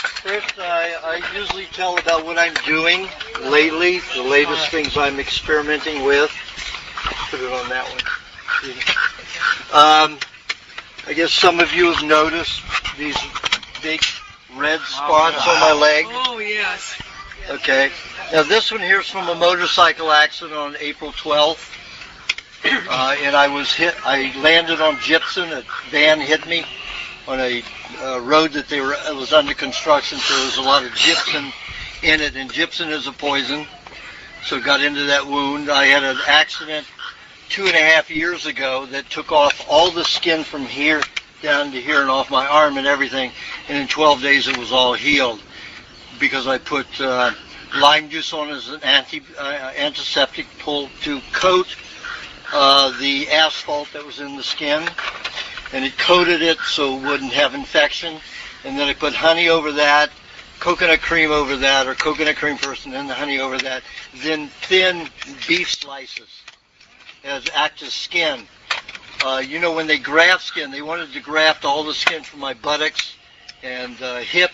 First, I usually tell about what I'm doing lately, the latest things I'm experimenting with. Put it on that one. I guess some of you have noticed these big red spots on my leg. Oh, yes. Okay. Now this one here is from a motorcycle accident on April 12th. And I landed on gypsum. A van hit me on a road that it was under construction, so there was a lot of gypsum in it, and gypsum is a poison. So got into that wound. I had an accident 2.5 years ago that took off all the skin from here down to here and off my arm and everything, and in 12 days it was all healed because I put lime juice on as an antiseptic to coat the asphalt that was in the skin, and it coated it so it wouldn't have infection. And then I put honey over that, coconut cream over that, or coconut cream first and then the honey over that, then thin beef slices as active skin. When they graft skin, they wanted to graft all the skin from my buttocks and hip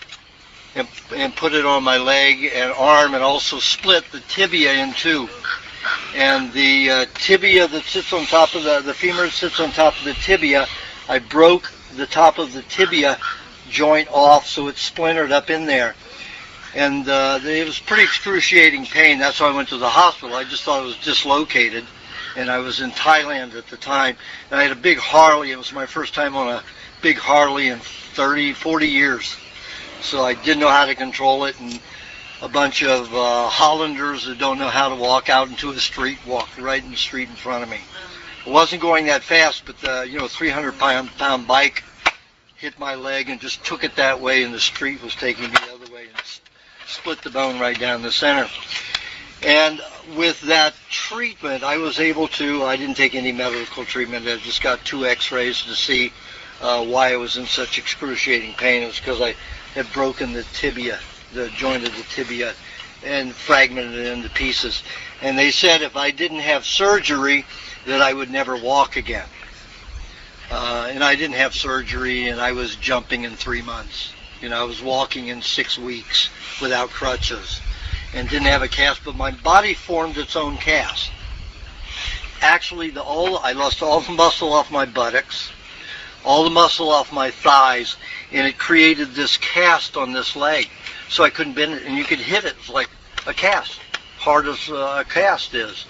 and put it on my leg and arm, and also split the tibia in two. And the tibia that sits on top of the femur sits on top of the tibia. I broke the top of the tibia joint off, so it splintered up in there. And it was pretty excruciating pain. That's why I went to the hospital. I just thought it was dislocated. And I was in Thailand at the time. And I had a big Harley. It was my first time on a big Harley in 30, 40 years. So I didn't know how to control it. And a bunch of Hollanders that don't know how to walk out into the street walked right in the street in front of me. I wasn't going that fast, but the 300-pound bike hit my leg and just took it that way, and the street was taking me the other way and split the bone right down the center. And with that treatment, I was able to, I didn't take any medical treatment. I just got 2 x-rays to see why I was in such excruciating pain. It was because I had broken the tibia, the joint of the tibia, and fragmented it into pieces. And they said if I didn't have surgery, that I would never walk again. And I didn't have surgery, and I was jumping in 3 months. I was walking in 6 weeks without crutches and didn't have a cast, but my body formed its own cast. Actually, I lost all the muscle off my buttocks, all the muscle off my thighs, and it created this cast on this leg. So I couldn't bend it, and you could hit it. It's like a cast, hard as a cast is.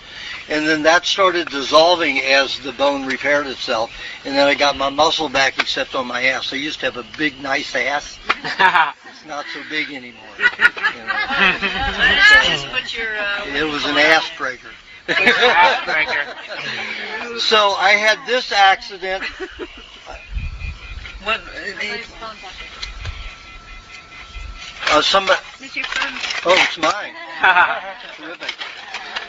And then that started dissolving as the bone repaired itself. And then I got my muscle back, except on my ass. I used to have a big, nice ass. It's not so big anymore. It was an ass breaker. So I had this accident. What? Somebody. Oh, it's mine. Terrific.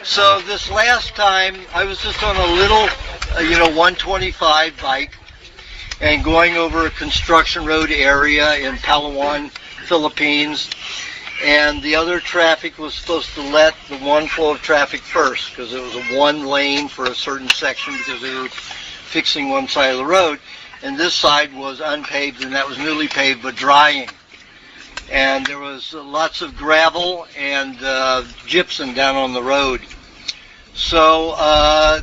So this last time, I was just on a little, 125 bike, and going over a construction road area in Palawan, Philippines, and the other traffic was supposed to let the one flow of traffic first, because it was a one lane for a certain section, because they were fixing one side of the road, and this side was unpaved, and that was newly paved but drying. And there was lots of gravel and gypsum down on the road. So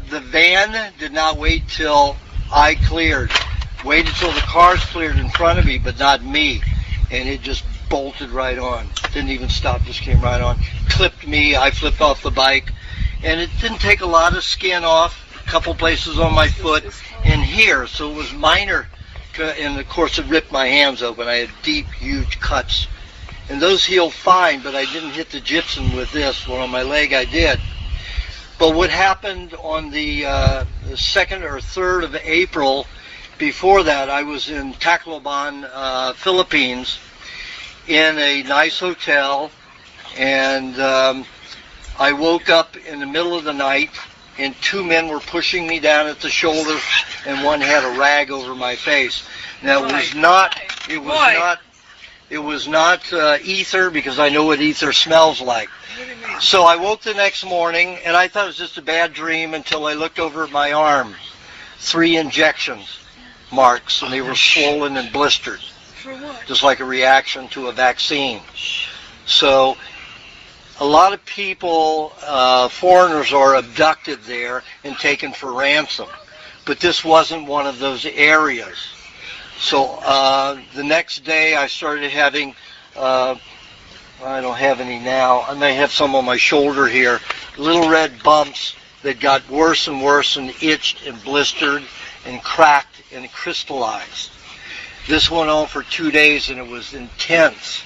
the van did not wait till I cleared. Waited till the cars cleared in front of me, but not me. And it just bolted right on. Didn't even stop, just came right on. Clipped me, I flipped off the bike. And it didn't take a lot of skin off, a couple places on my foot and here. So it was minor. And of course it ripped my hands open. I had deep, huge cuts. And those healed fine, but I didn't hit the gypsum with this. Well, on my leg I did. But what happened on the 2nd or 3rd of April, before that, I was in Tacloban, Philippines, in a nice hotel, and I woke up in the middle of the night, and 2 men were pushing me down at the shoulder, and one had a rag over my face. Now it was not ether, because I know what ether smells like. So I woke the next morning, and I thought it was just a bad dream until I looked over at my arm. 3 injections marks, and they were swollen and blistered. For what? just like a reaction to a vaccine. So a lot of people, foreigners, are abducted there and taken for ransom. But this wasn't one of those areas. So the next day I started having, I don't have any now, I may have some on my shoulder here, little red bumps that got worse and worse and itched and blistered and cracked and crystallized. This went on for 2 days and it was intense.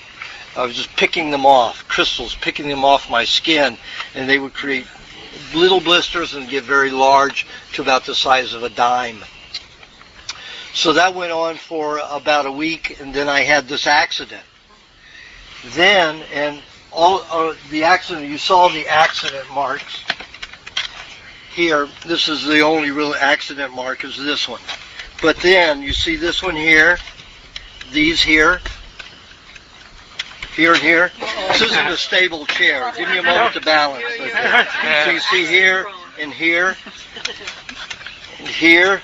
I was just picking them off, crystals, picking them off my skin, and they would create little blisters and get very large to about the size of a dime. So that went on for about a week, and then I had this accident. Then, and all the accident, you saw the accident marks here. This is the only real accident mark is this one. But then you see this one here, these here, here and here. This isn't a stable chair. Give me a moment to balance. Okay. So you see here and here and here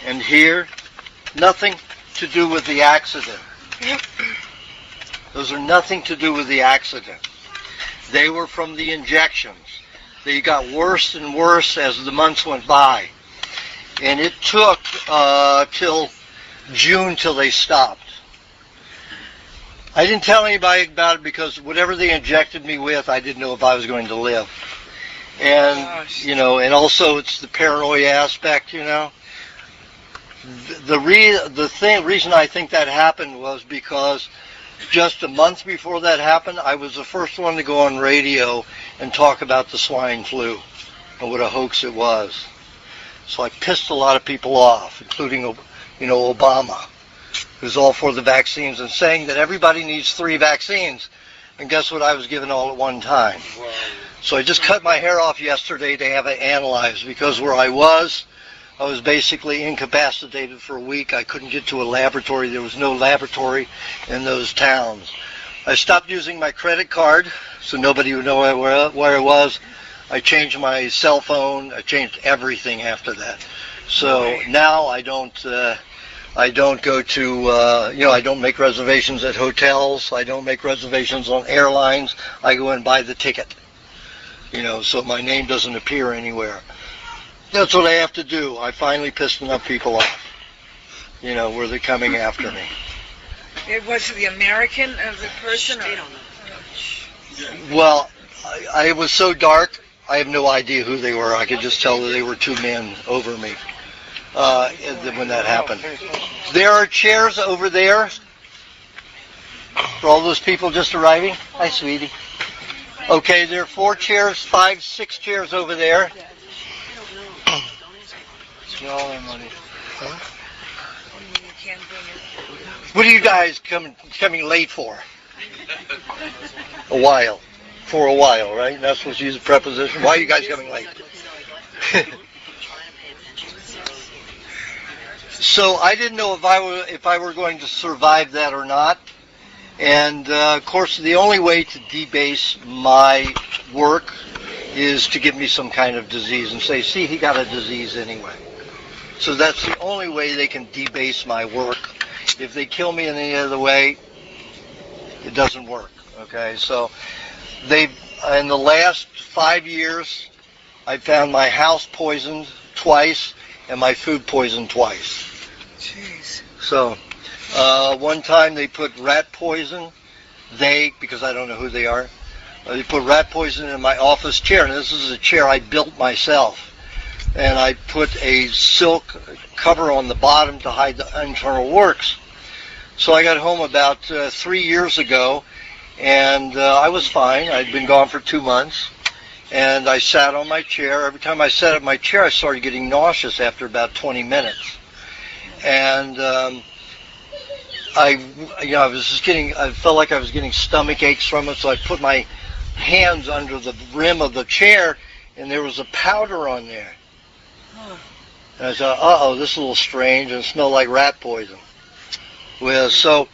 and here. Nothing to do with the accident. Those are nothing to do with the accident. They were from the injections. They got worse and worse as the months went by. And it took till June till they stopped. I didn't tell anybody about it because whatever they injected me with, I didn't know if I was going to live. And, you know, and also it's the paranoia aspect, you know. The reason I think that happened was because just a month before that happened, I was the first one to go on radio and talk about the swine flu and what a hoax it was. So I pissed a lot of people off, including, you know, Obama, who's all for the vaccines and saying that everybody needs 3 vaccines. And guess what? I was given all at one time. So I just cut my hair off yesterday to have it analyzed because where I was basically incapacitated for a week. I couldn't get to a laboratory. There was no laboratory in those towns. I stopped using my credit card so nobody would know where I was. I changed my cell phone. I changed everything after that. So now I don't go to, I don't make reservations at hotels. I don't make reservations on airlines. I go and buy the ticket, so my name doesn't appear anywhere. That's what I have to do. I finally pissed enough people off, where they're coming after me. It was the American of the person? Well, it was so dark, I have no idea who they were. I could just tell that they were 2 men over me when that happened. There are chairs over there for all those people just arriving. Hi, sweetie. Okay, there are 4 chairs, 5, 6 chairs over there. Huh? What are you guys coming late for? For a while, right? That's supposed to use a preposition. Why are you guys coming late? So I didn't know if I were going to survive that or not. And of course, the only way to debase my work is to give me some kind of disease and say, see, he got a disease anyway. So that's the only way they can debase my work. If they kill me in any other way, it doesn't work. Okay, so in the last 5 years, I found my house poisoned twice and my food poisoned twice. Jeez. So one time they put rat poison. Because I don't know who they are, they put rat poison in my office chair, and this is a chair I built myself. And I put a silk cover on the bottom to hide the internal works. So I got home about 3 years ago, and I was fine. I'd been gone for 2 months, and I sat on my chair. Every time I sat on my chair, I started getting nauseous after about 20 minutes. And I felt like I was getting stomach aches from it, so I put my hands under the rim of the chair, and there was a powder on there. And I thought, uh-oh, this is a little strange, and it smelled like rat poison. Well, so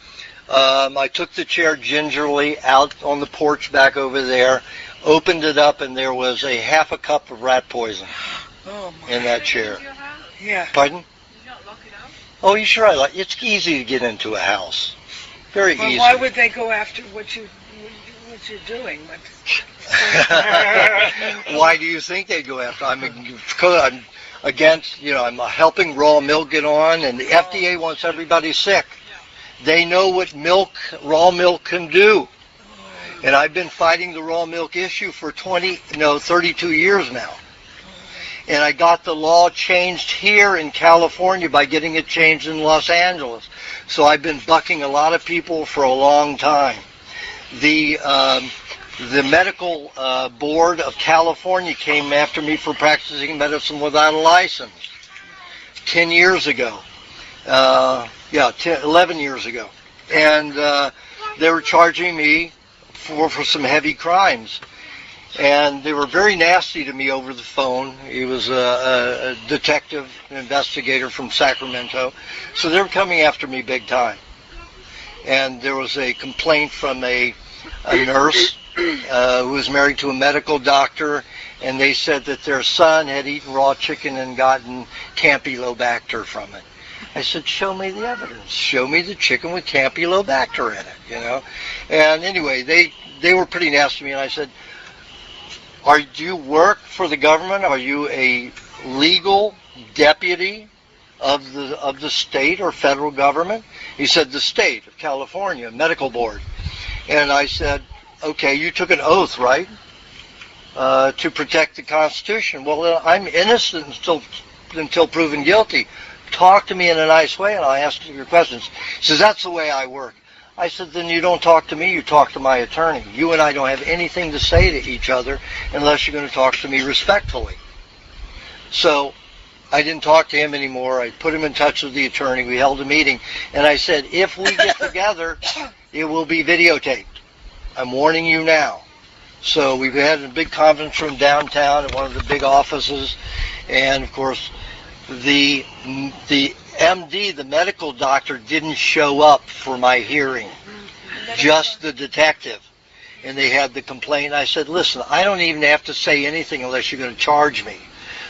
I took the chair gingerly out on the porch back over there, opened it up, and there was a half a cup of rat poison in that chair. Yeah. Pardon? You not lock it out? Oh, you sure I like? It's easy to get into a house. Very Well, easy. why would they go after what you're doing? Why do you think they go after? I'm against, I'm helping raw milk get on, and the FDA wants everybody sick. They know what raw milk can do. And I've been fighting the raw milk issue for 32 years now. And I got the law changed here in California by getting it changed in Los Angeles. So I've been bucking a lot of people for a long time. The medical board of California came after me for practicing medicine without a license 10 years ago. 11 years ago. And they were charging me for some heavy crimes. And they were very nasty to me over the phone. He was a detective, an investigator from Sacramento. So they were coming after me big time. And there was a complaint from a nurse who was married to a medical doctor, and they said that their son had eaten raw chicken and gotten Campylobacter from it. I said, show me the evidence. Show me the chicken with Campylobacter in it, And anyway, they were pretty nasty to me, and I said, do you work for the government? Are you a legal deputy of the state or federal government? He said, the state of California, medical board. And I said, okay, you took an oath, right? To protect the Constitution. Well, I'm innocent until proven guilty. Talk to me in a nice way, and I'll ask you your questions. He says, that's the way I work. I said, then you don't talk to me, you talk to my attorney. You and I don't have anything to say to each other unless you're going to talk to me respectfully. So I didn't talk to him anymore. I put him in touch with the attorney. We held a meeting, and I said, if we get together, it will be videotaped. I'm warning you now. So we've had a big conference room downtown at one of the big offices, and of course the MD, the medical doctor, didn't show up for my hearing, just the detective. And they had the complaint. I said, listen, I don't even have to say anything unless you're going to charge me.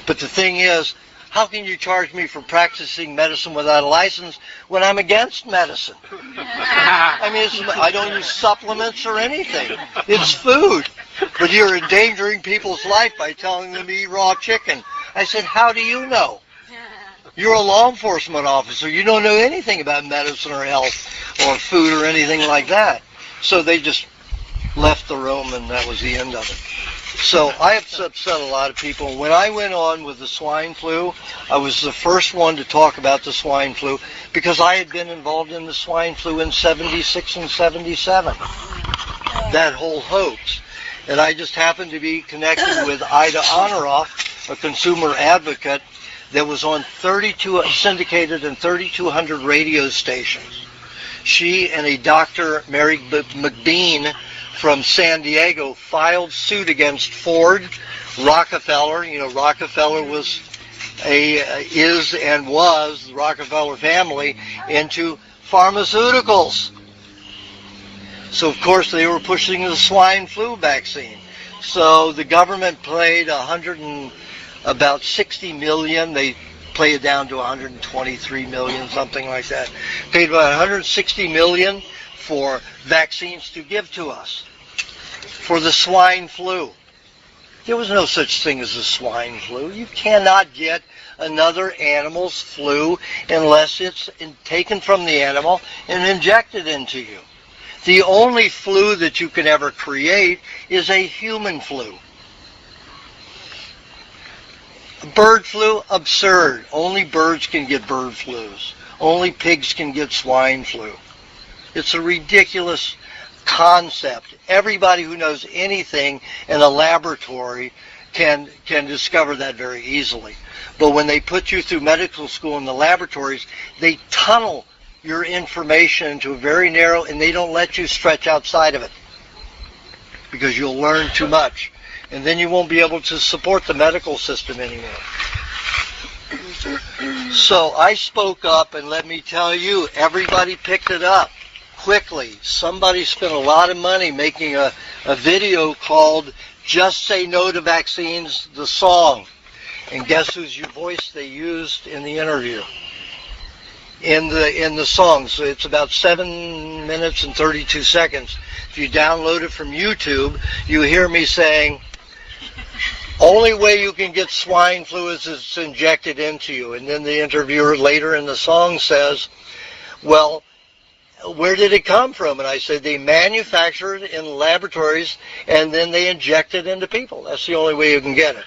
But the thing is, how can you charge me for practicing medicine without a license when I'm against medicine? I don't use supplements or anything. It's food. But you're endangering people's life by telling them to eat raw chicken. I said, how do you know? You're a law enforcement officer. You don't know anything about medicine or health or food or anything like that. So they just left the room, and that was the end of it. So I have upset a lot of people. When I went on with the swine flu, I was the first one to talk about the swine flu because I had been involved in the swine flu in 76 and 77. That whole hoax. And I just happened to be connected with Ida Honoroff, a consumer advocate, that was on syndicated in 3,200 radio stations. She and a Dr. Mary McBean from San Diego filed suit against Ford, Rockefeller. Rockefeller is and was the Rockefeller family into pharmaceuticals. So of course they were pushing the swine flu vaccine. So the government paid about 60 million. They played it down to 123 million, something like that. Paid about 160 million for vaccines to give to us for the swine flu. There was no such thing as a swine flu. You cannot get another animal's flu unless it's taken from the animal and injected into you. The only flu that you can ever create is a human flu. Bird flu, absurd. Only birds can get bird flus. Only pigs can get swine flu. It's a ridiculous concept. Everybody who knows anything in a laboratory can discover that very easily. But when they put you through medical school in the laboratories, they tunnel your information into a very narrow, and they don't let you stretch outside of it because you'll learn too much. And then you won't be able to support the medical system anymore. So I spoke up, and let me tell you, everybody picked it up quickly. Somebody spent a lot of money making a video called Just Say No to Vaccines, the song. And guess whose voice they used in the interview? in the song. So it's about 7 minutes and 32 seconds. If you download it from YouTube, you hear me saying, only way you can get swine flu is it's injected into you. And then the interviewer later in the song says, well, where did it come from? And I said, they manufacture it in laboratories and then they inject it into people. That's the only way you can get it.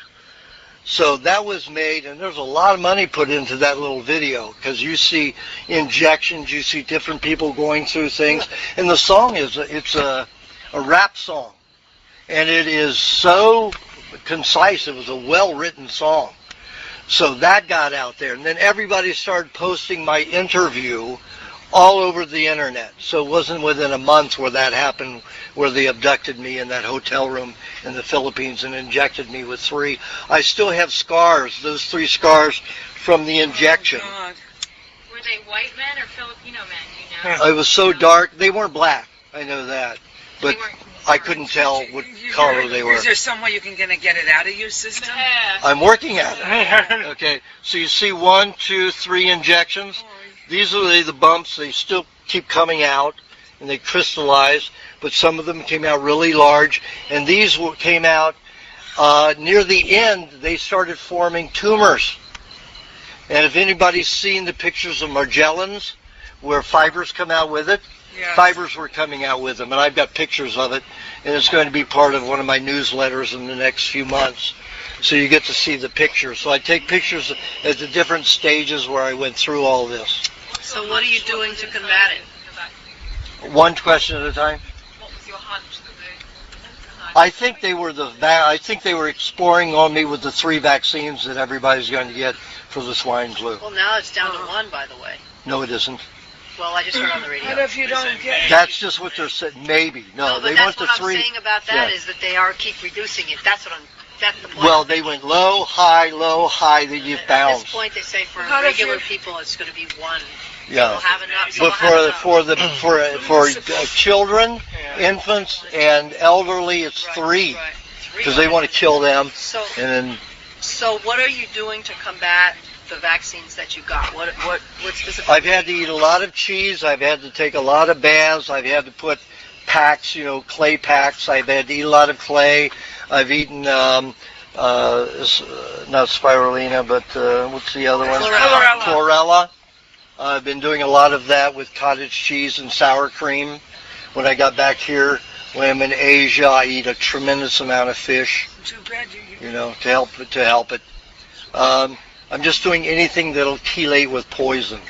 So that was made, and there's a lot of money put into that little video, because you see injections, you see different people going through things, and the song it's a rap song, and it is so concise. It was a well-written song. So that got out there, and then everybody started posting my interview all over the internet. So it wasn't within a month where that happened, where they abducted me in that hotel room in the Philippines and injected me with 3. I still have scars, those 3 scars from the injection. Oh, God. Were they white men or Filipino men? You know? It was so dark. They weren't black. I know that. But I couldn't tell what color they were. Is there some way you can get it out of your system? I'm working at it. Okay, so you see 1, 2, 3 injections. These are the bumps. They still keep coming out, and they crystallize, but some of them came out really large, and these came out near the end. They started forming tumors. And if anybody's seen the pictures of Magellans, where fibers come out with it, Yes. Fibers were coming out with them, and I've got pictures of it, and it's going to be part of one of my newsletters in the next few months. So you get to see the pictures. So I take pictures at the different stages where I went through all this. So what are you doing to combat it? One question at a time. What was your hunch that I think they were exploring on me with the 3 vaccines that everybody's going to get for the swine flu. Well, now it's down to 1, by the way. No, it isn't. Well, I just heard on the radio. What if you don't get it? That's just what they're saying. Maybe. No, but they that's went to what 3. I'm saying about that Yeah. is that they keep reducing it. That's the point. Well, they went low, high, then you At bounce. this point, they say for How does regular your- people, it's going to be 1. Yeah. We'll have enough. So But for children, infants, and elderly, it's 3 because they want to kill them. So, And then so what are you doing to combat the vaccines that you got? What specifically? I've had to eat a lot of cheese. I've had to take a lot of baths. I've had to put packs, clay packs. I've had to eat a lot of clay. I've eaten not spirulina, but what's the other one? Chlorella. I've been doing a lot of that with cottage cheese and sour cream. When I got back here, when I'm in Asia, I eat a tremendous amount of fish, Too bad you to help it. I'm just doing anything that'll chelate with poisons.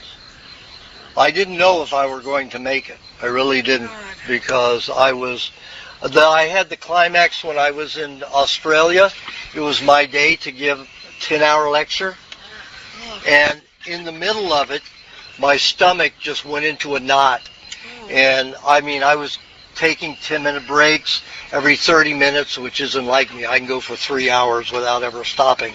I didn't know if I were going to make it. I really didn't, because I had the climax when I was in Australia. It was my day to give a 10-hour lecture, and in the middle of it, my stomach just went into a knot. And I was taking 10-minute breaks every 30 minutes, which isn't like me. I can go for 3 hours without ever stopping.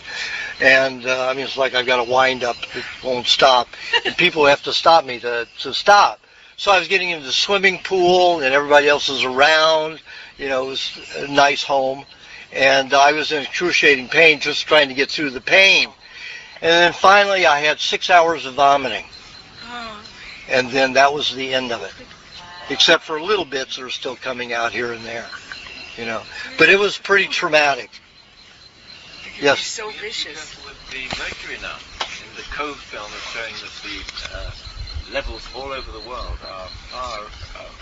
And it's like I've got a wind up that won't stop. And people have to stop me to stop. So I was getting into the swimming pool, and everybody else was around. It was a nice home. And I was in excruciating pain, just trying to get through the pain. And then finally I had 6 hours of vomiting. And then that was the end of it. Except for little bits that are still coming out here and there. But it was pretty traumatic. Yes. so vicious. With the mercury now, in the Cove film is showing that the levels all over the world are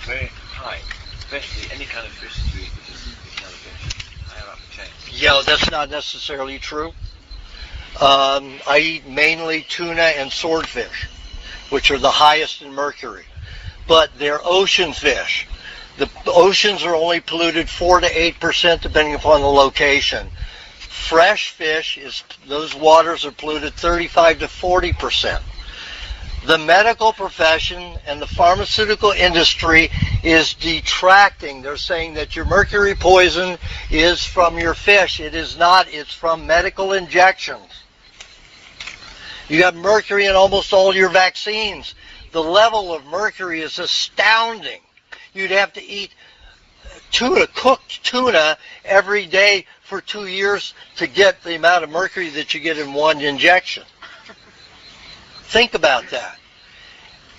very high, especially any kind of fish to eat, which is another fish, higher up the chain. Yeah, that's not necessarily true. I eat mainly tuna and swordfish, which are the highest in mercury. But they're ocean fish. The oceans are only polluted 4 to 8% depending upon the location. Fresh fish, those waters are polluted 35 to 40%. The medical profession and the pharmaceutical industry is detracting. They're saying that your mercury poison is from your fish. It is not. It's from medical injections. You got mercury in almost all your vaccines. The level of mercury is astounding. You'd have to eat cooked tuna every day for 2 years to get the amount of mercury that you get in one injection. Think about that.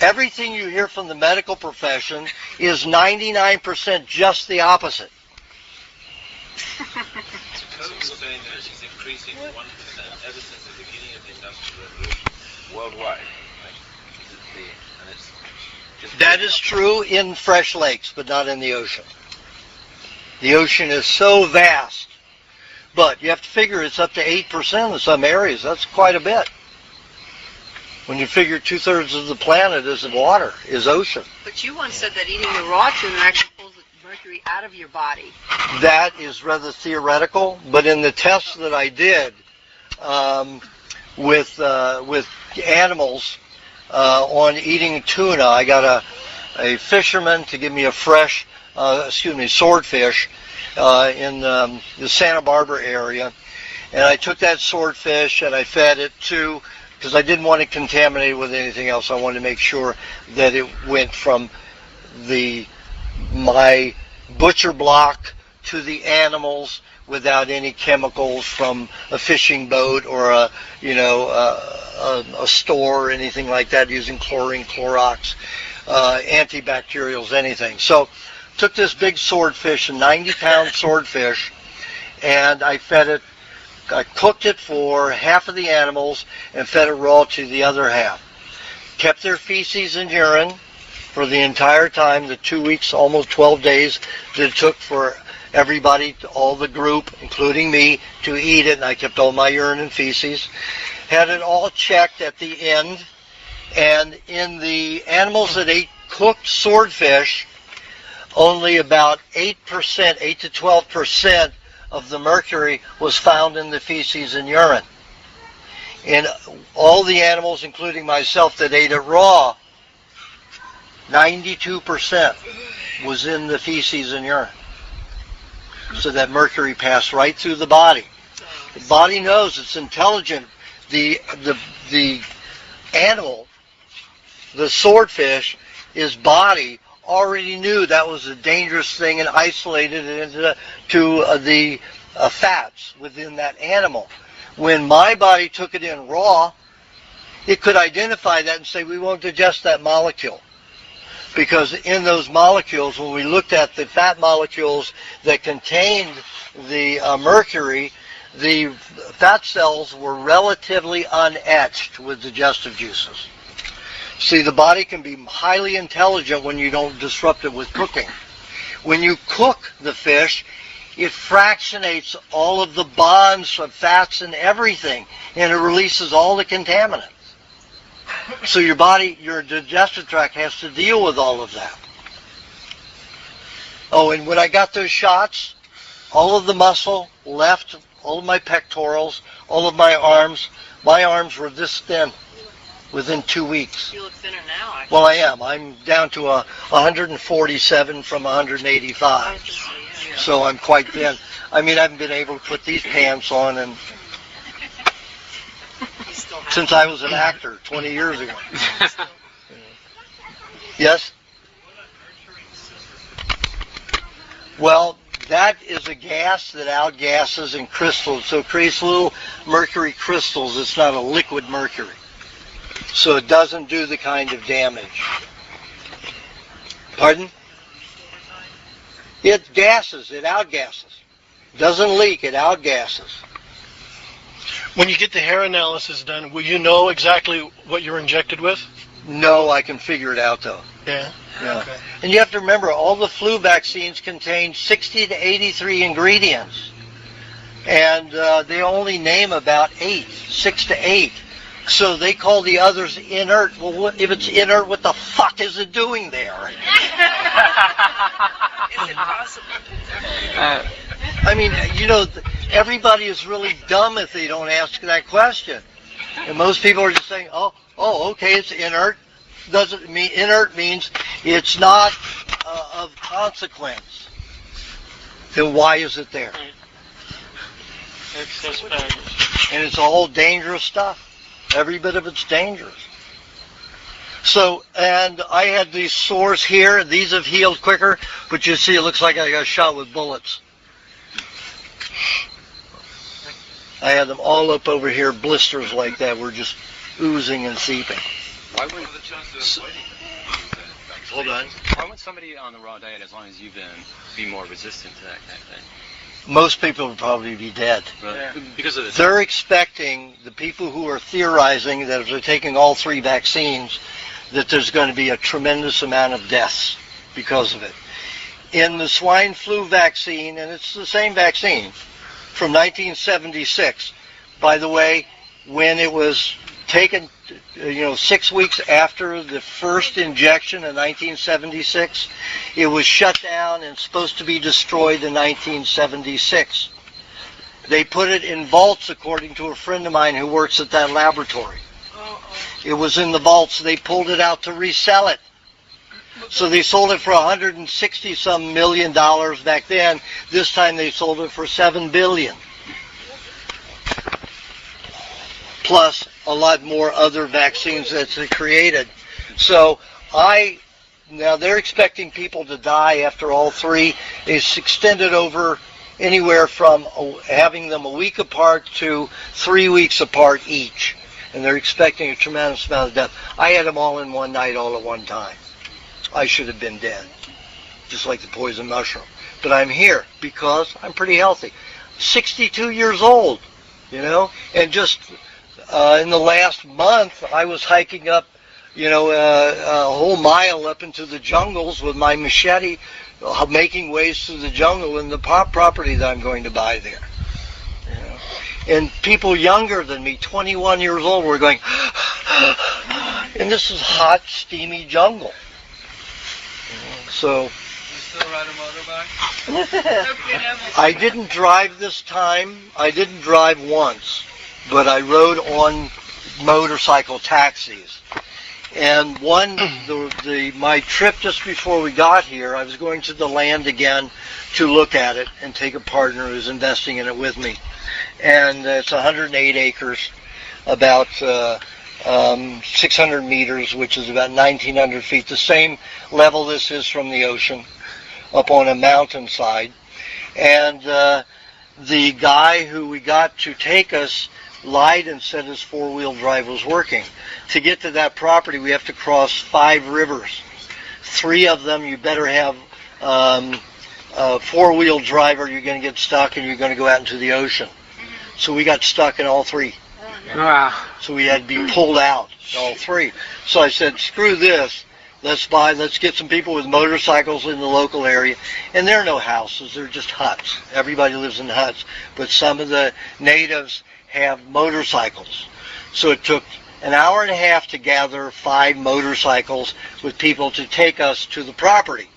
Everything you hear from the medical profession is 99% just the opposite. The code is saying that it's increasing 1% ever since the beginning of the Industrial Revolution worldwide. Right? And it's just That is true in fresh lakes, but not in the ocean. The ocean is so vast. But you have to figure it's up to 8% in some areas. That's quite a bit. When you figure 2/3 of the planet is water, is ocean. But you once said that eating the raw tuna actually pulls the mercury out of your body. That is rather theoretical, but in the tests that I did with animals on eating tuna, I got a fisherman to give me a fresh, swordfish in the Santa Barbara area, and I took that swordfish and I fed it to, because I didn't want to contaminate it with anything else. I wanted to make sure that it went from my butcher block to the animals without any chemicals from a fishing boat or a store or anything like that, using chlorine, Clorox, antibacterials, anything. So took this big swordfish, a 90-pound swordfish, and I fed it. I cooked it for half of the animals and fed it raw to the other half. Kept their feces and urine for the entire time, the 2 weeks, almost 12 days that it took for everybody, all the group, including me, to eat it, and I kept all my urine and feces. Had it all checked at the end, and in the animals that ate cooked swordfish, only about 8% to 12% of the mercury was found in the feces and urine. In all the animals, including myself, that ate it raw, 92% was in the feces and urine. So that mercury passed right through the body. The body knows, it's intelligent. The animal, the swordfish, his body already knew that was a dangerous thing and isolated it to the fats within that animal. When my body took it in raw, it could identify that and say, we won't digest that molecule. Because in those molecules, when we looked at the fat molecules that contained the mercury, the fat cells were relatively unetched with digestive juices. See, the body can be highly intelligent when you don't disrupt it with cooking. When you cook the fish, it fractionates all of the bonds of fats and everything, and it releases all the contaminants. So your body, your digestive tract has to deal with all of that. Oh, and when I got those shots, all of the muscle left, all of my pectorals, all of my arms were this thin within 2 weeks. You look thinner now, actually. Well, I am. I'm down to 147 from 185. So I'm quite thin. I mean, I haven't been able to put these pants on and since I was an actor 20 years ago. Yes? Well, that is a gas that outgasses in crystals. So it creates little mercury crystals. It's not a liquid mercury. So it doesn't do the kind of damage. Pardon? It gases. It outgasses. Doesn't leak. It outgasses. When you get the hair analysis done, will you know exactly what you're injected with? No, I can figure it out though. Yeah. Yeah. Okay. And you have to remember, all the flu vaccines contain 60 to 83 ingredients. And they only name about 6 to 8. So they call the others inert. Well, if it's inert, what the fuck is it doing there? Is it possible? I mean, everybody is really dumb if they don't ask that question. And most people are just saying, oh, okay, it's inert. Doesn't mean inert means it's not of consequence. Then why is it there? Excess baggage. And it's all dangerous stuff. Every bit of it's dangerous. So, and I had these sores here. These have healed quicker, but you see it looks like I got shot with bullets. I had them all up over here, blisters like that were just oozing and seeping. Why wouldn't the chance of avoiding it? Hold on. Why would somebody on the raw diet, as long as you've been, be more resistant to that kind of thing? Most people would probably be dead. Really? Because of the They're expecting, the people who are theorizing that if they're taking all 3 vaccines, that there's going to be a tremendous amount of deaths because of it. In the swine flu vaccine, and it's the same vaccine, from 1976, by the way, when it was taken, 6 weeks after the first injection in 1976, it was shut down and supposed to be destroyed in 1976. They put it in vaults, according to a friend of mine who works at that laboratory. It was in the vaults. They pulled it out to resell it. So they sold it for $160-some million back then. This time they sold it for $7 billion. Plus a lot more other vaccines that they created. So now they're expecting people to die after all 3. It's extended over anywhere from having them a week apart to 3 weeks apart each. And they're expecting a tremendous amount of death. I had them all in one night, all at one time. I should have been dead, just like the poison mushroom. But I'm here because I'm pretty healthy. 62 years old, and just in the last month, I was hiking up, a whole mile up into the jungles with my machete, making ways through the jungle in the property that I'm going to buy there. And people younger than me, 21 years old, were going, and this is hot, steamy jungle. So, You still ride a motorbike? I didn't drive this time. I didn't drive once, but I rode on motorcycle taxis. And my trip just before we got here, I was going to the land again to look at it and take a partner who's investing in it with me. And it's 108 acres, about 600 meters, which is about 1,900 feet, the same level this is from the ocean, up on a mountainside. And the guy who we got to take us lied and said his 4-wheel drive was working. To get to that property, we have to cross 5 rivers. 3 of them, you better have a 4-wheel drive or you're going to get stuck and you're going to go out into the ocean. So we got stuck in all 3. Wow. So we had to be pulled out, all 3. So I said, screw this. Let's get some people with motorcycles in the local area. And there are no houses. They're just huts. Everybody lives in huts. But some of the natives have motorcycles. So it took an hour and a half to gather 5 motorcycles with people to take us to the property.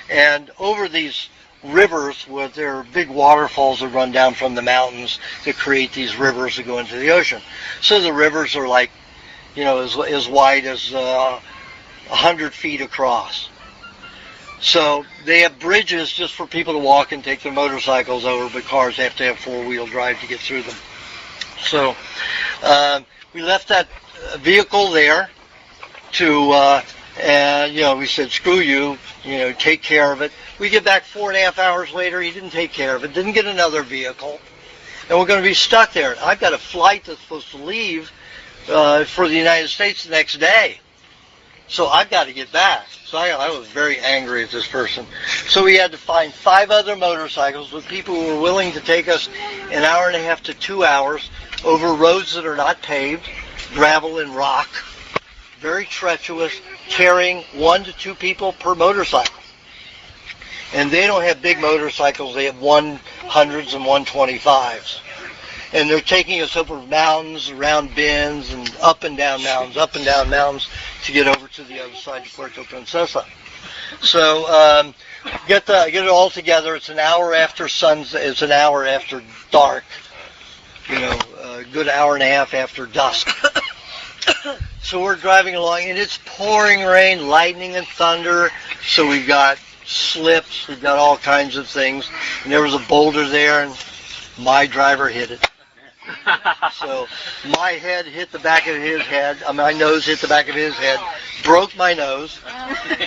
And over these rivers, where there are big waterfalls that run down from the mountains that create these rivers that go into the ocean. So the rivers are like, as wide as 100 feet across. So they have bridges just for people to walk and take their motorcycles over, but cars have to have 4-wheel drive to get through them. So we left that vehicle there to, we said, screw you, take care of it. We get back 4.5 hours later, he didn't take care of it, didn't get another vehicle, and we're going to be stuck there. I've got a flight that's supposed to leave for the United States the next day. So I've got to get back. So I was very angry at this person. So we had to find 5 other motorcycles with people who were willing to take us an hour and a half to 2 hours over roads that are not paved, gravel and rock, very treacherous, carrying 1 to 2 people per motorcycle. And they don't have big motorcycles. They have 100s and 125s. And they're taking us over mountains, around bends, and up and down mountains to get over to the other side of Puerto Princesa. So get it all together. It's an hour after it's an hour after dark. A good hour and a half after dusk. So we're driving along, and it's pouring rain, lightning and thunder. So we've got slips, we've got all kinds of things. And there was a boulder there, and my driver hit it. So my head hit the back of his head. My nose hit the back of his head. Broke my nose.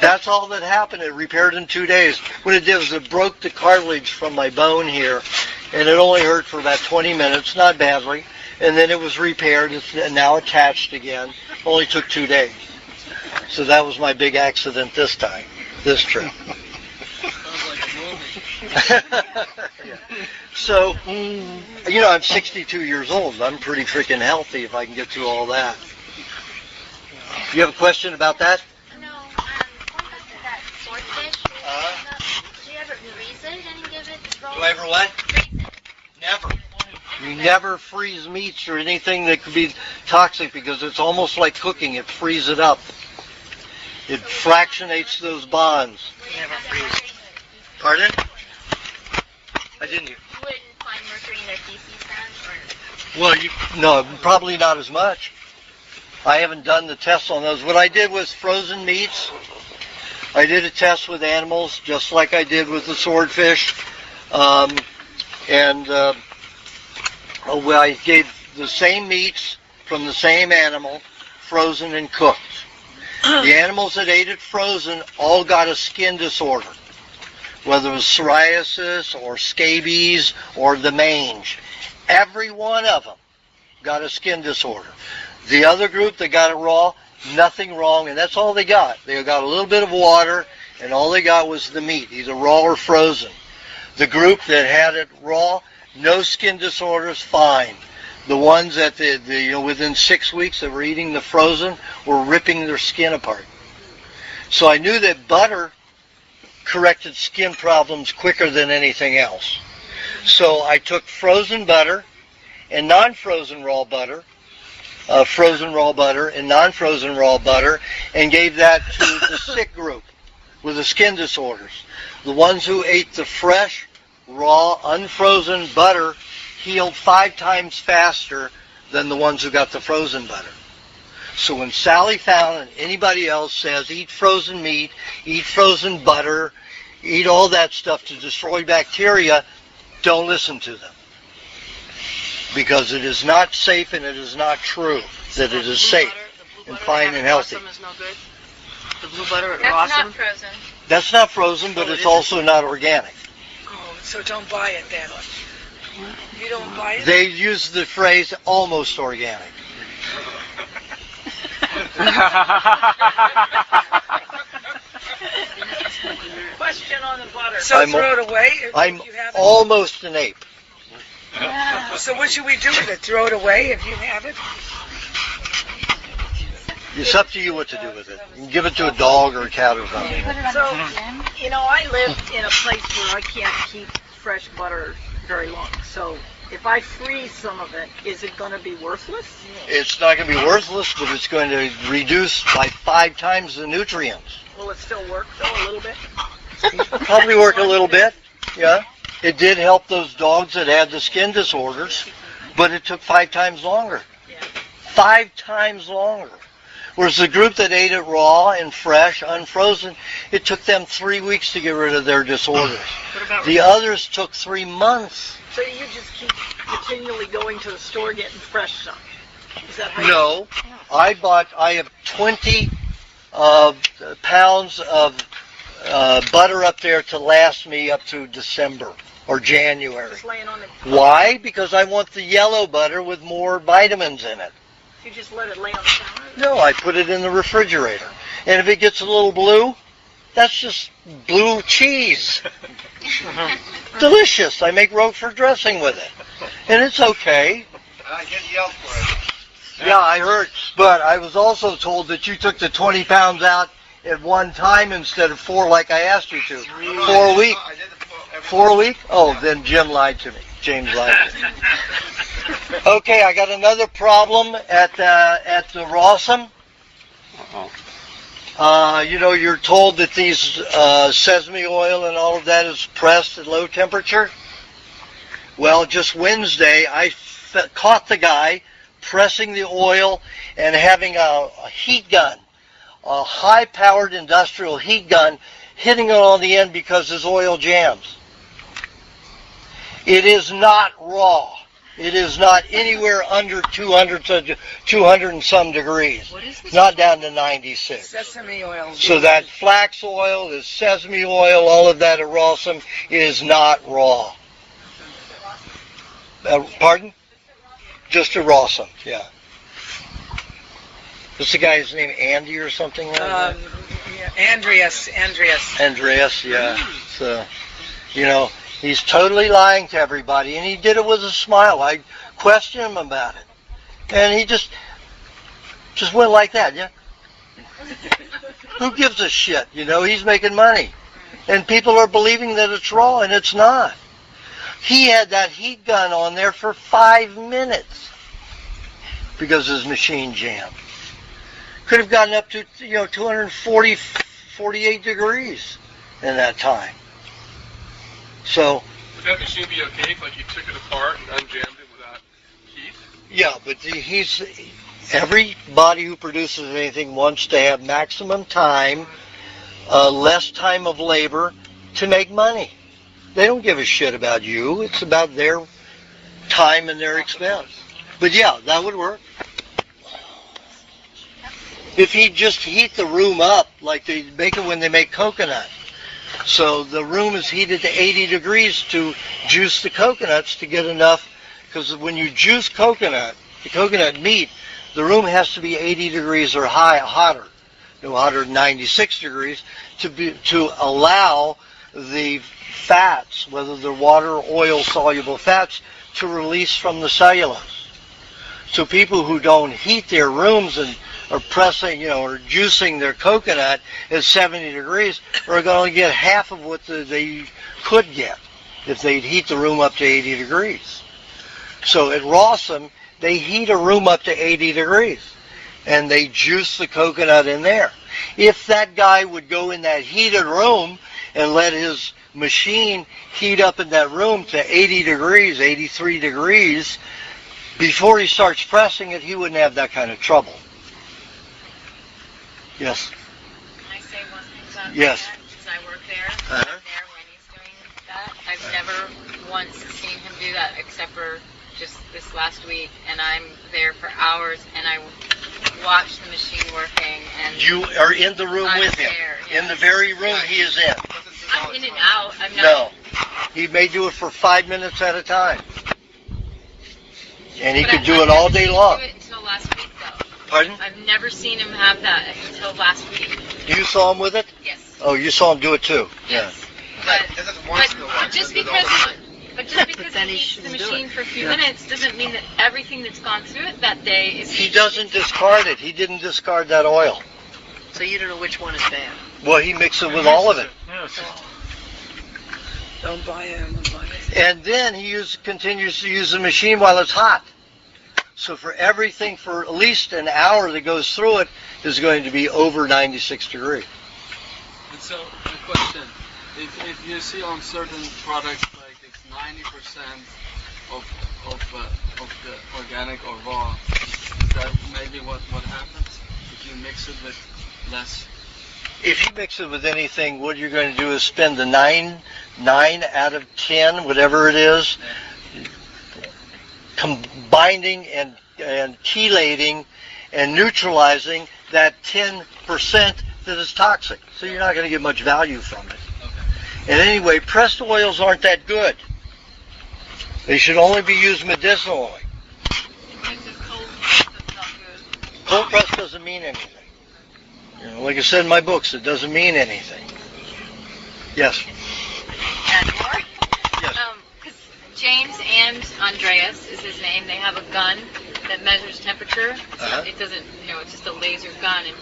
That's all that happened. It repaired in 2 days. What it did was it broke the cartilage from my bone here, and it only hurt for about 20 minutes, not badly. And then it was repaired. It's now attached again. Only took 2 days. So that was my big accident this trip. Yeah. So, I'm 62 years old. I'm pretty freaking healthy if I can get through all that. You have a question about that? No, going back to that swordfish. Do you ever freeze it and give it raw? Do I ever what? Freeze it. Never. You never freeze meats or anything that could be toxic because it's almost like cooking. It frees it up. It fractionates those bonds. Never freeze. Pardon? I didn't hear. You wouldn't find mercury in their feces then? Or... Well, no, probably not as much. I haven't done the tests on those. What I did was frozen meats. I did a test with animals, just like I did with the swordfish. I gave the same meats from the same animal, frozen and cooked. The animals that ate it frozen all got a skin disorder, whether it was psoriasis or scabies or the mange. Every one of them got a skin disorder. The other group that got it raw, nothing wrong, and that's all they got. They got a little bit of water, and all they got was the meat, either raw or frozen. The group that had it raw, no skin disorders, fine. The ones that within 6 weeks that were eating the frozen were ripping their skin apart. So I knew that butter corrected skin problems quicker than anything else. So I took frozen butter and non-frozen raw butter, frozen raw butter and non-frozen raw butter, and gave that to the sick group with the skin disorders. The ones who ate the fresh, raw, unfrozen butter healed 5 times faster than the ones who got the frozen butter. So when Sally Fallon and anybody else says eat frozen meat, eat frozen butter, eat all that stuff to destroy bacteria, don't listen to them. Because it is not safe and it is not true that it is safe and fine and healthy. Is no good? The blue butter at That's Rawson? not frozen. That's not frozen, but it's also not organic. Oh, so don't buy it then. You don't buy it? They use the phrase almost organic. Question on the butter. So throw it away if I'm you have it? almost an ape. So what should we do with it? Throw it away if you have it? It's up to you what to do with it. You can give it to a dog or a cat or something. So, I live in a place where I can't keep fresh butter very long. So, if I freeze some of it, is it going to be worthless? It's not going to be worthless, but it's going to reduce by 5 times the nutrients. Will it still work, though, a little bit? Probably work a little bit, yeah. It did help those dogs that had the skin disorders, but it took 5 times longer. 5 times longer. Whereas the group that ate it raw and fresh, unfrozen, it took them 3 weeks to get rid of their disorders. The others took 3 months. So you just keep continually going to the store getting fresh stuff? Is that how No. I have 20 pounds of butter up there to last me up to December or January. Just laying on the... Why? Because I want the yellow butter with more vitamins in it. You just let it lay on the counter? No, I put it in the refrigerator. And if it gets a little blue, that's just blue cheese. Delicious. I make Roquefort dressing with it. And it's okay. I get yelled for it. Yeah, I heard. But I was also told that you took the 20 pounds out at one time instead of 4 like I asked you to. 4 a week. 4 a week? Oh, then Jim lied to me. James lied to me. Okay, I got another problem at the Rawson. You're told that these sesame oil and all of that is pressed at low temperature. Well, just Wednesday, I caught the guy pressing the oil and having a heat gun, a high-powered industrial heat gun, hitting it on the end because his oil jams. It is not raw. It is not anywhere under 200 and some degrees. Not down to 96. Sesame oil. So that flax oil, the sesame oil, all of that at Rawson is not raw. Pardon? Just a Rawson, yeah. What's the guy's name? Andy or something like that? Andreas. Andreas, yeah. So, he's totally lying to everybody, and he did it with a smile. I questioned him about it, and he just went like that, yeah. Who gives a shit? He's making money, and people are believing that it's raw, and it's not. He had that heat gun on there for 5 minutes because his machine jammed. Could have gotten up to 240, 48 degrees in that time. So. Would that machine be okay if you took it apart and unjammed it without heat? Yeah, but everybody who produces anything wants to have maximum time, less time of labor to make money. They don't give a shit about you. It's about their time and their expense. But yeah, that would work. If he just heat the room up like they make it when they make coconut. So the room is heated to 80 degrees to juice the coconuts to get enough, because when you juice the coconut meat, the room has to be 80 degrees or hotter, hotter than 96 degrees, to allow the fats, whether they're water or oil soluble fats, to release from the cellulose. So people who don't heat their rooms and are pressing, or juicing their coconut at 70 degrees are going to get half of what they could get if they'd heat the room up to 80 degrees. So at Rawson, they heat a room up to 80 degrees, and they juice the coconut in there. If that guy would go in that heated room and let his machine heat up in that room to 80 degrees, 83 degrees, before he starts pressing it, he wouldn't have that kind of trouble. Yes? Can I say one thing about Yes. that? Because I work there. Uh-huh. I'm there when he's doing that. I've never once seen him do that except for just this last week, and I'm there for hours, and I watch the machine working. And You are in the room I'm with him. there, yes. In the very room he is in. I'm in and out. I'm not. No. He may do it for 5 minutes at a time. And he But could I've do it all never day seen him long. do it until last week, though. Pardon? I've never seen him have that until last week. You saw him with it? Yes. Oh, you saw him do it too? Yes. But just because then he he heats the shouldn't do machine it. for a few minutes doesn't mean that everything that's gone through it that day is. He doesn't discard it. He didn't discard that oil. So you don't know which one is bad. Well, he mixed it with all of it. Yes. Don't buy it. And then he continues to use the machine while it's hot. So for everything for at least an hour that goes through it is going to be over 96 degrees. And so the question, if you see on certain products like it's 90% of the organic or raw, is that maybe what happens if you mix it with less? If you mix it with anything, what you're going to do is spend the 9 out of 10, whatever it is, combining and chelating and neutralizing that 10% that is toxic. So you're not going to get much value from it. Okay. And anyway, pressed oils aren't that good. They should only be used medicinally. Cold press doesn't mean anything. Like I said in my books, it doesn't mean anything. Yes. Add more? Yes. Because James and Andreas is his name. They have a gun that measures temperature. Uh-huh. It doesn't, it's just a laser gun. And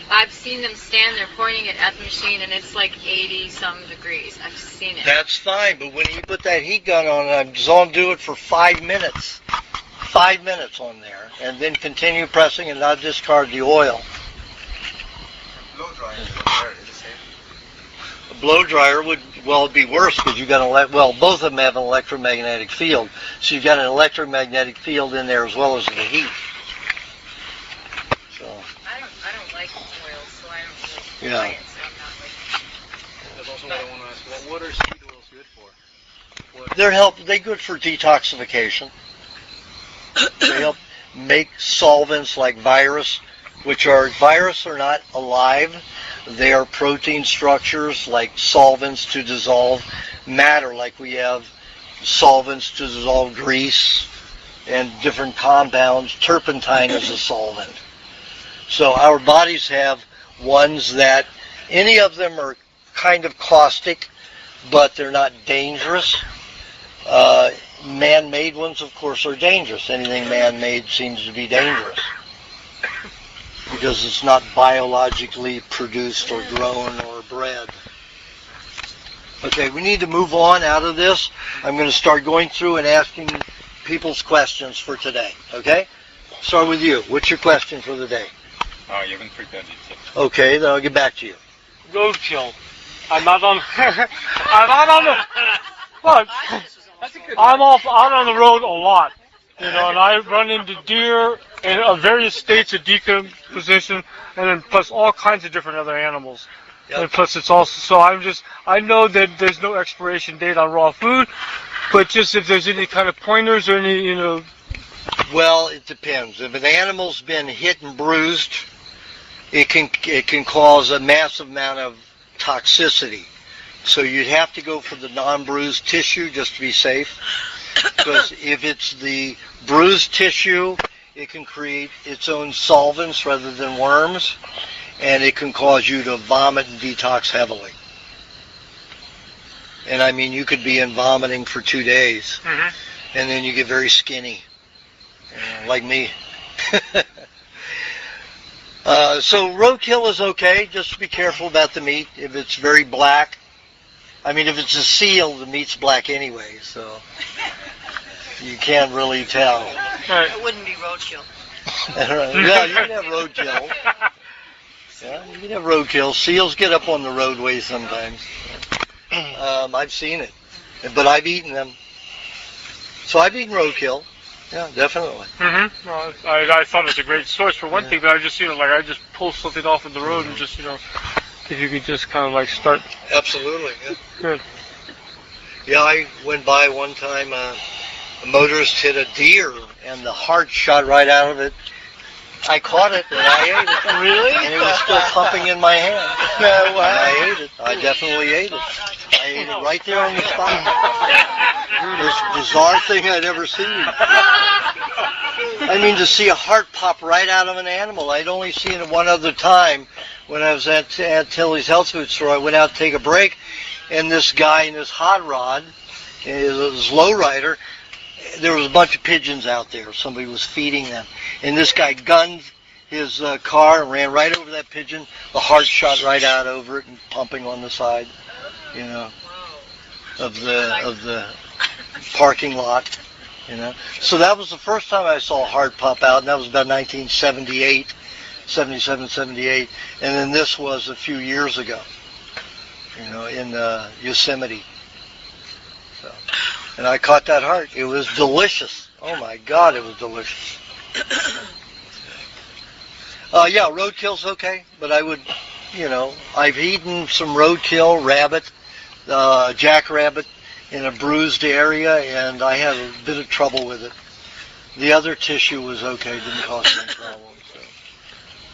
I've seen them stand there pointing it at the machine, and it's like 80-some degrees. I've seen it. That's fine, but when you put that heat gun on, I saw him do it for 5 minutes. 5 minutes on there, and then continue pressing and not discard the oil. Blow dryer is the same. A blow dryer would, be worse because you got both of them have an electromagnetic field, so you've got an electromagnetic field in there as well as the heat. So. I don't like oil, so I don't really Yeah. buy it. So I'm not like. That's also what I want to ask. What are seed oils good for? They're good for detoxification. They help make solvents like virus are not alive. They are protein structures like solvents to dissolve matter, like we have solvents to dissolve grease and different compounds. Turpentine is a solvent. So our bodies have ones that, any of them are kind of caustic, but they're not dangerous. Man-made ones, of course, are dangerous. Anything man-made seems to be dangerous because it's not biologically produced or grown or bred. Okay, we need to move on out of this. I'm going to start going through and asking people's questions for today. Okay? Start with you. What's your question for the day? You've been prepared. Okay, then I'll get back to you. Roadkill. I'm not on. I'm not on the. Look, I'm out on the road a lot, and I run into deer in various states of decomposition, and then plus all kinds of different other animals. Yep. And plus, it's also so I know that there's no expiration date on raw food, but just if there's any kind of pointers or any, Well, it depends. If an animal's been hit and bruised, it can cause a massive amount of toxicity. So you'd have to go for the non-bruised tissue just to be safe. Because if it's the bruised tissue, it can create its own solvents rather than worms, and it can cause you to vomit and detox heavily. And I mean, you could be in vomiting for 2 days, and then you get very skinny, like me. So roadkill is okay. Just be careful about the meat. If it's very black, if it's a seal, the meat's black anyway, so you can't really tell. It wouldn't be roadkill. Yeah, you can have roadkill. Yeah, you can have roadkill. Seals get up on the roadway sometimes. I've seen it, but I've eaten them. So I've eaten roadkill. Yeah, definitely. Well, I thought it was a great source for one thing, but I just I just pull something off of the road and just if you could just kind of start. Absolutely. Yeah. Good. Yeah, I went by one time. A motorist hit a deer, and the heart shot right out of it. I caught it, and I ate it. Really? And it was still pumping in my hand. No way. And I ate it. I definitely ate it. I ate it right there on the spot. Most bizarre thing I'd ever seen. To see a heart pop right out of an animal. I'd only seen it one other time when I was at Tilly's health food store. I went out to take a break, and this guy in his hot rod, his lowrider, there was a bunch of pigeons out there. Somebody was feeding them. And this guy gunned his car and ran right over that pigeon. The heart shot right out over it and pumping on the side, of the parking lot. So that was the first time I saw a heart pop out, and that was about 1978, 77, 78. And then this was a few years ago, in Yosemite. So, and I caught that heart. It was delicious. Oh my God, it was delicious. Yeah, roadkill's okay, but I would, I've eaten some roadkill, rabbit, jackrabbit in a bruised area, and I had a bit of trouble with it. The other tissue was okay, didn't cause any problems. So.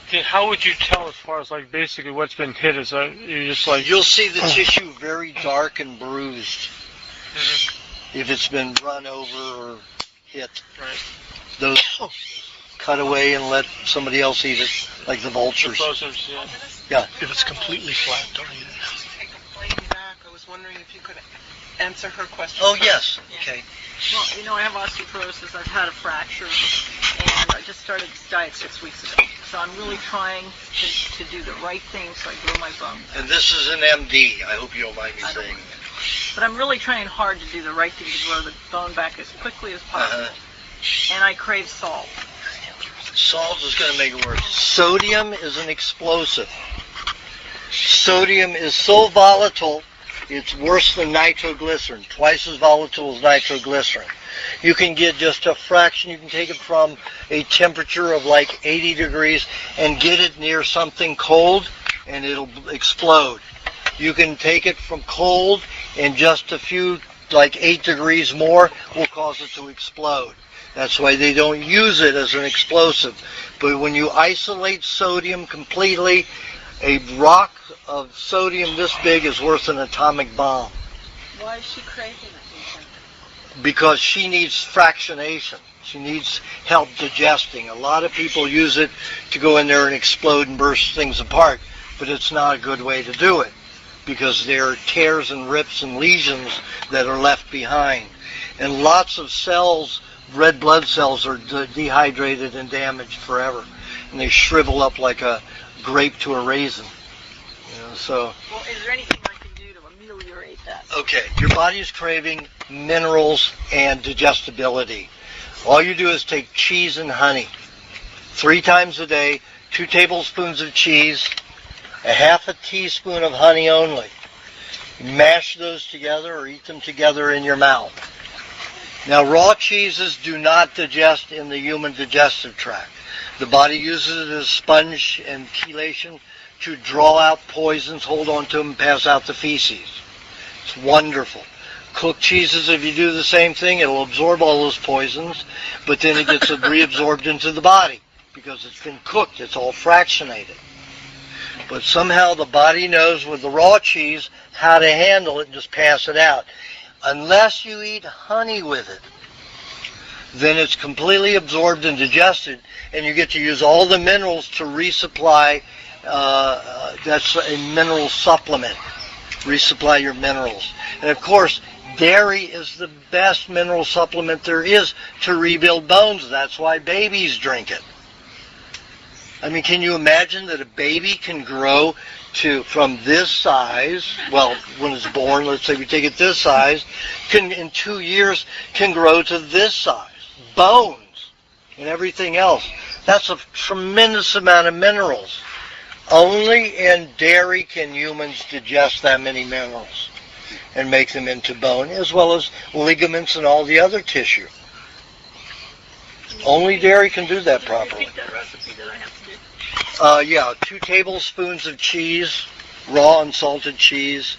Okay, how would you tell as far as basically what's been hit? Is you just You'll see the tissue very dark and bruised. If it's been run over or hit. Right. Those cut away and let somebody else eat it, like the vultures. The vultures, yeah. Yeah. If it's completely flat, don't eat it. Take a plane back. I was wondering if you could answer her question. Oh, yes. Okay. Well, I have osteoporosis. I've had a fracture, and I just started this diet 6 weeks ago. So I'm really trying to do the right thing so I grow my bone. And this is an MD. I hope you don't mind me saying that. But I'm really trying hard to do the right thing to grow the bone back as quickly as possible. And I crave salt. Salt is going to make it worse. Sodium is an explosive. Sodium is so volatile, it's worse than nitroglycerin, twice as volatile as nitroglycerin. You can get just a fraction, you can take it from a temperature of 80 degrees and get it near something cold and it'll explode. You can take it from cold and just a few, 8 degrees more, will cause it to explode. That's why they don't use it as an explosive. But when you isolate sodium completely, a rock of sodium this big is worth an atomic bomb. Why is she craving it? Because she needs fractionation. She needs help digesting. A lot of people use it to go in there and explode and burst things apart, but it's not a good way to do it because there are tears and rips and lesions that are left behind. And lots of cells, red blood cells, are dehydrated and damaged forever. And they shrivel up like a grape to a raisin. So. Well, is there anything I can do to ameliorate that? Okay, your body is craving minerals and digestibility. All you do is take cheese and honey 3 times a day, 2 tablespoons of cheese, a half a teaspoon of honey only. Mash those together or eat them together in your mouth. Now, raw cheeses do not digest in the human digestive tract. The body uses it as sponge and chelation to draw out poisons, hold on to them, and pass out the feces. It's wonderful. Cooked cheeses, if you do the same thing, it'll absorb all those poisons, but then it gets reabsorbed into the body because it's been cooked. It's all fractionated. But somehow the body knows with the raw cheese how to handle it and just pass it out. Unless you eat honey with it, then it's completely absorbed and digested, and you get to use all the minerals to resupply. That's a mineral supplement. Resupply your minerals. And of course, dairy is the best mineral supplement there is to rebuild bones. That's why babies drink it. I mean, can you imagine that a baby can grow from this size, well, when it's born, let's say we take it this size, in 2 years can grow to this size. Bones and everything else. That's a tremendous amount of minerals. Only in dairy can humans digest that many minerals and make them into bone, as well as ligaments and all the other tissue. Only dairy can do that properly. Repeat that recipe that I have to do. Yeah, 2 tablespoons of cheese, raw unsalted cheese,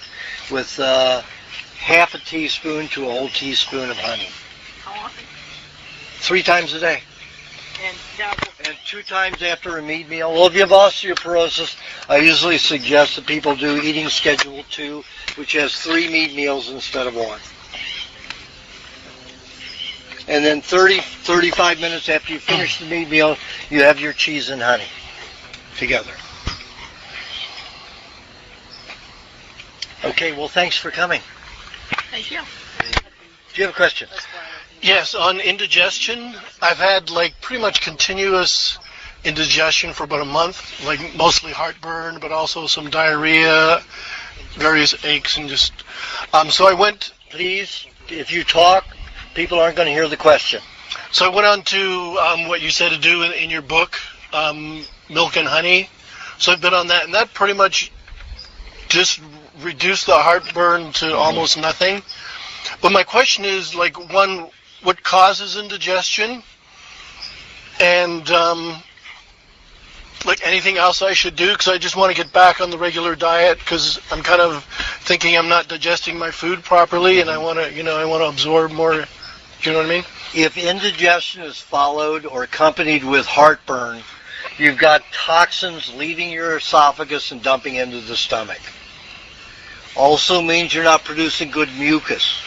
with half a teaspoon to a whole teaspoon of honey. How often? 3 times a day. And 2 times after a meat meal. Well, if you have osteoporosis, I usually suggest that people do eating schedule 2, which has 3 meat meals instead of 1. And then 35 minutes after you finish the meat meal, you have your cheese and honey together. Okay, well, thanks for coming. Thank you. Do you have a question? Yes, on indigestion, I've had pretty much continuous indigestion for about a month, mostly heartburn, but also some diarrhea, various aches, and just... so I went... Please, if you talk, people aren't going to hear the question. So I went on to what you said to do in your book, milk and honey. So I've been on that, and that pretty much just reduced the heartburn to almost nothing. But my question is, one, what causes indigestion? And, anything else I should do? Because I just want to get back on the regular diet because I'm kind of thinking I'm not digesting my food properly and I want to absorb more. Do you know what I mean? If indigestion is followed or accompanied with heartburn, you've got toxins leaving your esophagus and dumping into the stomach. Also means you're not producing good mucus.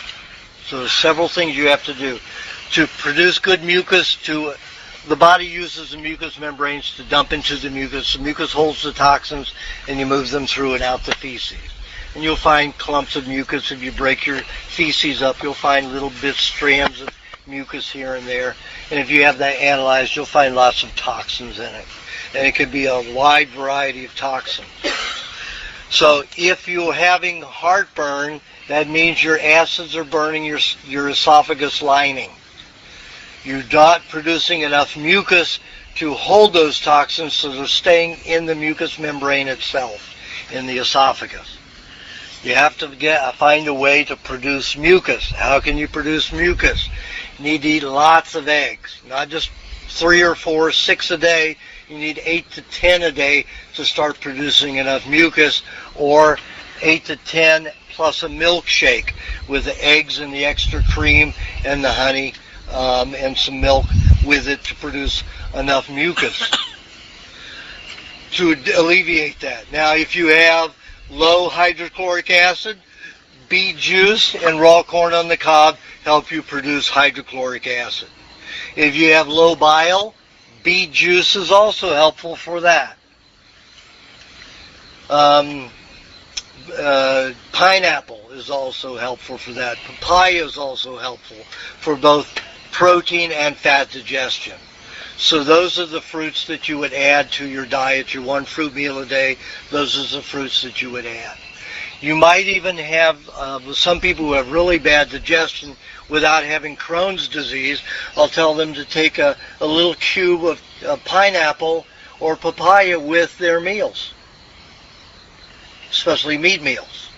So there's several things you have to do. To produce good mucus, the body uses the mucous membranes to dump into the mucus. The mucus holds the toxins, and you move them through and out the feces. And you'll find clumps of mucus. If you break your feces up, you'll find little strands of mucus here and there. And if you have that analyzed, you'll find lots of toxins in it. And it could be a wide variety of toxins. So if you're having heartburn, that means your acids are burning your esophagus lining. You're not producing enough mucus to hold those toxins, so they're staying in the mucous membrane itself, in the esophagus. You have to find a way to produce mucus. How can you produce mucus? You need to eat lots of eggs, not just 3 or 4, 6 a day. You need 8 to 10 a day to start producing enough mucus, or 8 to 10 plus a milkshake with the eggs and the extra cream and the honey and some milk with it to produce enough mucus to alleviate that. Now, if you have low hydrochloric acid, beet juice and raw corn on the cob help you produce hydrochloric acid. If you have low bile, beet juice is also helpful for that. Pineapple is also helpful for that. Papaya is also helpful for both protein and fat digestion. So those are the fruits that you would add to your diet, your one fruit meal a day. Those are the fruits that you would add. You might even have, some people who have really bad digestion without having Crohn's disease, I'll tell them to take a little cube of pineapple or papaya with their meals, especially meat meals,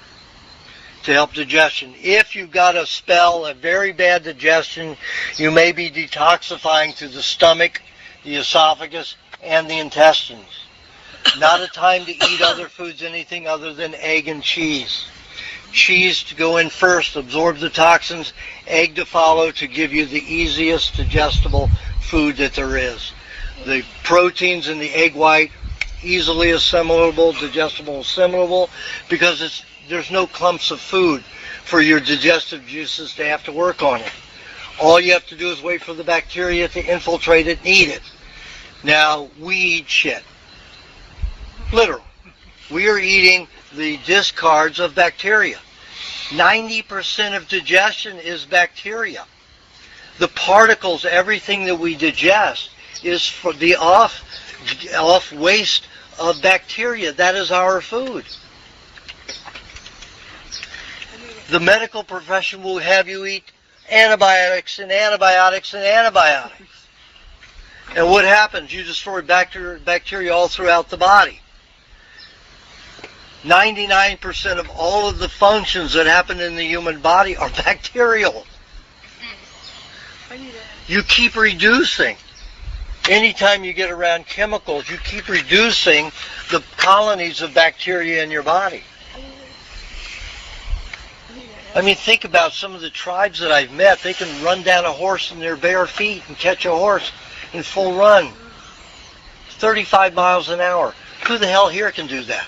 to help digestion. If you've got a spell of very bad digestion, you may be detoxifying through the stomach, the esophagus, and the intestines. Not a time to eat other foods, anything other than egg and cheese. Cheese to go in first, absorb the toxins, egg to follow to give you the easiest digestible food that there is. The proteins in the egg white, easily assimilable, digestible, assimilable, because there's no clumps of food for your digestive juices to have to work on it. All you have to do is wait for the bacteria to infiltrate it and eat it. Now, we eat shit. Literally. We are eating the discards of bacteria. 90% of digestion is bacteria. The particles, everything that we digest, is for the off waste of bacteria. That is our food. The medical profession will have you eat antibiotics and antibiotics and antibiotics. And what happens? You destroy bacteria all throughout the body. 99% of all of the functions that happen in the human body are bacterial. You keep reducing. Anytime you get around chemicals, you keep reducing the colonies of bacteria in your body. I mean, think about some of the tribes that I've met. They can run down a horse in their bare feet and catch a horse in full run. 35 miles an hour. Who the hell here can do that?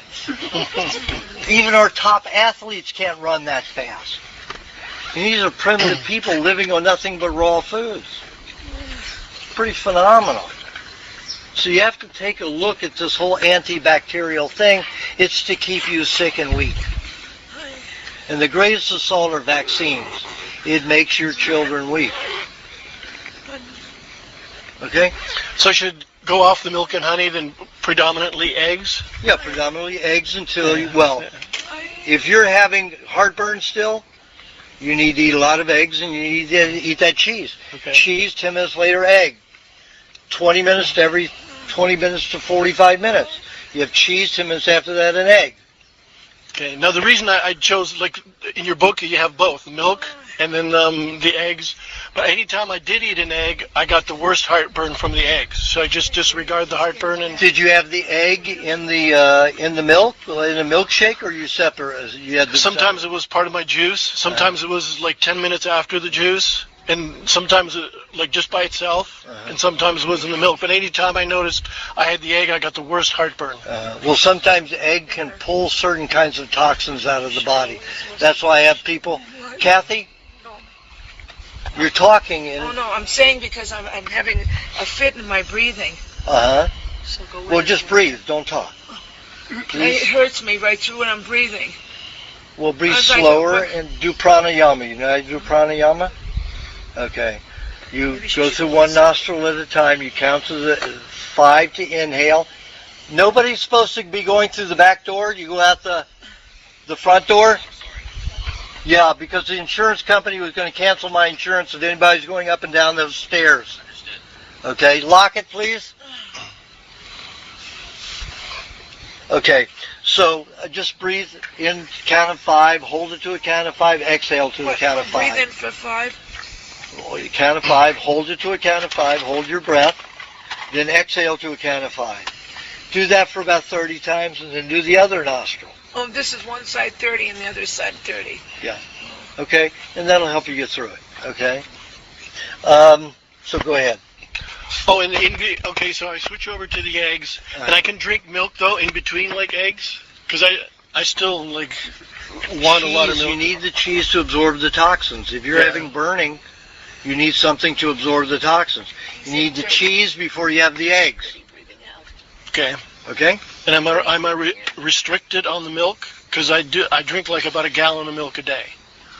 Even our top athletes can't run that fast. And these are primitive people living on nothing but raw foods. Pretty phenomenal. So you have to take a look at this whole antibacterial thing. It's to keep you sick and weak. And the greatest assault are vaccines. It makes your children weak. Okay? So I should go off the milk and honey, then predominantly eggs? Yeah, predominantly eggs until you, well, if you're having heartburn still, you need to eat a lot of eggs and you need to eat that cheese. Okay. Cheese, 10 minutes later, egg. 20 minutes to every 20 minutes to 45 minutes. You have cheese, 10 minutes after that, an egg. Okay. Now the reason I chose, like in your book, you have both milk and then the eggs. But anytime I did eat an egg, I got the worst heartburn from the eggs. So I just disregard the heartburn. And did you have the egg in the milk, in a milkshake, or you separate? You had sometimes it was part of my juice. Sometimes it was like 10 minutes after the juice. And sometimes like just by itself, and sometimes it was in the milk. But anytime I noticed I had the egg, I got the worst heartburn. Well, sometimes egg can pull certain kinds of toxins out of the body. That's why I have people. Kathy, you're talking. Oh no, I'm saying because I'm having a fit in my breathing. So go well, just breathe. Don't talk. It hurts me right through when I'm breathing. Well, breathe slower and do pranayama. You know how to do pranayama? Okay. You go through one nostril at a time. You count to the 5 to inhale. Nobody's supposed to be going through the back door. You go out the front door. Yeah, because the insurance company was going to cancel my insurance if anybody's going up and down those stairs. Okay. Lock it, please. Okay. So just breathe in, count of 5. Hold it to a count of 5. Exhale to a count of 5. Breathe in for 5. You count of 5, hold it to a count of 5, hold your breath, then exhale to a count of 5. Do that for about 30 times, and then do the other nostril. Oh, this is one side 30 and the other side 30. Yeah. Okay? And that'll help you get through it. Okay? So go ahead. Oh, okay, so I switch over to the eggs, and I can drink milk, though, in between, like, eggs? Because I still, like, want a lot of milk. You need the cheese to absorb the toxins. If you're having burning, You need something to absorb the toxins. You need the cheese before you have the eggs. Okay. Okay? And am I restricted on the milk? Because I drink like about a gallon of milk a day.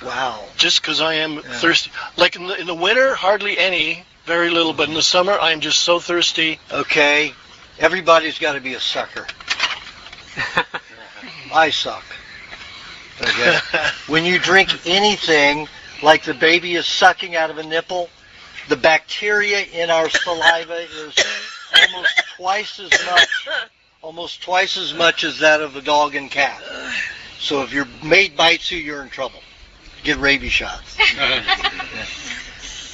Wow. Just because I am thirsty. Like in the winter, hardly any, very little. But in the summer, I am just so thirsty. Okay. Everybody's got to be a sucker. I suck. Okay. When you drink anything like the baby is sucking out of a nipple, the bacteria in our saliva is almost twice as much as that of a dog and cat. So if your mate bites you, you're in trouble. Get rabies shots.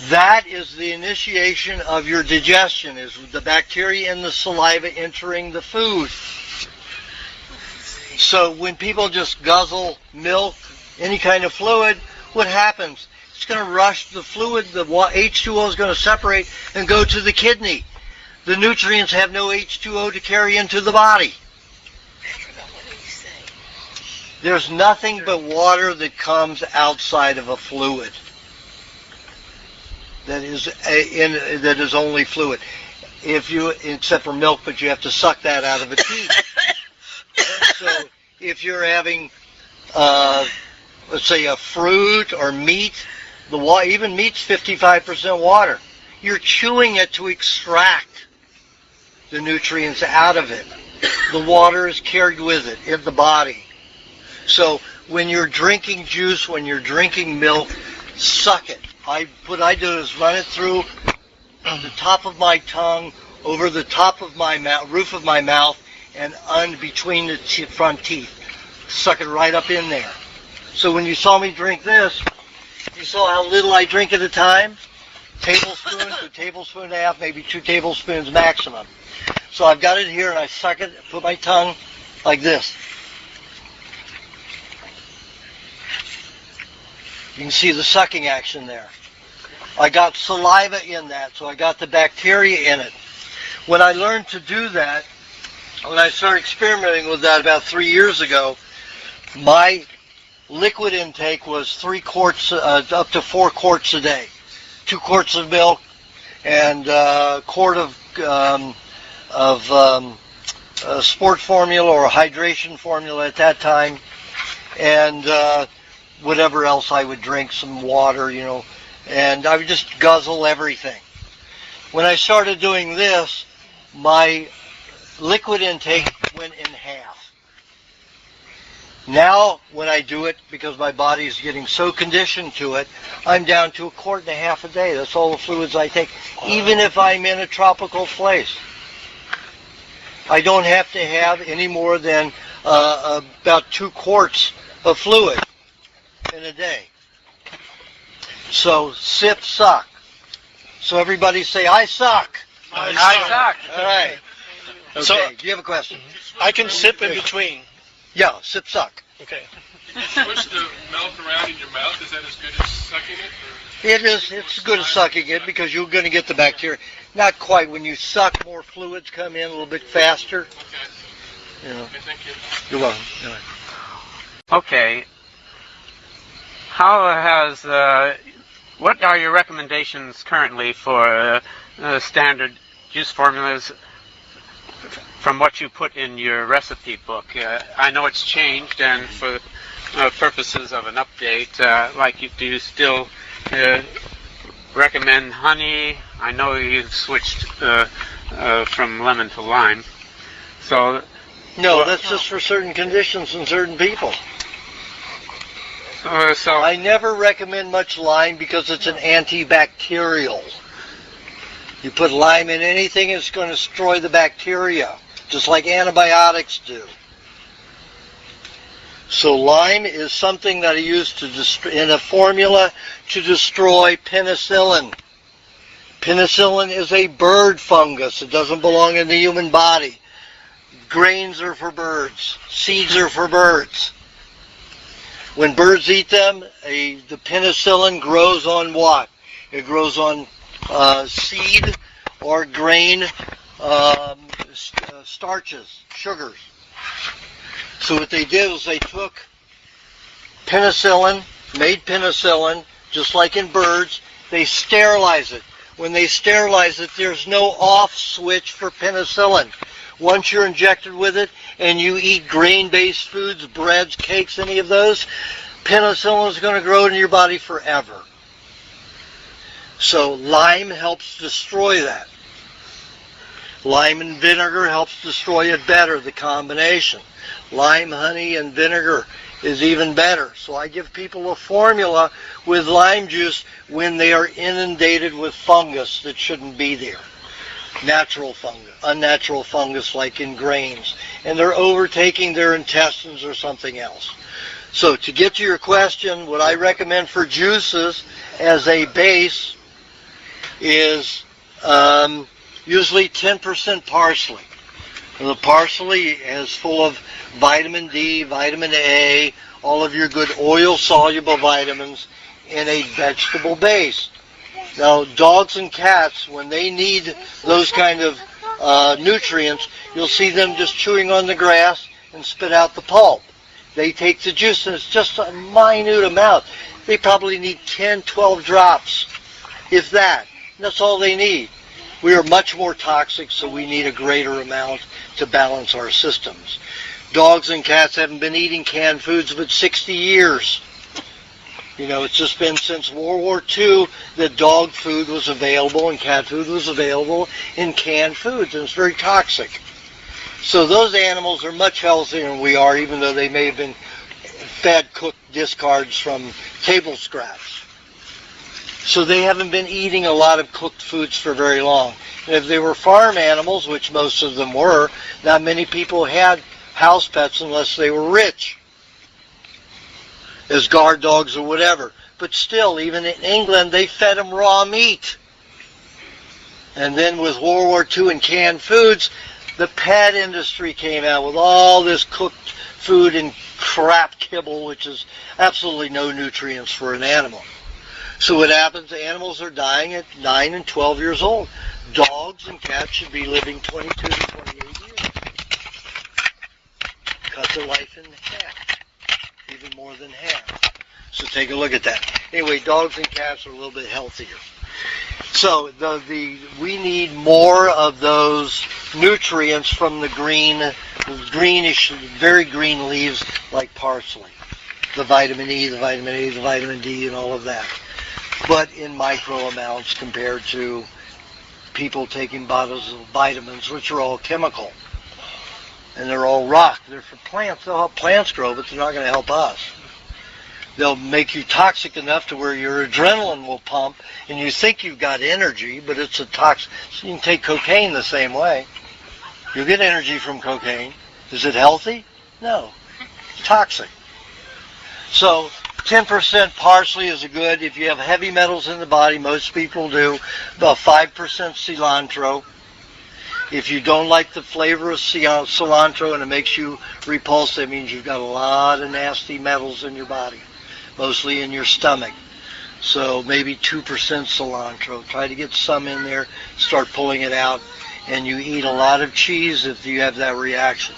That is the initiation of your digestion, is the bacteria in the saliva entering the food. So when people just guzzle milk, any kind of fluid, what happens? It's going to rush the fluid, the H2O is going to separate and go to the kidney. The nutrients have no H2O to carry into the body. There's nothing but water that comes outside of a fluid that is only fluid. Except for milk, but you have to suck that out of a teat. So if you're having, let's say, a fruit or meat, even meat's 55% water. You're chewing it to extract the nutrients out of it. The water is carried with it in the body. So when you're drinking juice, when you're drinking milk, suck it. What I do is run it through the top of my tongue, over the top of my mouth, roof of my mouth, and between the front teeth. Suck it right up in there. So when you saw me drink this, you saw how little I drink at a time? Tablespoon to tablespoon and a half, maybe 2 tablespoons maximum. So I've got it here, and I suck it, put my tongue like this. You can see the sucking action there. I got saliva in that, so I got the bacteria in it. When I learned to do that, when I started experimenting with that about 3 years ago, my liquid intake was 3 quarts, up to 4 quarts a day. 2 quarts of milk and a quart of sport formula or hydration formula at that time, and whatever else I would drink, some water, and I would just guzzle everything. When I started doing this, my liquid intake went in half. Now, when I do it, because my body is getting so conditioned to it, I'm down to 1.5 quarts a day. That's all the fluids I take, even if I'm in a tropical place. I don't have to have any more than about 2 quarts of fluid in a day. So, sip, suck. So everybody say, I suck. I suck. All right. Okay, So, do you have a question? I can sip in between. Yeah, sip, suck. Okay. Push the milk around in your mouth. Is that as good as sucking it? Or? It is. It's good at sucking it because you're going to get the bacteria. Not quite. When you suck, more fluids come in a little bit faster. Okay. Okay, thank you. You're welcome. Okay. What are your recommendations currently for standard juice formulas from what you put in your recipe book? I know it's changed, and for purposes of an update, do you still recommend honey? I know you've switched from lemon to lime. So No, that's just for certain conditions and certain people. So I never recommend much lime because it's an antibacterial. You put lime in anything, it's going to destroy the bacteria, just like antibiotics do. So lime is something that I use in a formula to destroy penicillin. Penicillin is a bird fungus. It doesn't belong in the human body. Grains are for birds. Seeds are for birds. When birds eat them, the penicillin grows on what? It grows on seed or grain starches, sugars. So what they did was they took penicillin, made penicillin, just like in birds, They sterilize it. When they sterilize it, there's no off switch for penicillin. Once you're injected with it and you eat grain-based foods, breads, cakes, any of those, penicillin is going to grow in your body forever. So lime helps destroy that. Lime and vinegar helps destroy it better, the combination. Lime, honey, and vinegar is even better. So I give people a formula with lime juice when they are inundated with fungus that shouldn't be there. Natural fungus, unnatural fungus like in grains. And they're overtaking their intestines or something else. So to get to your question, what I recommend for juices as a base is usually 10% parsley. And the parsley is full of vitamin D, vitamin A, all of your good oil-soluble vitamins in a vegetable base. Now, dogs and cats, when they need those kind of nutrients, you'll see them just chewing on the grass and spit out the pulp. They take the juice, and it's just a minute amount. They probably need 10, 12 drops, if that. That's all they need. We are much more toxic, so we need a greater amount to balance our systems. Dogs and cats haven't been eating canned foods but 60 years. You know, it's just been since World War II that dog food was available and cat food was available in canned foods, and it's very toxic. So those animals are much healthier than we are, even though they may have been fed cooked discards from table scraps. So they haven't been eating a lot of cooked foods for very long. And if they were farm animals, which most of them were, not many people had house pets unless they were rich, as guard dogs or whatever. But still, even in England, they fed them raw meat. And then with World War II and canned foods, the pet industry came out with all this cooked food and crap kibble, which is absolutely no nutrients for an animal. So what happens, the animals are dying at 9 and 12 years old. Dogs and cats should be living 22 to 28 years. Cut their life in half, even more than half. So take a look at that. Anyway, dogs and cats are a little bit healthier. So we need more of those nutrients from the greenish, very green leaves like parsley. The vitamin E, the vitamin A, the vitamin D, and all of that. But in micro amounts compared to people taking bottles of vitamins, which are all chemical. And they're all rock. They're for plants. They'll help plants grow, but they're not going to help us. They'll make you toxic enough to where your adrenaline will pump, and you think you've got energy, but it's a toxic. So you can take cocaine the same way. You'll get energy from cocaine. Is it healthy? No. It's toxic. So 10% parsley is good. If you have heavy metals in the body, most people do, about 5% cilantro. If you don't like the flavor of cilantro and it makes you repulsed, that means you've got a lot of nasty metals in your body, mostly in your stomach. So maybe 2% cilantro. Try to get some in there, start pulling it out, and you eat a lot of cheese if you have that reaction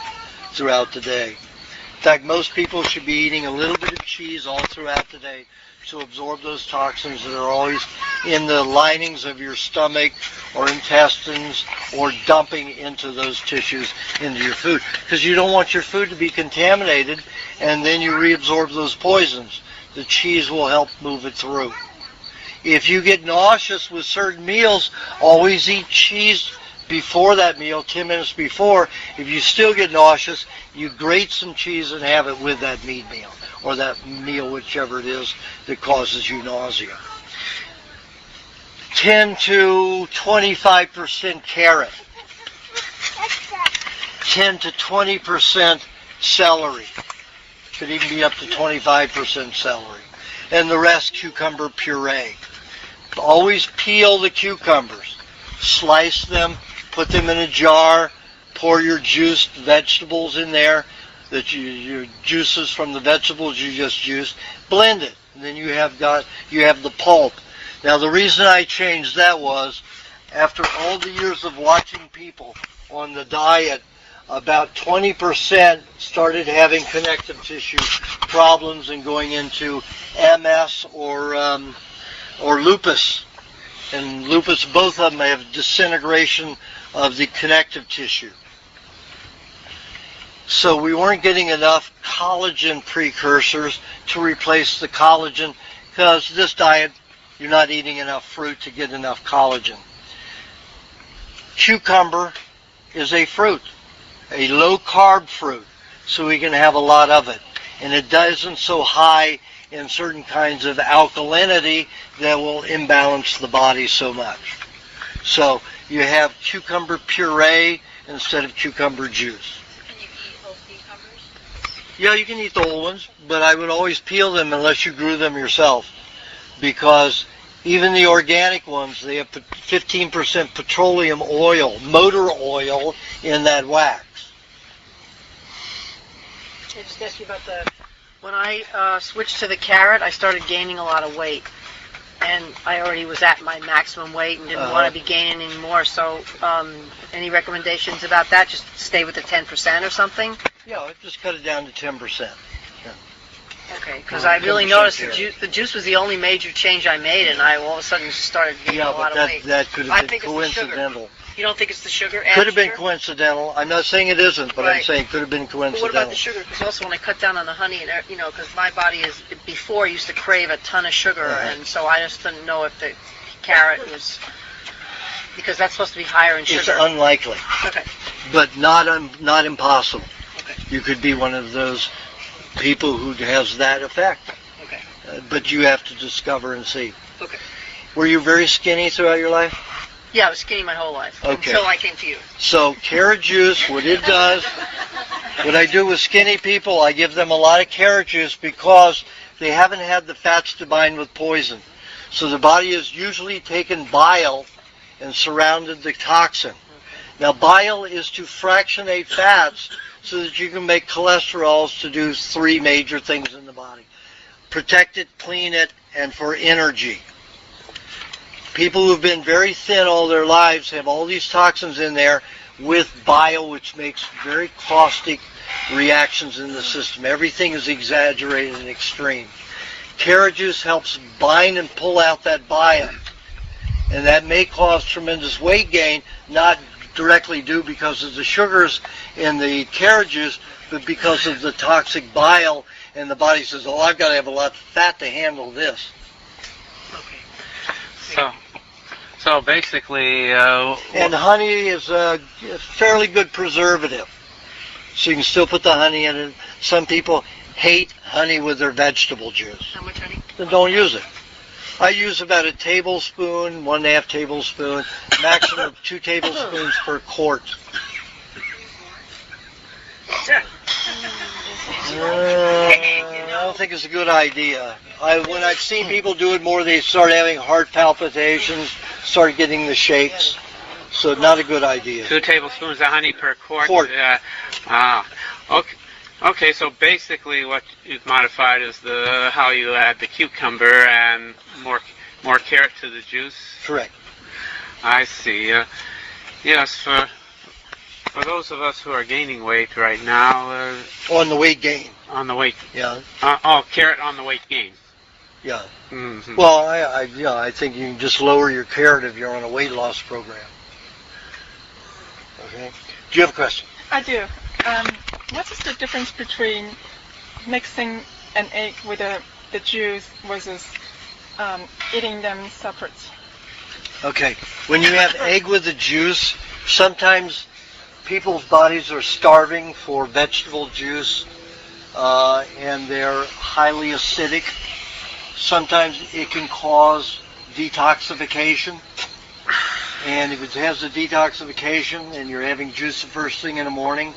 throughout the day. In fact, most people should be eating a little bit of cheese all throughout the day to absorb those toxins that are always in the linings of your stomach or intestines or dumping into those tissues into your food. Because you don't want your food to be contaminated and then you reabsorb those poisons. The cheese will help move it through. If you get nauseous with certain meals, always eat cheese before that meal, 10 minutes before. If you still get nauseous, you grate some cheese and have it with that meat meal, or that meal, whichever it is that causes you nausea. 10 to 25% carrot. 10 to 20% celery. Could even be up to 25% celery. And the rest cucumber puree. Always peel the cucumbers. Slice them, put them in a jar, pour your juiced vegetables in there, your juices from the vegetables you just juiced, blend it, and then you have the pulp. Now the reason I changed that was, after all the years of watching people on the diet, about 20% started having connective tissue problems and going into MS or or lupus. And lupus, both of them have disintegration of the connective tissue. So we weren't getting enough collagen precursors to replace the collagen, because this diet, you're not eating enough fruit to get enough collagen. Cucumber is a fruit, a low-carb fruit, so we can have a lot of it. And it isn't so high in certain kinds of alkalinity that will imbalance the body so much. So you have cucumber puree instead of cucumber juice. Can you eat whole cucumbers? Yeah, you can eat the whole ones, but I would always peel them unless you grew them yourself, because even the organic ones, they have 15% petroleum oil, motor oil, in that wax. I just asked you about when I switched to the carrot, I started gaining a lot of weight. And I already was at my maximum weight and didn't want to be gaining any more. So any recommendations about that? Just stay with the 10% or something? Yeah, just cut it down to 10%. Yeah. Okay, because I really noticed the juice was the only major change I made, and I all of a sudden started gaining a lot of weight. That could have been coincidental. You don't think it's the sugar? Could have been coincidental. I'm not saying it isn't, but I'm saying could have been coincidental. But what about the sugar? Because also when I cut down on the honey, and because my body before used to crave a ton of sugar, and so I just didn't know if the carrot was, because that's supposed to be higher in sugar. It's unlikely. Okay. But not impossible. Okay. You could be one of those people who has that effect. Okay. But you have to discover and see. Okay. Were you very skinny throughout your life? Yeah, I was skinny my whole life. Okay. Until I came to you. So carrot juice, what it does, what I do with skinny people, I give them a lot of carrot juice because they haven't had the fats to bind with poison. So the body has usually taken bile and surrounded the toxin. Now bile is to fractionate fats so that you can make cholesterols to do three major things in the body. Protect it, clean it, and for energy. People who've been very thin all their lives have all these toxins in there with bile, which makes very caustic reactions in the system. Everything is exaggerated and extreme. Carrot juice helps bind and pull out that bile. And that may cause tremendous weight gain, not directly due because of the sugars in the carrot juice, but because of the toxic bile. And the body says, oh, I've got to have a lot of fat to handle this. So basically... and honey is a fairly good preservative. So you can still put the honey in it. Some people hate honey with their vegetable juice. How much honey? Then don't use it. I use about a tablespoon, 1.5 tablespoon, maximum of 2 tablespoons per quart. I don't think it's a good idea. When I've seen people do it more, they start having heart palpitations, start getting the shakes. So not a good idea. 2 tablespoons of honey per quart. Okay, so basically what you've modified is how you add the cucumber and more carrot to the juice. Correct. I see. Yes, for those of us who are gaining weight right now... on the weight gain. On the weight... Yeah. Carrot on the weight gain. Yeah. Mm-hmm. Well, I think you can just lower your carrot if you're on a weight loss program. Okay. Do you have a question? I do. What is the difference between mixing an egg with the juice versus eating them separate? Okay. When you have egg with the juice, sometimes people's bodies are starving for vegetable juice, and they're highly acidic. Sometimes it can cause detoxification. And if it has a detoxification and you're having juice the first thing in the morning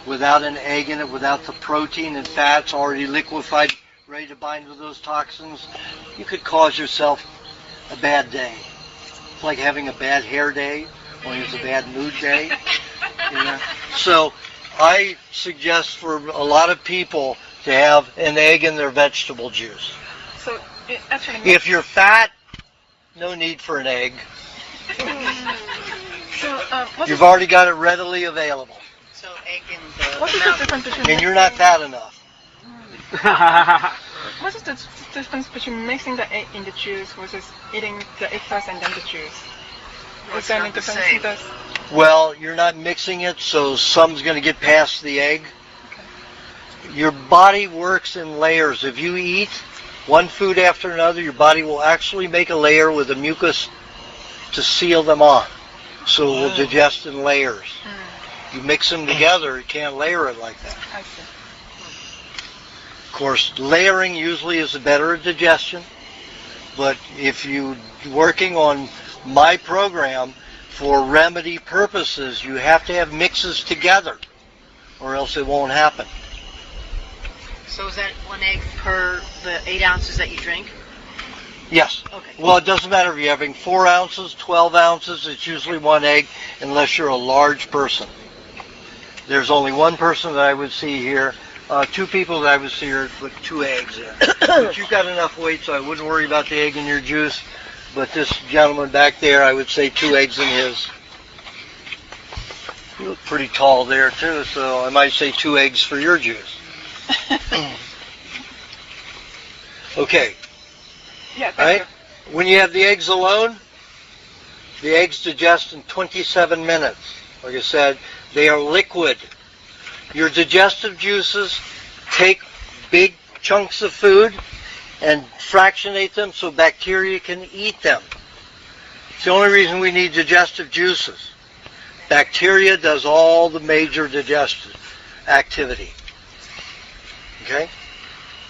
without an egg in it, without the protein and fats already liquefied, ready to bind with those toxins, you could cause yourself a bad day. It's like having a bad hair day, only it's a bad mood day. You know? So I suggest for a lot of people to have an egg in their vegetable juice. So it actually if you're fat, no need for an egg. You've already got it readily available. So egg in the... What is the difference between... And you're not fat enough. what is the difference between mixing the egg in the juice versus eating the egg first and then the juice? Well, Is there any it's not the difference in same. this? Well, you're not mixing it, so some's going to get past the egg. Your body works in layers. If you eat one food after another, your body will actually make a layer with a mucus to seal them off. So it will digest in layers. You mix them together, it can't layer it like that. I see. Of course, layering usually is a better digestion, but if you're working on my program for remedy purposes, you have to have mixes together, or else it won't happen. So is that 1 egg per the 8 ounces that you drink? Yes. Okay. Well, it doesn't matter if you're having 4 ounces, 12 ounces, it's usually 1 egg, unless you're a large person. There's only one person that I would see here, 2 people that I would see here with 2 eggs in. But you've got enough weight, so I wouldn't worry about the egg in your juice. But this gentleman back there, I would say 2 eggs in his. You look pretty tall there, too, so I might say 2 eggs for your juice. Okay. Yeah, thank Right? you. When you have the eggs alone, the eggs digest in 27 minutes. Like I said, they are liquid. Your digestive juices take big chunks of food and fractionate them so bacteria can eat them. It's the only reason we need digestive juices. Bacteria does all the major digestive activity. Okay?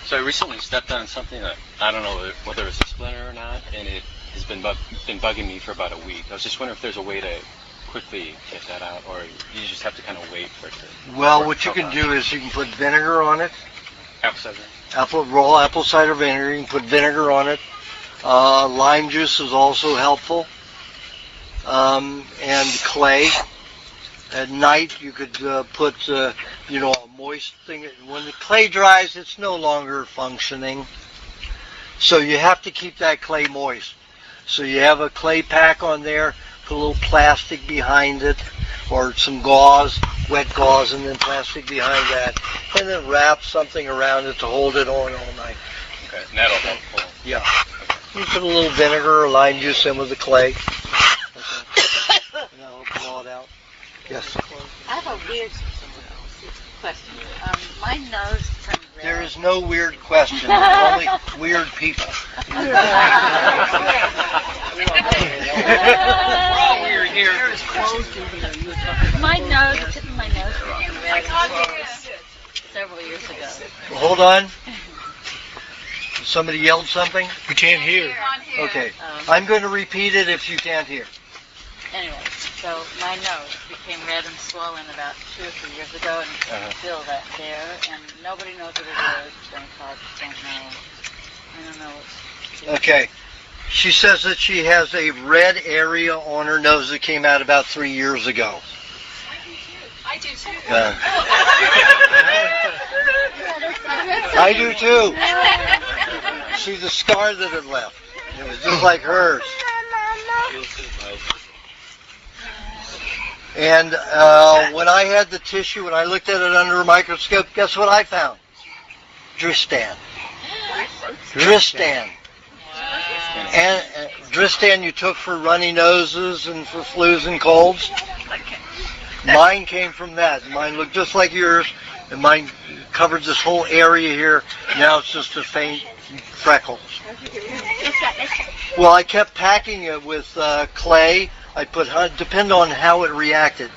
So I recently stepped on something that I don't know whether it's a splinter or not, and it has been bugging me for about a week. I was just wondering if there's a way to quickly get that out, or you just have to kind of wait for it to. Well, what you can do is you can put vinegar on it. Apple cider. Raw apple cider vinegar. You can put vinegar on it. Lime juice is also helpful. And clay. At night, you could put, a moist thing. When the clay dries, it's no longer functioning. So you have to keep that clay moist. So you have a clay pack on there, put a little plastic behind it, or some gauze, wet gauze, and then plastic behind that, and then wrap something around it to hold it on all night. Okay, and that'll help. Yeah. You put a little vinegar or lime juice in with the clay. Okay. And that'll draw it out. Yes. I have a weird question. My nose turned red. There is no weird question. There's only weird people. We're all weird here. My nose, the tip of my nose became red several years ago. Hold on. Somebody yelled something? We can't hear. Okay. I'm going to repeat it if you can't hear. Anyway, so my nose became red and swollen about 2 or 3 years ago, and it's still that there, and nobody knows what it is. Dermatologists don't know. I don't know what's... Okay. She says that she has a red area on her nose that came out about 3 years ago. I do too. I do too. See the scar that it left. It was just like hers. And when I had the tissue, when I looked at it under a microscope, guess what I found? Dristan. Dristan. And Dristan you took for runny noses and for flus and colds. Mine came from that. Mine looked just like yours, and mine covered this whole area here. Now it's just a faint freckles. Well, I kept packing it with clay. I put depend on how it reacted.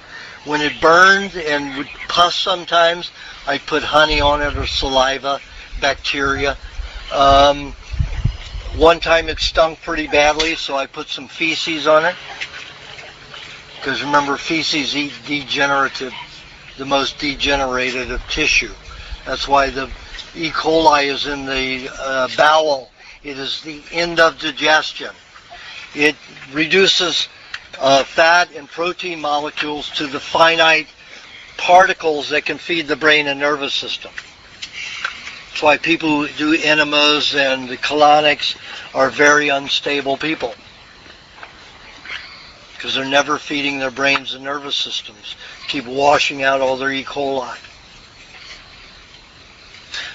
When it burned and would pus sometimes, I put honey on it or saliva, bacteria. One time it stunk pretty badly, so I put some feces on it. Because remember, feces eat the most degenerated of tissue. That's why the E. coli is in the bowel. It is the end of digestion. It reduces fat and protein molecules to the finite particles that can feed the brain and nervous system. That's why people who do enemas and the colonics are very unstable people. Because they're never feeding their brains and nervous systems. Keep washing out all their E. coli.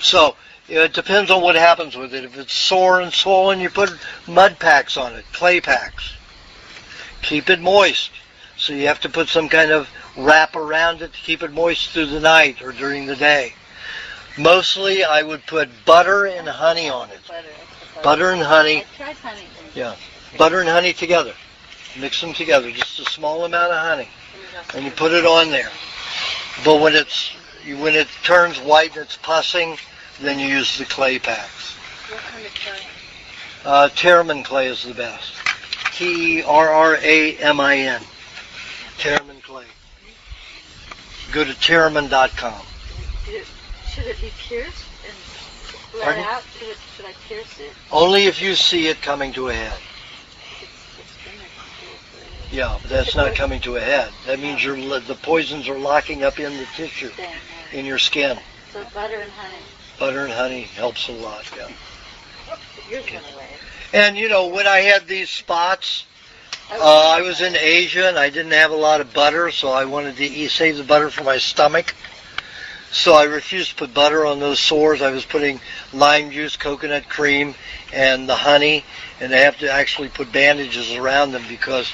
So, It depends on what happens with it. If it's sore and swollen, you put mud packs on it, clay packs. Keep it moist. So you have to put some kind of wrap around it to keep it moist through the night or during the day. Mostly I would put butter and honey on it. Butter and honey. I tried honey. Yeah. Butter and honey together. Mix them together. Just a small amount of honey. And you put it on there. But when it turns white and it's pussing, then you use the clay packs. What kind of clay? Terramin clay is the best. Terramin. Terramin clay. Go to terramin.com. Should it be pierced and bled Pardon? out? Should I pierce it? Only if you see it coming to a head. Yeah, but that's not coming to a head. That means the poisons are locking up in the tissue, in your skin. So butter and honey. Butter and honey helps a lot, yeah. Yours went away. And, when I had these spots, I was in Asia and I didn't have a lot of butter, so I wanted to save the butter for my stomach. So I refused to put butter on those sores. I was putting lime juice, coconut cream, and the honey, and I have to actually put bandages around them because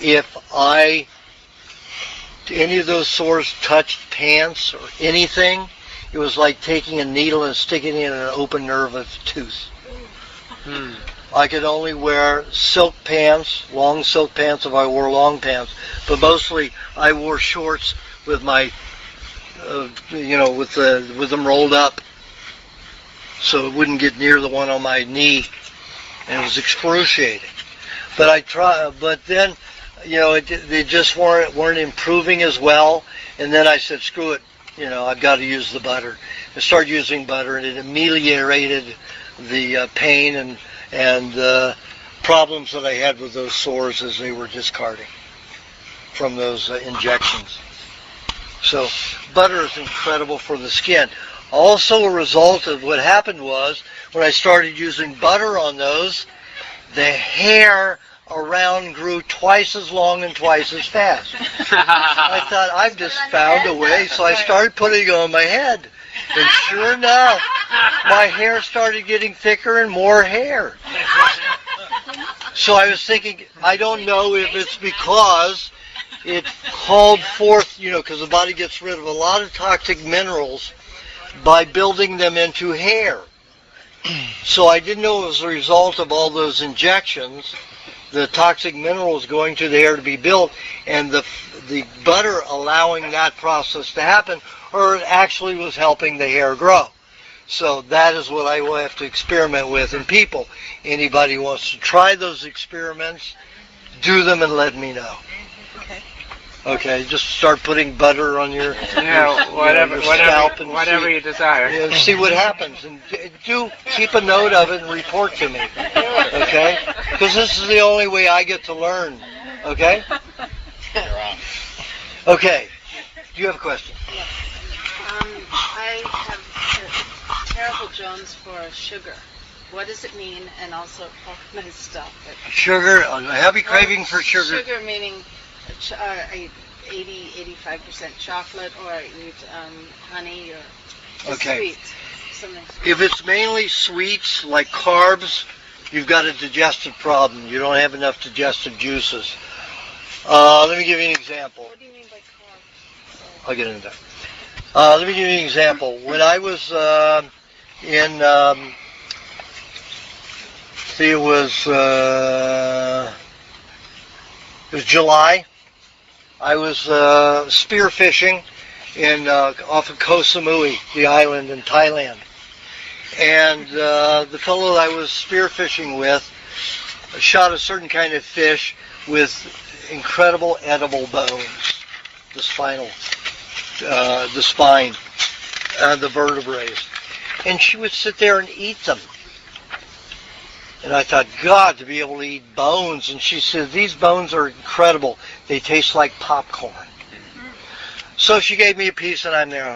if any of those sores touched pants or anything, it was like taking a needle and sticking it in an open nerve of a tooth. I could only wear silk pants, long silk pants if I wore long pants, but mostly I wore shorts with my, with them rolled up, so it wouldn't get near the one on my knee, and it was excruciating. But then, they just weren't improving as well, and then I said, screw it, I've got to use the butter. I started using butter, and it ameliorated the pain and problems that I had with those sores as they were discarding from those injections. So butter is incredible for the skin. Also a result of what happened was when I started using butter on those, the hair around grew twice as long and twice as fast. I thought, I've just found a way, so I started putting it on my head. And sure enough, my hair started getting thicker and more hair. So I was thinking, I don't know if it's because it called forth, because the body gets rid of a lot of toxic minerals by building them into hair. So I didn't know it was a result of all those injections, the toxic minerals going to the hair to be built, and the butter allowing that process to happen, or it actually was helping the hair grow. So that is what I will have to experiment with in people. Anybody who wants to try those experiments, do them and let me know. Okay, just start putting butter on your scalp and whatever you desire. See what happens, and do keep a note of it and report to me. Okay, because this is the only way I get to learn. Okay. Okay. Do you have a question? Yes. I have terrible Jones for sugar. What does it mean? And also, I'm going to stop it. Sugar, a heavy craving for sugar. Sugar meaning I eat 85% chocolate, or I eat honey, or sweets. Something sweet. If it's mainly sweets, like carbs, you've got a digestive problem. You don't have enough digestive juices. Let me give you an example. What do you mean by carbs? I'll get into that. Let me give you an example. When I was it was July. I was spearfishing off of Koh Samui, the island in Thailand. And the fellow that I was spearfishing with shot a certain kind of fish with incredible edible bones, the spine, the vertebrae. And she would sit there and eat them. And I thought, God, to be able to eat bones. And she said, these bones are incredible. They taste like popcorn. So she gave me a piece, and I'm there.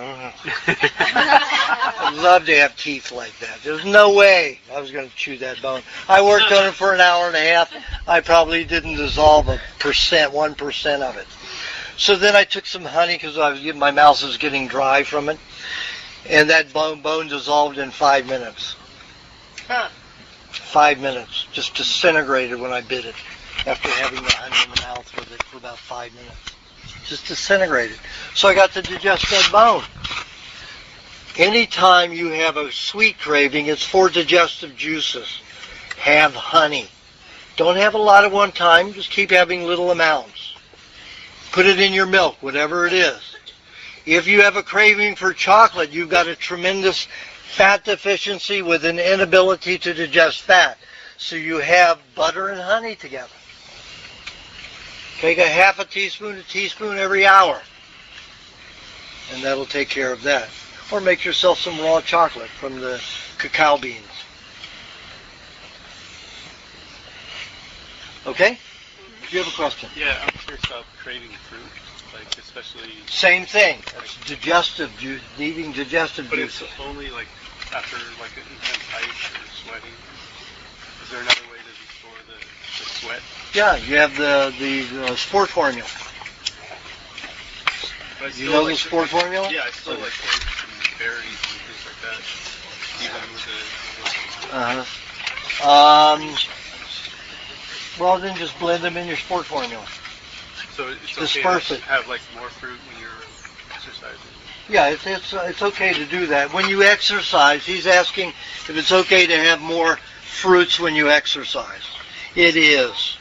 I'd love to have teeth like that. There's no way I was going to chew that bone. I worked on it for an hour and a half. I probably didn't dissolve 1% of it. So then I took some honey because my mouth was getting dry from it. and that bone dissolved in 5 minutes. Huh. 5 minutes, just disintegrated when I bit it. After having the honey in the mouth with it for about 5 minutes, just disintegrated. So I got to digest that bone. Anytime you have a sweet craving, it's for digestive juices. Have honey. Don't have a lot at one time. Just keep having little amounts. Put it in your milk, whatever it is. If you have a craving for chocolate, you've got a tremendous fat deficiency with an inability to digest fat. So you have butter and honey together. Take a half a teaspoon every hour. And that'll take care of that. Or make yourself some raw chocolate from the cacao beans. Okay? Do you have a question? Yeah, I'm curious about craving fruit, like especially... Same thing. That's digestive juice, needing digestive But juice. it's only like after like an intense ice or sweating. Is there another way to restore the sweat? Yeah, you have the sport formula. But I You still know like the sport formula? Yeah, I still like oats and berries and things like that. Even with the... Well, then just blend them in your sport formula. So it's Disperse okay it. to have like more fruit when you're exercising. Yeah, it's okay to do that. When you exercise, he's asking if it's okay to have more fruits when you exercise. It is.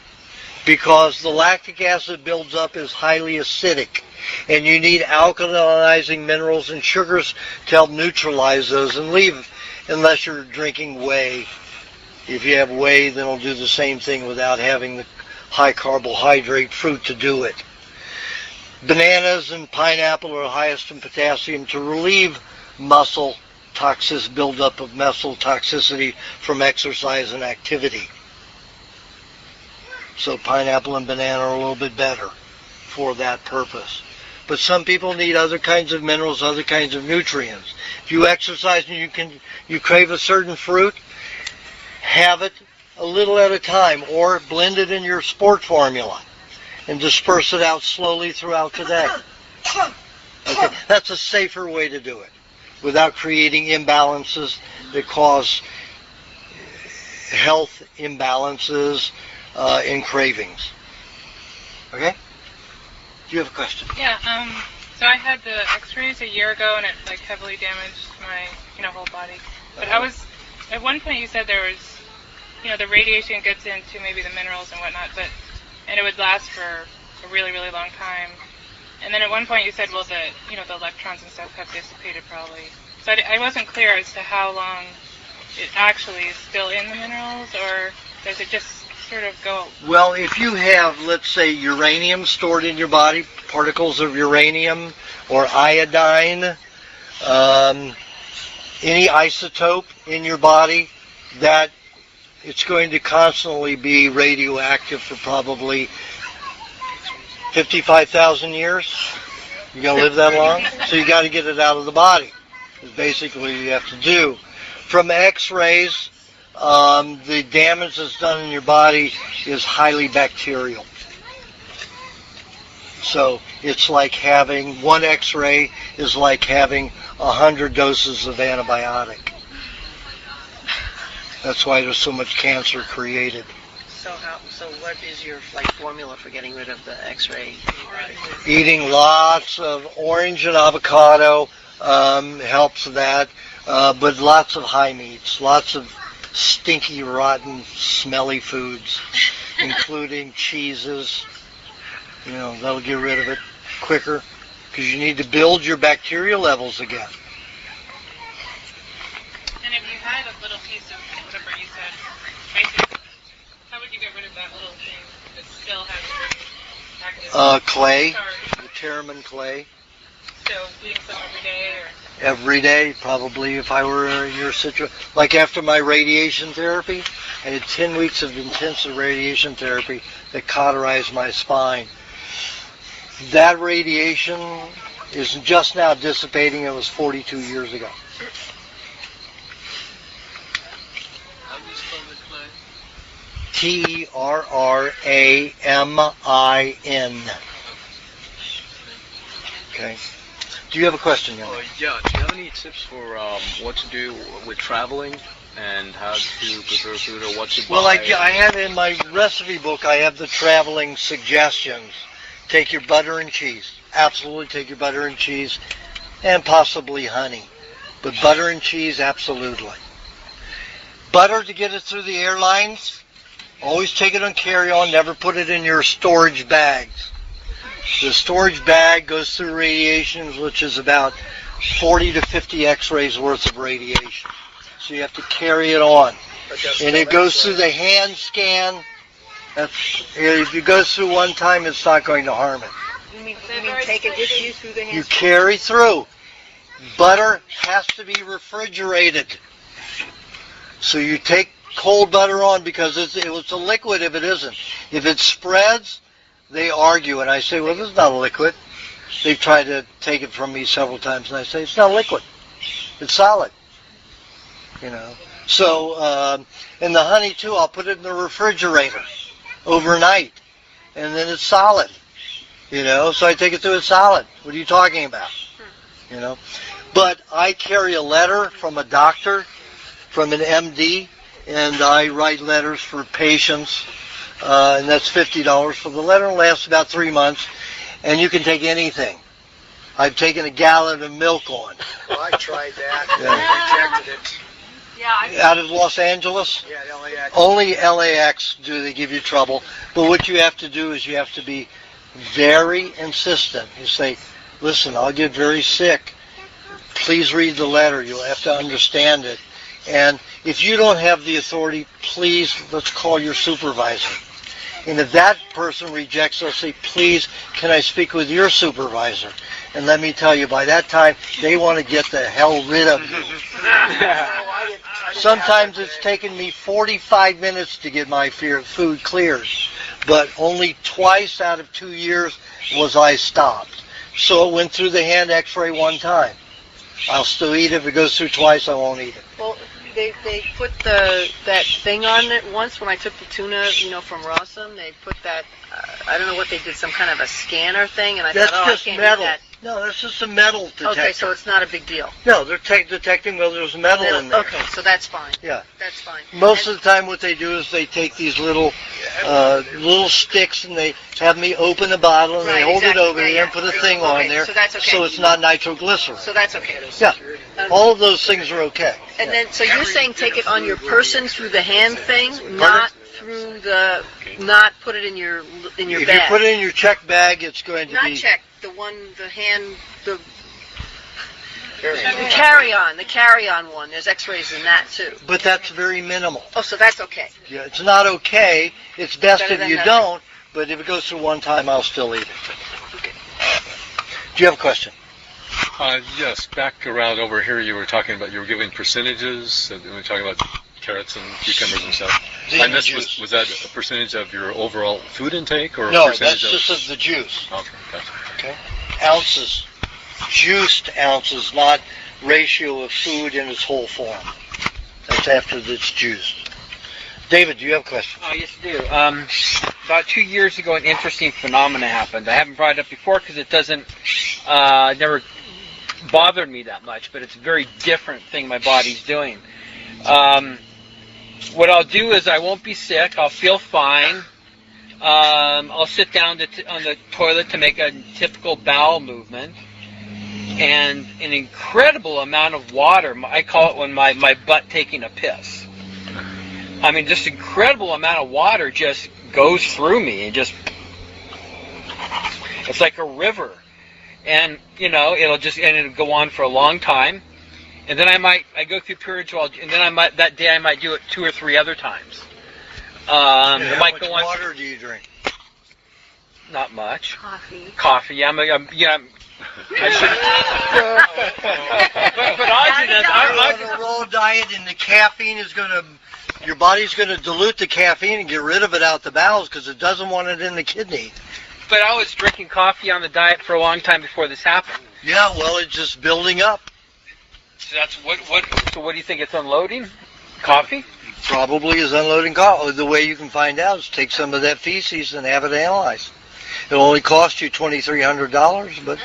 Because the lactic acid builds up is highly acidic. And you need alkalizing minerals and sugars to help neutralize those and leave, unless you're drinking whey. If you have whey, then it'll do the same thing without having the high carbohydrate fruit to do it. Bananas and pineapple are highest in potassium to relieve muscle buildup of muscle toxicity from exercise and activity. So pineapple and banana are a little bit better for that purpose. But some people need other kinds of minerals, other kinds of nutrients. If you exercise and you crave a certain fruit, have it a little at a time, or blend it in your sport formula and disperse it out slowly throughout the day. Okay, that's a safer way to do it, without creating imbalances that cause health imbalances in cravings. Okay? Do you have a question? Yeah, so I had the x-rays a year ago and it like heavily damaged my, whole body. But I was, at one point you said there was, the radiation gets into maybe the minerals and whatnot, and it would last for a really, really long time. And then at one point you said, well, the electrons and stuff have dissipated probably. So I wasn't clear as to how long it actually is still in the minerals, or does it just sort of go? Well, if you have, let's say, uranium stored in your body, particles of uranium or iodine, any isotope in your body, that it's going to constantly be radioactive for probably 55,000 years. You're going to live that long? So you got to get it out of the body. Is basically what you have to do. From X-rays, the damage that's done in your body is highly bacterial. So it's like having one X-ray is like having 100 doses of antibiotic. That's why there's so much cancer created. So what is your formula for getting rid of the X-ray? Eating lots of orange and avocado helps that, but lots of high meats, lots of stinky, rotten, smelly foods, including cheeses. That'll get rid of it quicker, because you need to build your bacterial levels again. And if you had a little piece of whatever you said, basically, how would you get rid of that little thing that still has active? Clay, the Terramin clay. So eating some every day, or? Every day, probably, if I were in your situation. Like after my radiation therapy, I had 10 weeks of intensive radiation therapy that cauterized my spine. That radiation is just now dissipating. It was 42 years ago. How do you spell the clay? Terramin. Okay. Do you have a question, young man? Yeah. Do you have any tips for what to do with traveling and how to prepare food or what to buy? Well, I have in my recipe book, I have the traveling suggestions. Take your butter and cheese. Absolutely take your butter and cheese, and possibly honey. But butter and cheese, absolutely. Butter to get it through the airlines. Always take it on carry-on. Never put it in your storage bags. The storage bag goes through radiation, which is about 40 to 50 X-rays worth of radiation. So you have to carry it on. And it goes through the hand scan. If it goes through one time, it's not going to harm it. You mean take it with you through the hand? You carry through. Butter has to be refrigerated. So you take cold butter on because it's a liquid if it isn't. If it spreads, they argue. And I say, well, this is not a liquid. They've tried to take it from me several times. And I say, it's not liquid. It's solid. You know. So, and the honey, too, I'll put it in the refrigerator overnight. And then it's solid. You know, so I take it through, it's solid. What are you talking about? You know. But I carry a letter from a doctor, from an MD, and I write letters for patients, and that's $50 for the letter. It lasts about 3 months, and you can take anything. I've taken a gallon of milk on. Well, I tried that. Rejected it. Yeah. Out of Los Angeles? Yeah, LAX. Only LAX do they give you trouble. But what you have to do is you have to be very insistent. You say, listen, I'll get very sick. Please read the letter. You'll have to understand it. And if you don't have the authority, please, let's call your supervisor. And if that person rejects, they'll say, please, can I speak with your supervisor? And let me tell you, by that time, they want to get the hell rid of you. Sometimes it's taken me 45 minutes to get my food cleared. But only twice out of 2 years was I stopped. So it went through the hand x-ray one time. I'll still eat it. If it goes through twice, I won't eat it. Well, they put that thing on it once when I took the tuna, from Rossum. They put that, I don't know what they did, some kind of a scanner thing, and I That's thought, just I can't metal. eat that. No, that's just a metal detector. Okay, so it's not a big deal. No, they're detecting whether there's metal in there. Okay, so that's fine. Yeah. That's fine. Most of the time what they do is they take these little sticks and they have me open the bottle and they hold it over there and put a thing on there so that's okay. so it's not nitroglycerin. So that's okay. Yeah. All of those things are okay. And then, so you're saying take it on your person through the hand thing, not through the, not put it in your If bag. you put it in your check bag, it's going to Not be... check, the hand, the carry-on one. There's x-rays in that too. But that's very minimal. Oh, so that's okay. Yeah, it's not okay. It's best Better if than you nothing. don't, but if it goes through one time, I'll still eat it. Okay. Do you have a question? Yes, back around over here you were talking about, you were giving percentages, and we were talking about carrots and cucumbers and stuff. I missed, was that a percentage of your overall food intake, or No, a percentage that's just of the juice. Okay, gotcha. Okay. Ounces. Juiced ounces, not ratio of food in its whole form. That's after it's juiced. David, do you have a question? Yes, I do. About 2 years ago, an interesting phenomena happened. I haven't brought it up before because it doesn't, never bothered me that much, but it's a very different thing my body's doing. What I'll do is I won't be sick. I'll feel fine. I'll sit down on the toilet to make a typical bowel movement. And an incredible amount of water, I call it when my butt taking a piss. I mean, just incredible amount of water just goes through me and just, it's like a river. And, it'll go on for a long time. And then I go through periods and then that day I might do it 2 or 3 other times. How much water do you drink? Not much. Coffee. Yeah, I should. But Aajonus, on a raw diet, and the caffeine is your body's going to dilute the caffeine and get rid of it out the bowels because it doesn't want it in the kidney. But I was drinking coffee on the diet for a long time before this happened. Yeah, well, it's just building up. So that's what. So what do you think? It's unloading? Coffee? Probably is unloading coffee. The way you can find out is take some of that feces and have it analyzed. It'll only cost you $2,300, but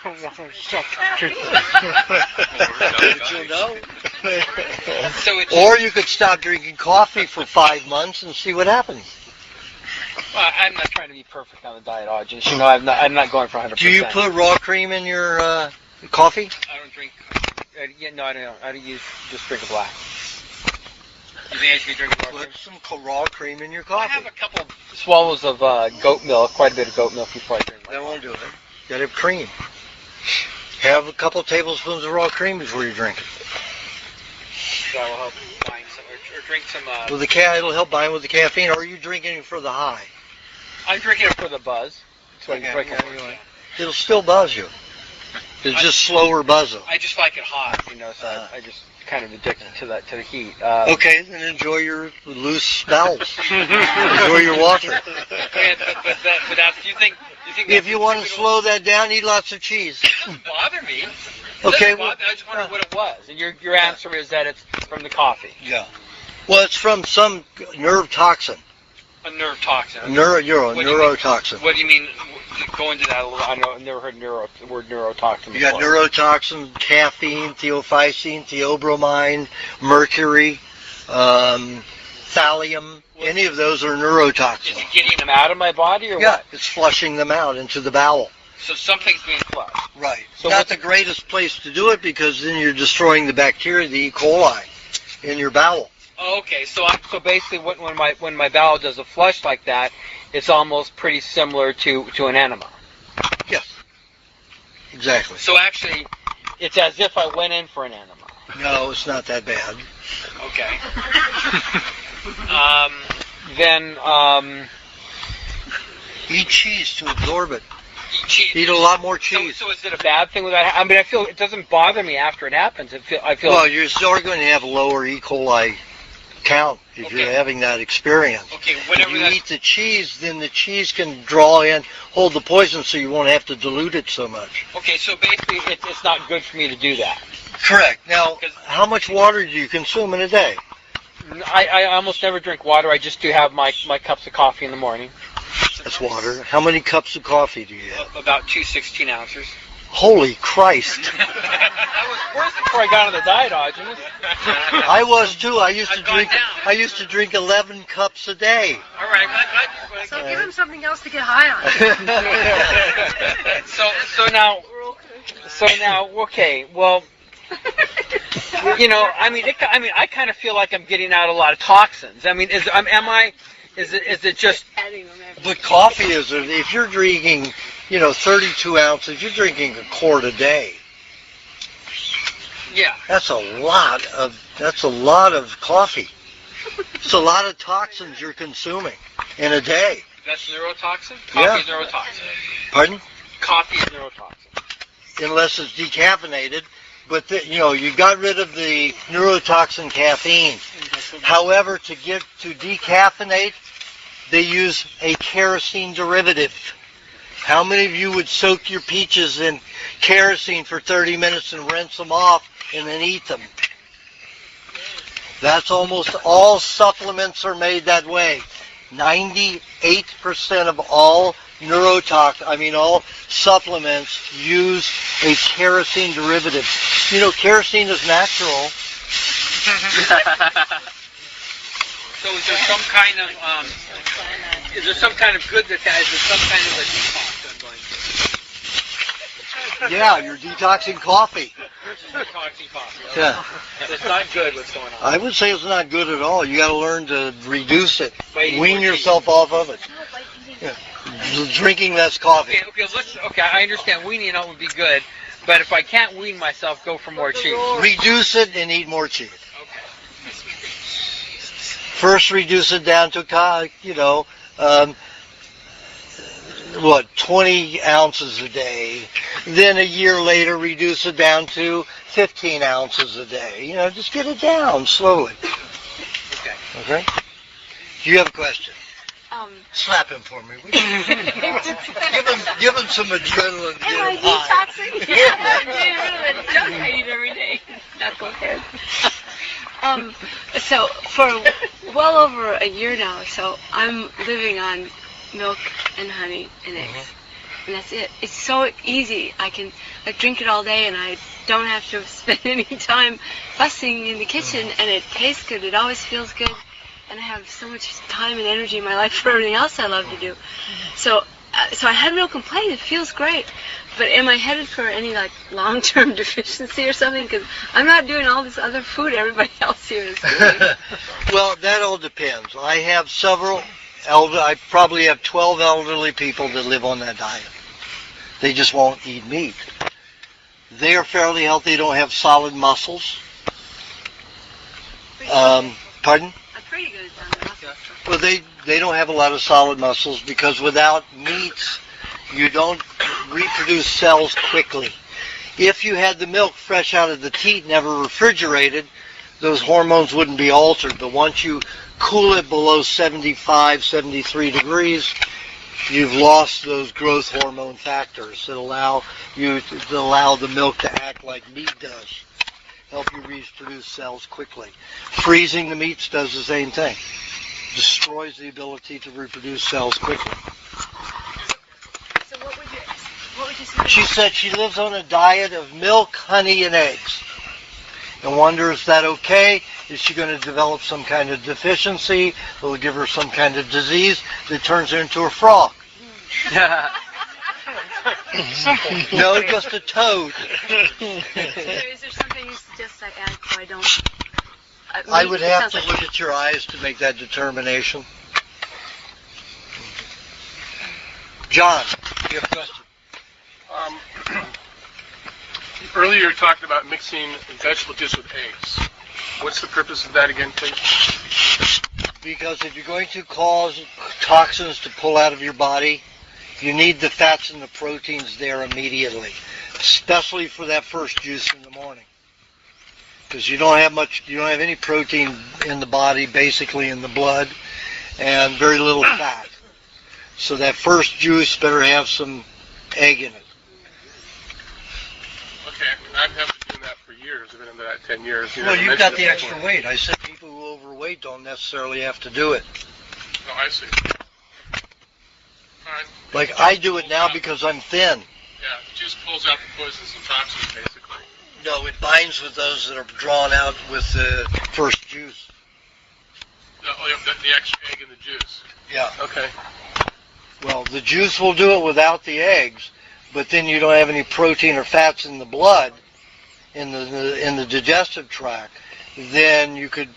You'll know. So it's Or you could stop drinking coffee for 5 months and see what happens. Well, I'm not trying to be perfect on the diet, Aajonus. You know, I'm not going for 100%. Do you put raw cream in your coffee? I don't drink. No, I don't. I just drink a black. You think I should be drinking raw cream? Put some raw cream in your coffee. I have a couple swallows of goat milk, quite a bit of goat milk before I drink. That won't do it. You gotta have cream. Have a couple tablespoons of raw cream before you drink it. So I'll help buying some, or drink some. With it'll help bind with the caffeine. Or are you drinking it for the high? I'm drinking it for the buzz. So It'll still buzz you. It's just slower buzzing. I just like it hot, you know. So I just kind of addicted to the heat. Okay, then enjoy your loose bowels. Enjoy your water. Okay, but that's, you think if you want to slow that down, eat lots of cheese. It doesn't bother me. Okay. I just wondered what it was, and your answer is that it's from the coffee. Yeah. Well, it's from some nerve toxin. A nerve toxin. Neurotoxin. What do you mean? Go into that a little. I don't know. I've never heard the word neurotoxin before. You got neurotoxin, caffeine, theophysine, theobromine, mercury, thallium. Any of those are neurotoxins. Is it getting them out of my body, or yeah, what? It's flushing them out into the bowel. So something's being flushed. Right. So not the greatest place to do it because then you're destroying the bacteria, the E. coli, in your bowel. Oh, okay, so basically, when my bowel does a flush like that, it's almost pretty similar to an enema. Yes. Exactly. So actually, it's as if I went in for an enema. No, it's not that bad. Okay. Eat cheese to absorb it. Cheese. Eat a lot more cheese. So is it a bad thing with that? I mean, I feel it doesn't bother me after it happens. I feel. Well, you're still going to have a lower E. coli count if you're having that experience. Okay, if you eat the cheese, then the cheese can draw in, hold the poison, so you won't have to dilute it so much. Okay, so basically, it's not good for me to do that. Correct. Now, how much water do you consume in a day? I almost never drink water. I just do have my cups of coffee in the morning. That's water. How many cups of coffee do you have? About 2 16-ounces. Holy Christ! I was worse before I got on the diet, Aajonus. I was too. I used to drink 11 cups a day. All right. So give him something else to get high on. So now, okay. Well, you know, I kind of feel like I'm getting out a lot of toxins. I mean, is it just? But coffee is. If you're drinking, 32 ounces, you're drinking a quart a day. Yeah. That's a lot of coffee. It's a lot of toxins you're consuming in a day. That's neurotoxin? Coffee is neurotoxin. Pardon? Coffee is neurotoxin. Unless it's decaffeinated. But, you got rid of the neurotoxin caffeine. However, to decaffeinate, they use a kerosene derivative. How many of you would soak your peaches in kerosene for 30 minutes and rinse them off and then eat them? That's almost all supplements are made that way. 98% of all all supplements use a kerosene derivative. Kerosene is natural. So is there some kind of good that is there some kind of a detox I'm going through? Yeah, you're detoxing coffee. Detoxing coffee. Yeah. It's not good what's going on. I would say it's not good at all. You got to learn to reduce it. Wean yourself off of it. Yeah. Drinking less coffee. Okay, I understand weaning out would be good, but if I can't wean myself, go for more cheese. Reduce it and eat more cheese. First, reduce it down to 20 ounces a day. Then a year later, reduce it down to 15 ounces a day. Just get it down slowly. Okay. Do you have a question? Slap him for me. Give him some adrenaline. Am I detoxing? Yeah, I'm getting rid of the junk I eat every day. Knucklehead. So for well over a year now, so I'm living on milk and honey and eggs. and that's it. It's so easy. I drink it all day, and I don't have to spend any time fussing in the kitchen, and it tastes good. It always feels good, and I have so much time and energy in my life for everything else I love to do. So I had no complaint. It feels great. But am I headed for any long-term deficiency or something? Because I'm not doing all this other food everybody else here is doing. Well, that all depends. I have I probably have 12 elderly people that live on that diet. They just won't eat meat. They are fairly healthy. They don't have solid muscles. Pardon? I'm pretty good at muscles. Well, they don't have a lot of solid muscles because without meats, you don't reproduce cells quickly. If you had the milk fresh out of the teat, never refrigerated, those hormones wouldn't be altered. But once you cool it below 75, 73 degrees, you've lost those growth hormone factors that allow the milk to act like meat does, help you reproduce cells quickly. Freezing the meats does the same thing. Destroys the ability to reproduce cells quickly. So what would you say? She said she lives on a diet of milk, honey, and eggs. And wonders, is that okay? Is she going to develop some kind of deficiency? Will it give her some kind of disease that turns her into a frog? No, just a toad. Is there something you suggest I add so I don't... I would have to look at your eyes to make that determination. John, you have a question? Earlier you talked about mixing vegetable juice with eggs. What's the purpose of that again, please? Because if you're going to cause toxins to pull out of your body, you need the fats and the proteins there immediately, especially for that first juice in the morning. Because you don't have any protein in the body, basically in the blood, and very little fat. So that first juice better have some egg in it. Okay, I've been doing that for years. I've been into that 10 years. Well, you've got the extra weight. I said people who overweight don't necessarily have to do it. Oh, I see. Like I do it now because I'm thin. Yeah, the juice pulls out the poisons and toxins, basically. No, it binds with those that are drawn out with the first juice. The extra egg in the juice. Yeah. Okay. Well, the juice will do it without the eggs, but then you don't have any protein or fats in the blood, in the digestive tract. Then you could,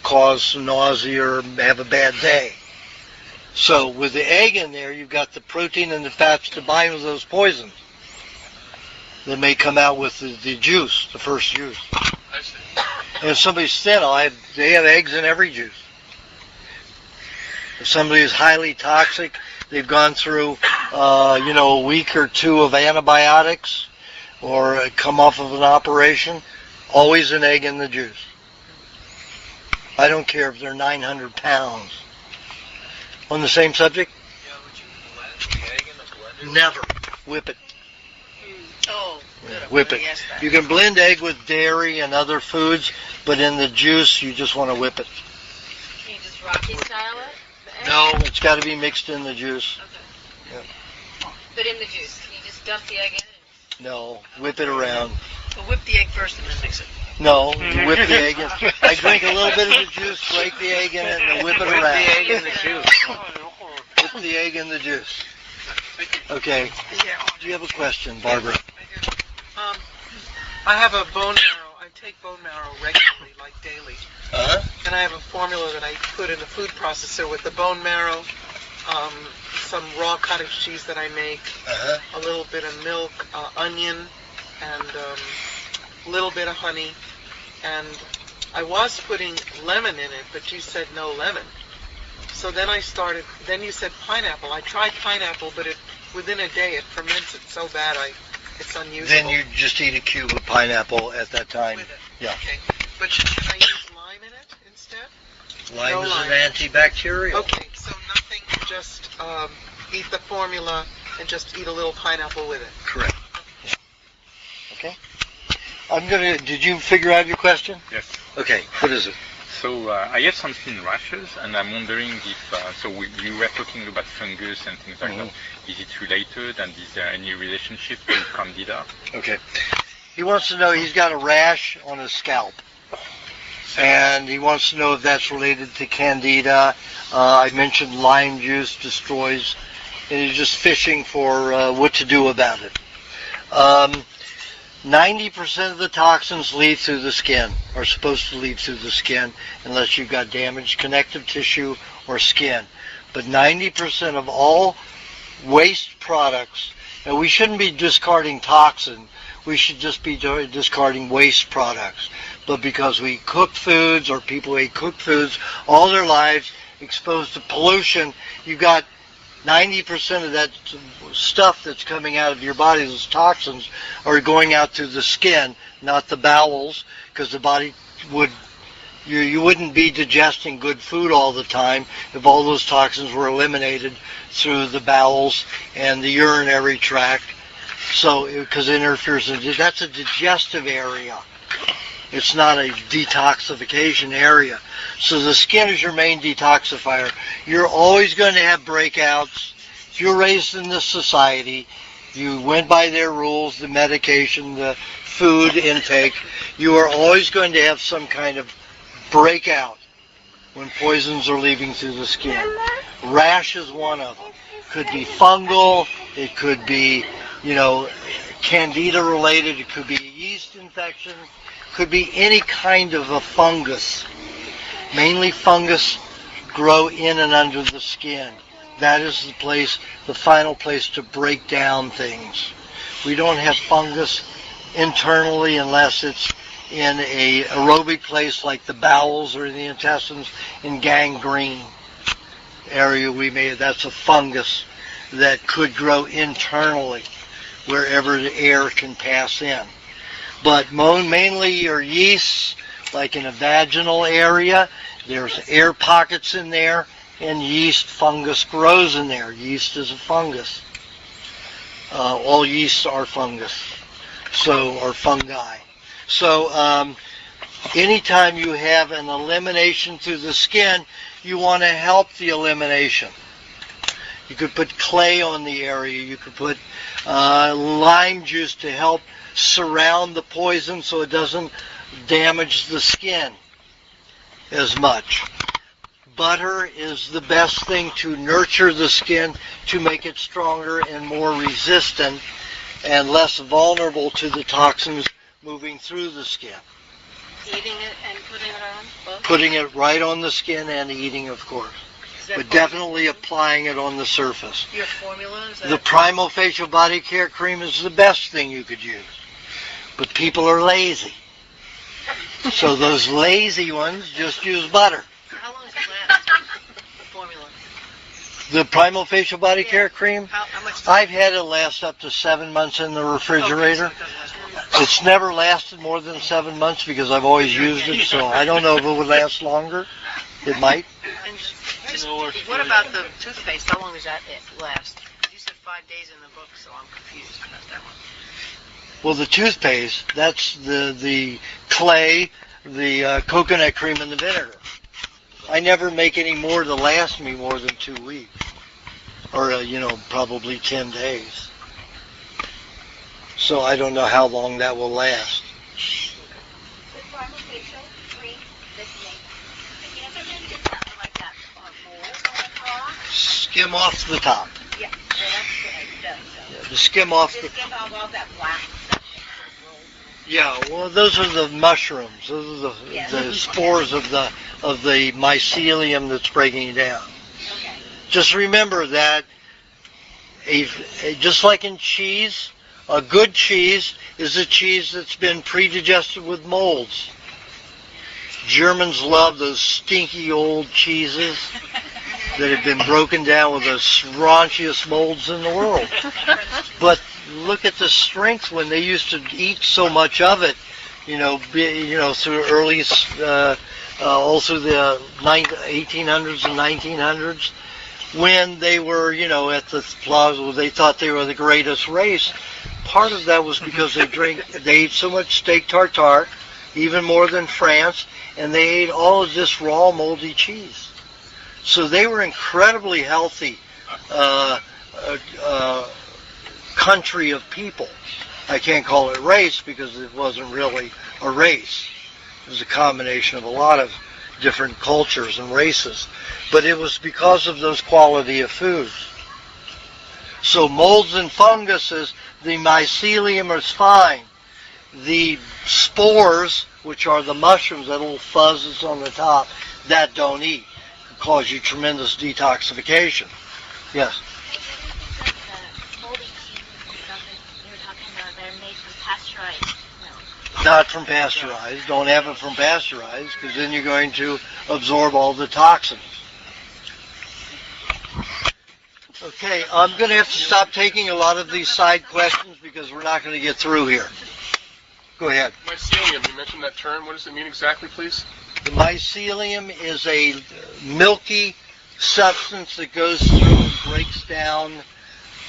cause some nausea or have a bad day. So with the egg in there, you've got the protein and the fats to bind with those poisons that may come out with the juice, the first juice. I see. And if somebody's thin, they have eggs in every juice. If somebody is highly toxic, they've gone through, a week or two of antibiotics or come off of an operation, always an egg in the juice. I don't care if they're 900 pounds. On the same subject? Yeah, would you blend the egg in the blender? Never. Whip it. Oh, good. Whip it. You can blend egg with dairy and other foods, but in the juice, you just want to whip it. Can you just Rocky style it? No, it's got to be mixed in the juice. Okay. Yeah. But in the juice, can you just dump the egg in it? No, whip it around. Well, whip the egg first and then mix it. No, you whip the egg in. I drink a little bit of the juice, break the egg in it, and whip it around. Whip the egg in the juice. Whip the egg in the juice. Okay. Do you have a question, Barbara? I have a bone marrow. I take bone marrow regularly, like daily. And I have a formula that I put in the food processor with the bone marrow, some raw cottage cheese that I make, a little bit of milk, onion, and a little bit of honey. And I was putting lemon in it, but you said no lemon. So then then you said pineapple. I tried pineapple, but within a day it ferments it so bad it's unusable. Then you just eat a cube of pineapple at that time. With it. Yeah. Okay. But can I use lime in it instead? Lime is an antibacterial. Okay, so nothing, just eat the formula and just eat a little pineapple with it. Correct. Okay. Did you figure out your question? Yes. Okay, what is it? So I have some skin rashes, and I'm wondering if, you were talking about fungus and things like that. Is it related, and is there any relationship with Candida? Okay. He wants to know, he's got a rash on his scalp. And he wants to know if that's related to Candida. I mentioned lime juice destroys, and he's just fishing for what to do about it. 90% of the toxins leave through the skin, are supposed to leave through the skin, unless you've got damaged connective tissue or skin. But 90% of all waste products, and we shouldn't be discarding toxin, we should just be discarding waste products. But because we cook foods, or people ate cooked foods all their lives, exposed to pollution, you got 90% of that stuff that's coming out of your body, those toxins, are going out through the skin, not the bowels, because the body would, you wouldn't be digesting good food all the time if all those toxins were eliminated through the bowels and the urinary tract. So, because it interferes, that's a digestive area. It's not a detoxification area. So the skin is your main detoxifier. You're always going to have breakouts. If you're raised in this society, you went by their rules, the medication, the food intake, you are always going to have some kind of breakout when poisons are leaving through the skin. Rash is one of them. Could be fungal, it could be, Candida related, it could be yeast infection, could be any kind of a fungus. Mainly fungus grow in and under the skin. That is the final place to break down things. We don't have fungus internally unless it's in a aerobic place like the bowels or the intestines. In gangrene area, that's a fungus that could grow internally wherever the air can pass in. But mainly your yeasts, like in a vaginal area, there's air pockets in there, and yeast fungus grows in there. Yeast is a fungus. All yeasts are fungus, or fungi. So anytime you have an elimination through the skin, you want to help the elimination. You could put clay on the area. You could put lime juice to help surround the poison so it doesn't damage the skin as much. Butter is the best thing to nurture the skin, to make it stronger and more resistant and less vulnerable to the toxins moving through the skin. Eating it and putting it on? Both? Putting it right on the skin and eating, of course. But definitely applying it on the surface. Your formula? The Primal Facial Body Care Cream is the best thing you could use. But people are lazy. So those lazy ones just use butter. How long does it last, the formula? The Primal Facial Body Care Cream? How much I've had it last up to 7 months in the refrigerator. It's never lasted more than 7 months because I've always used it, so I don't know if it would last longer. It might. And just, what about the toothpaste? How long does that last? You said 5 days in the book, so I'm confused about that one. Well, the toothpaste, that's the clay, the coconut cream, and the vinegar. I never make any more to last me more than 2 weeks. Or, probably 10 days. So I don't know how long that will last. Skim off the top. Yeah, so that's good. Yeah, just skim off the... Skim off all that black. Yeah, well, those are the mushrooms. Those are the spores of the mycelium that's breaking it down. Okay. Just remember that, just like in cheese, a good cheese is a cheese that's been pre-digested with molds. Germans love those stinky old cheeses that have been broken down with the raunchiest molds in the world. But look at the strength when they used to eat so much of it, through early, all through the 1800s and 1900s, when they were, at the plaza, they thought they were the greatest race. Part of that was because they ate so much steak tartare, even more than France, and they ate all of this raw moldy cheese. So they were incredibly healthy country of people. I can't call it race because it wasn't really a race. It was a combination of a lot of different cultures and races. But it was because of those quality of foods. So molds and funguses, the mycelium is fine. The spores, which are the mushrooms, that little fuzz that's on the top, that don't eat. It cause you tremendous detoxification. Yes? Not from pasteurized. Don't have it from pasteurized, because then you're going to absorb all the toxins. Okay, I'm going to have to stop taking a lot of these side questions because we're not going to get through here. Go ahead. Mycelium, you mentioned that term. What does it mean exactly, please? The mycelium is a milky substance that goes through and breaks down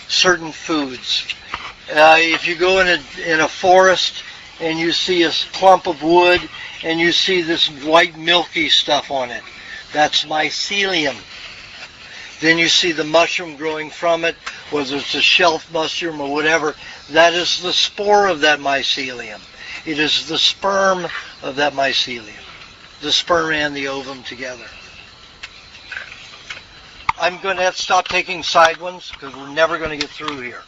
certain foods. If you go in a forest and you see a clump of wood and you see this white milky stuff on it, that's mycelium. Then you see the mushroom growing from it, whether it's a shelf mushroom or whatever, that is the spore of that mycelium. It is the sperm of that mycelium. The sperm and the ovum together. I'm going to have to stop taking side ones because we're never going to get through here.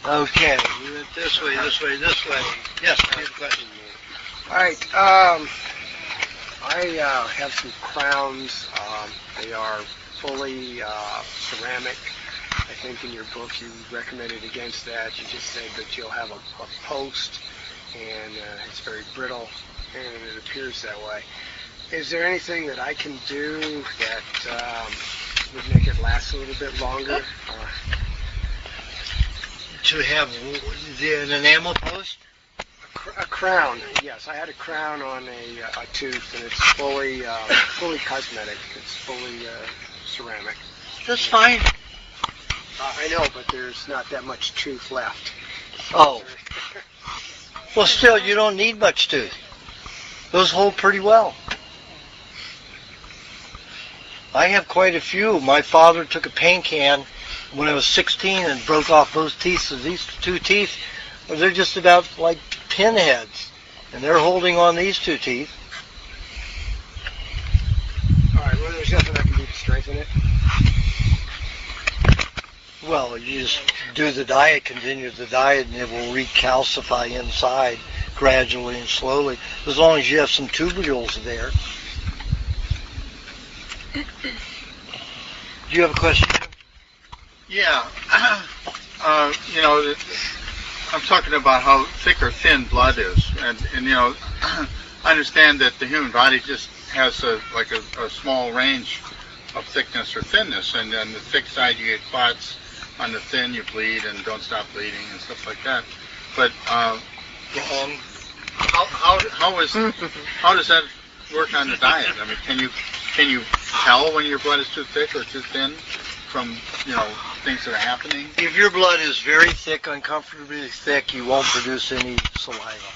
Okay, we went this way, this way, this way. Yes, I have a question. All right. I have some crowns. They are fully ceramic. I think in your book you recommended against that. You just said that you'll have a post, and it's very brittle, and it appears that way. Is there anything that I can do that would make it last a little bit longer? To have an enamel post? A crown, yes. I had a crown on a tooth, and it's fully cosmetic. It's fully ceramic. That's fine. I know, but there's not that much tooth left. Oh. Well, still, you don't need much tooth. Those hold pretty well. I have quite a few. My father took a paint can when I was 16 and broke off both teeth. So these two teeth, they're just about like pinheads. And they're holding on these two teeth. All right, well, there's nothing I can do to strengthen it. Well, you just do the diet, continue the diet, and it will recalcify inside gradually and slowly, as long as you have some tubules there. Do you have a question? Yeah. I'm talking about how thick or thin blood is. And I understand that the human body just has a small range of thickness or thinness. And on the thick side, you get clots. On the thin, you bleed and don't stop bleeding and stuff like that. But how does that work on the diet? I mean, can you tell when your blood is too thick or too thin from things that are happening? If your blood is very thick, uncomfortably thick, you won't produce any saliva.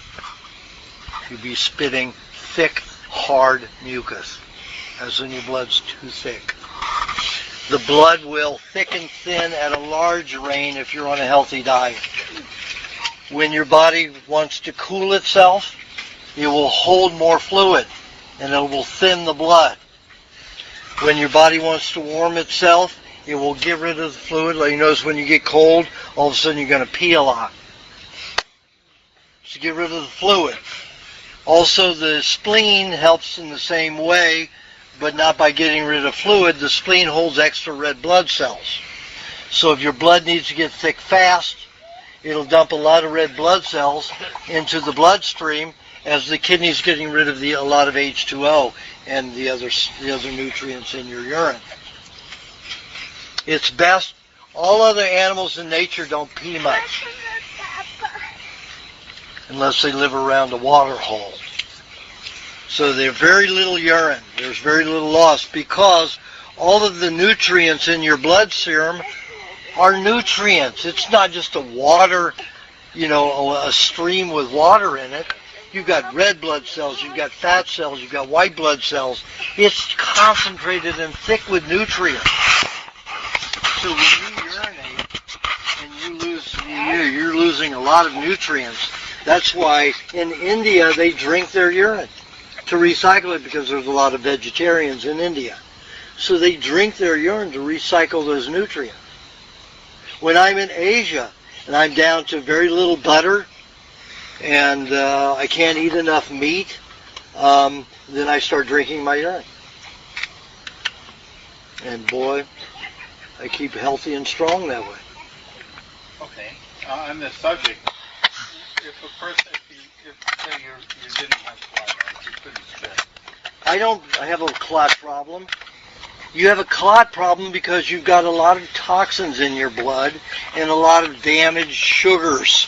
You'll be spitting thick, hard mucus, as when your blood's too thick. The blood will thicken thin at a large rate if you're on a healthy diet. When your body wants to cool itself, it will hold more fluid, and it will thin the blood. When your body wants to warm itself, it will get rid of the fluid. Like you notice when you get cold, all of a sudden you're going to pee a lot. To get rid of the fluid. Also, the spleen helps in the same way, but not by getting rid of fluid. The spleen holds extra red blood cells. So if your blood needs to get thick fast, it'll dump a lot of red blood cells into the bloodstream as the kidney's getting rid of a lot of H2O and the other nutrients in your urine. It's best. All other animals in nature don't pee much unless they live around a water hole. So there's very little urine. There's very little loss because all of the nutrients in your blood serum are nutrients. It's not just a water, a stream with water in it. You've got red blood cells, you've got fat cells, you've got white blood cells. It's concentrated and thick with nutrients. So when you urinate and you're losing a lot of nutrients. That's why in India they drink their urine to recycle it, because there's a lot of vegetarians in India. So they drink their urine to recycle those nutrients. When I'm in Asia and I'm down to very little butter and I can't eat enough meat, then I start drinking my urine. And boy, I keep healthy and strong that way. Okay. On this subject, if a person, if say you didn't have clot, you couldn't spit. I have a clot problem. You have a clot problem because you've got a lot of toxins in your blood and a lot of damaged sugars.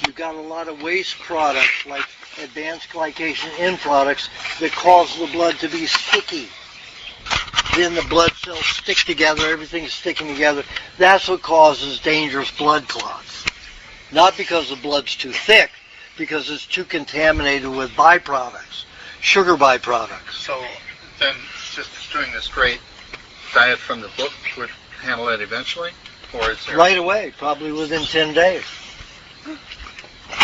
You've got a lot of waste products like advanced glycation end products that cause the blood to be sticky. Then the blood cells stick together, everything's sticking together. That's what causes dangerous blood clots. Not because the blood's too thick, because it's too contaminated with byproducts, sugar byproducts. So then just doing a straight diet from the book would handle that eventually? Or is there... Right away, probably within 10 days.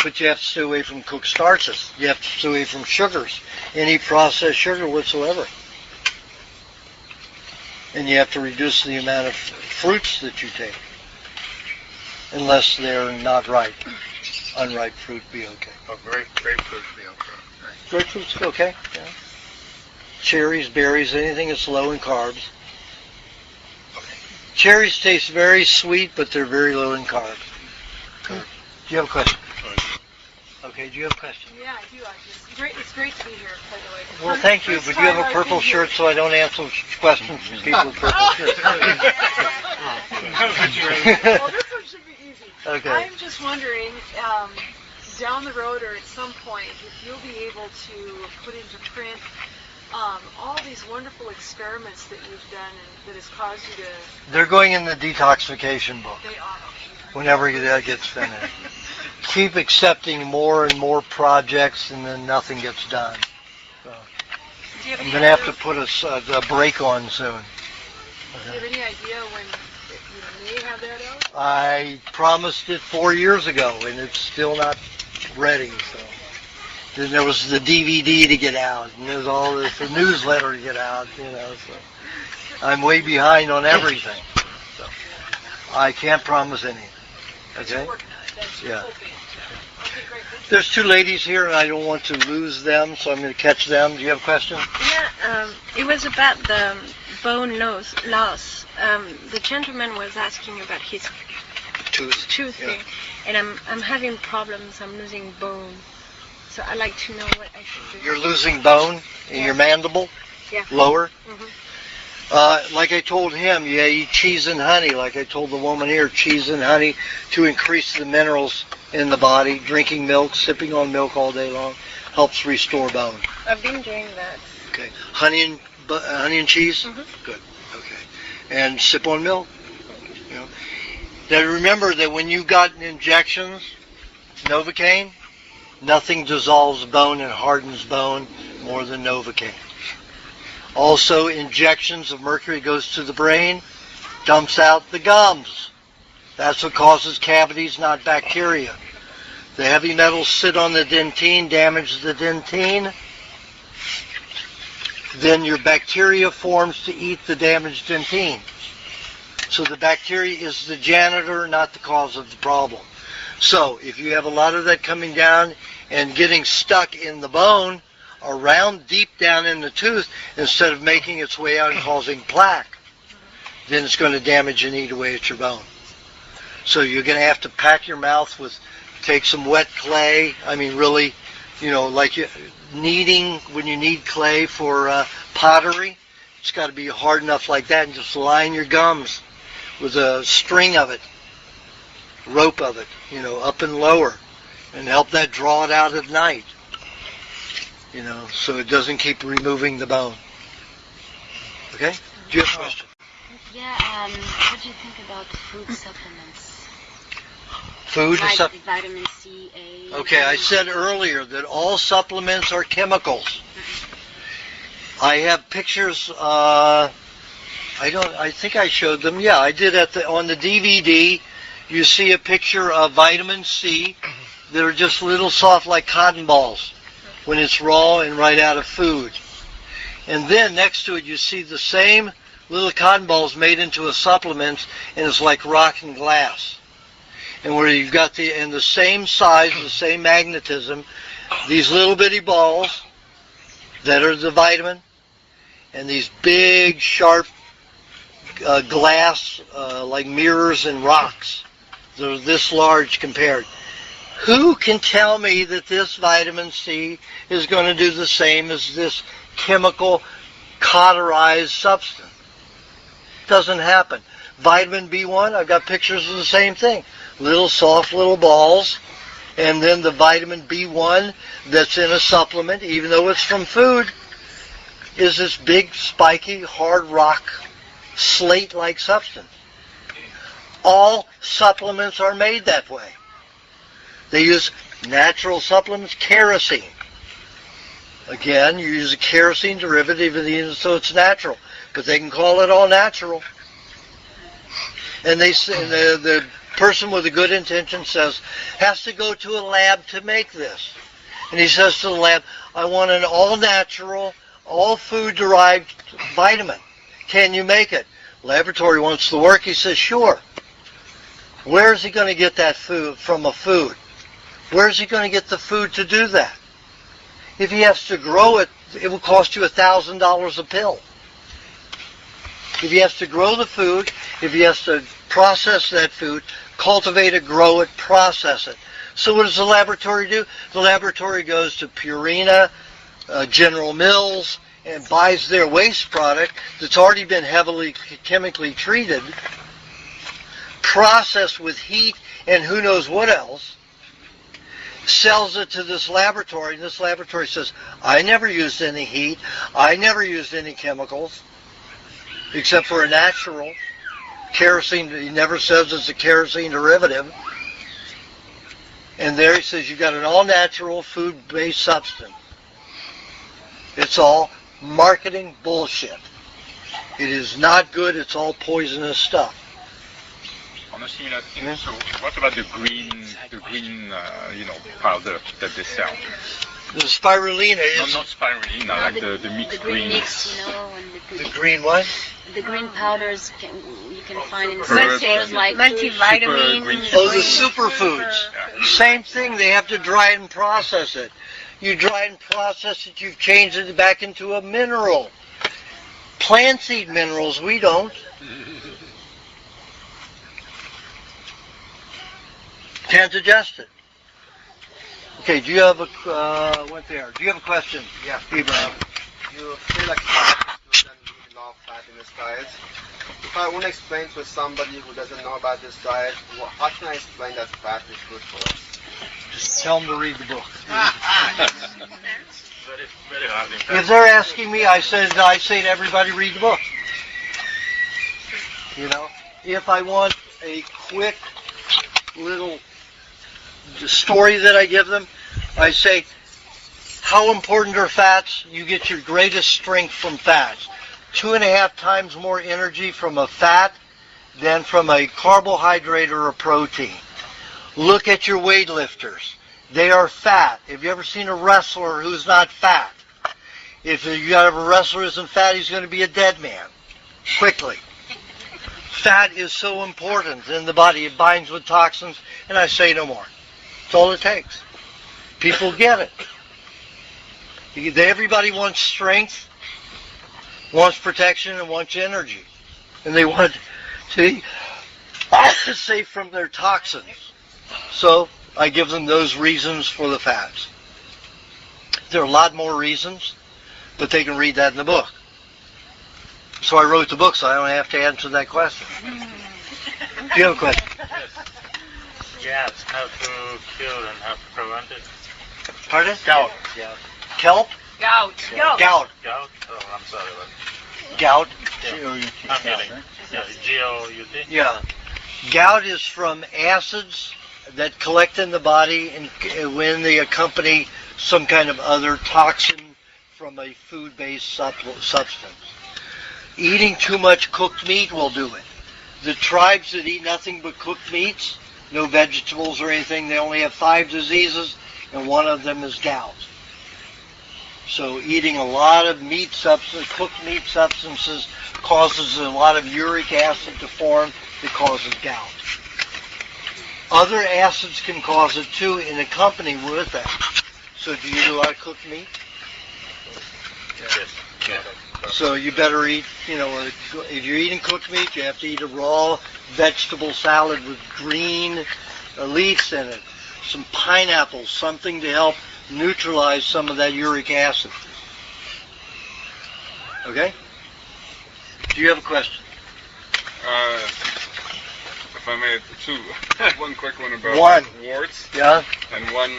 But you have to stay away from cooked starches. You have to stay away from sugars, any processed sugar whatsoever. And you have to reduce the amount of fruits that you take, unless they're not ripe. Unripe fruit be okay. Oh, grapefruit be okay. Right. Grapefruit's okay. Yeah. Cherries, berries, anything that's low in carbs. Cherries taste very sweet, but they're very low in carbs. Do you have a question? Okay, do you have a question? Yeah, I do. It's great to be here, by the way. Well, thank you, but you have a purple shirt, so I don't answer questions from people with purple shirts. Well, this one should be easy. Okay. I'm just wondering, down the road or at some point, if you'll be able to put into print all these wonderful experiments that you've done and that has caused you to... They're going in the detoxification book. They are. Whenever that gets finished. Keep accepting more and more projects, and then nothing gets done. So, I'm going to have to put a break on soon. Do you have any idea when you may have that out? I promised it 4 years ago, and it's still not ready. So then there was the DVD to get out, and there's all this the newsletter to get out. So I'm way behind on everything. So I can't promise anything. Okay? Yeah. There's two ladies here, and I don't want to lose them, so I'm going to catch them. Do you have a question? Yeah, it was about the bone loss. The gentleman was asking about his tooth thing, and I'm having problems. I'm losing bone, so I'd like to know what I should do. You're losing bone in your mandible? Yeah. Lower? Mm-hmm. Like I told him, you eat cheese and honey. Like I told the woman here, cheese and honey to increase the minerals in the body. Drinking milk, sipping on milk all day long helps restore bone. I've been doing that. Okay. Honey and cheese? Mm-hmm. Good. Okay. And sip on milk. You know. Now remember that when you got injections, Novocaine, nothing dissolves bone and hardens bone more than Novocaine. Also, injections of mercury goes to the brain, dumps out the gums. That's what causes cavities, not bacteria. The heavy metals sit on the dentine, damage the dentine. Then your bacteria forms to eat the damaged dentine. So the bacteria is the janitor, not the cause of the problem. So if you have a lot of that coming down and getting stuck in the bone, around deep down in the tooth, instead of making its way out and causing plaque, then it's going to damage and eat away at your bone. So you're going to have to pack your mouth with, take some wet clay. I mean, really, like kneading, when you knead clay for pottery, it's got to be hard enough like that, and just line your gums with a string of it, rope of it, up and lower, and help that draw it out at night. So it doesn't keep removing the bone. Okay? Do you have a question? Yeah, what do you think about food supplements? Food is Vitamin C, A. Okay, I said earlier that all supplements are chemicals. I have pictures. I think I showed them. Yeah, I did on the DVD. You see a picture of vitamin C. They're just little soft like cotton balls when it's raw and right out of food. And then next to it, you see the same little cotton balls made into a supplement, and it's like rock and glass. And where you've got the same size, the same magnetism, these little bitty balls that are the vitamin, and these big, sharp glass, like mirrors and rocks. They're this large compared. Who can tell me that this vitamin C is going to do the same as this chemical cauterized substance? Doesn't happen. Vitamin B1, I've got pictures of the same thing. Little soft little balls, and then the vitamin B1 that's in a supplement, even though it's from food, is this big, spiky, hard rock, slate-like substance. All supplements are made that way. They use natural supplements, kerosene. Again, you use a kerosene derivative, so it's natural. But they can call it all natural. And they say, the person with a good intention says, has to go to a lab to make this. And he says to the lab, I want an all-natural, all food-derived vitamin. Can you make it? Laboratory wants the work. He says, sure. Where is he going to get that food from a food? Where is he going to get the food to do that? If he has to grow it, it will cost you $1,000 a pill. If he has to grow the food, if he has to process that food, cultivate it, grow it, process it. So what does the laboratory do? The laboratory goes to Purina, General Mills, and buys their waste product that's already been heavily chemically treated, processed with heat and who knows what else, sells it to this laboratory, and this laboratory says, I never used any heat, I never used any chemicals, except for a natural kerosene. He never says it's a kerosene derivative. And there he says you've got an all-natural food-based substance. It's all marketing bullshit. It is not good. It's all poisonous stuff. Honestly, so what about the green, powder that they sell? The spirulina is... No, not spirulina, like the mixed green greens. mix, The green what? The green powders you can find in Herbs some stores like multivitamins. Oh, the superfoods. Same thing. They have to dry it and process it. You dry it and process it, you've changed it back into a mineral. Plants eat minerals, we don't. Can't digest it. Okay, do you have a Do you have a question? Yeah. Ibrahim. You feel like fat is good and eat a lot of fat in this diet. If I want to explain to somebody who doesn't know about this diet, how can I explain that fat is good for us? Just tell them to read the book. Very hard. If they're asking me, I say to everybody, read the book. You know, if I want a quick little story that I give them, I say, how important are fats? You get your greatest strength from fats. 2.5 times more energy from a fat than from a carbohydrate or a protein. Look at your weightlifters. They are fat. Have you ever seen a wrestler who's not fat? If you have a wrestler who isn't fat, he's going to be a dead man quickly. Fat is so important in the body. It binds with toxins, and I say no more. That's all it takes. People get it. Everybody wants strength, wants protection, and wants energy. And they want to be safe from their toxins. So I give them those reasons for the fats. There are a lot more reasons, but they can read that in the book. So I wrote the book so I don't have to answer that question. Do you have a question? Yes, how to cure and how to prevent it. Pardon? Gout. Yeah. Kelp? Gout. Gout. Gout. Oh, I'm sorry. Gout? I'm getting. Yeah, G-O-U-T. Yeah. Gout is from acids that collect in the body and when they accompany some kind of other toxin from a food-based substance. Eating too much cooked meat will do it. The tribes that eat nothing but cooked meats, no vegetables or anything, they only have 5 diseases, and one of them is gout. So eating a lot of cooked meat substances causes a lot of uric acid to form that causes gout. Other acids can cause it too in accompany with that. So do you eat a lot of cooked meat? Yes. Yeah. So you better eat, if you're eating cooked meat, you have to eat a raw vegetable salad with green leaves in it. Some pineapples, something to help neutralize some of that uric acid. Okay? Do you have a question? If I may, one quick one about warts. Yeah. And one,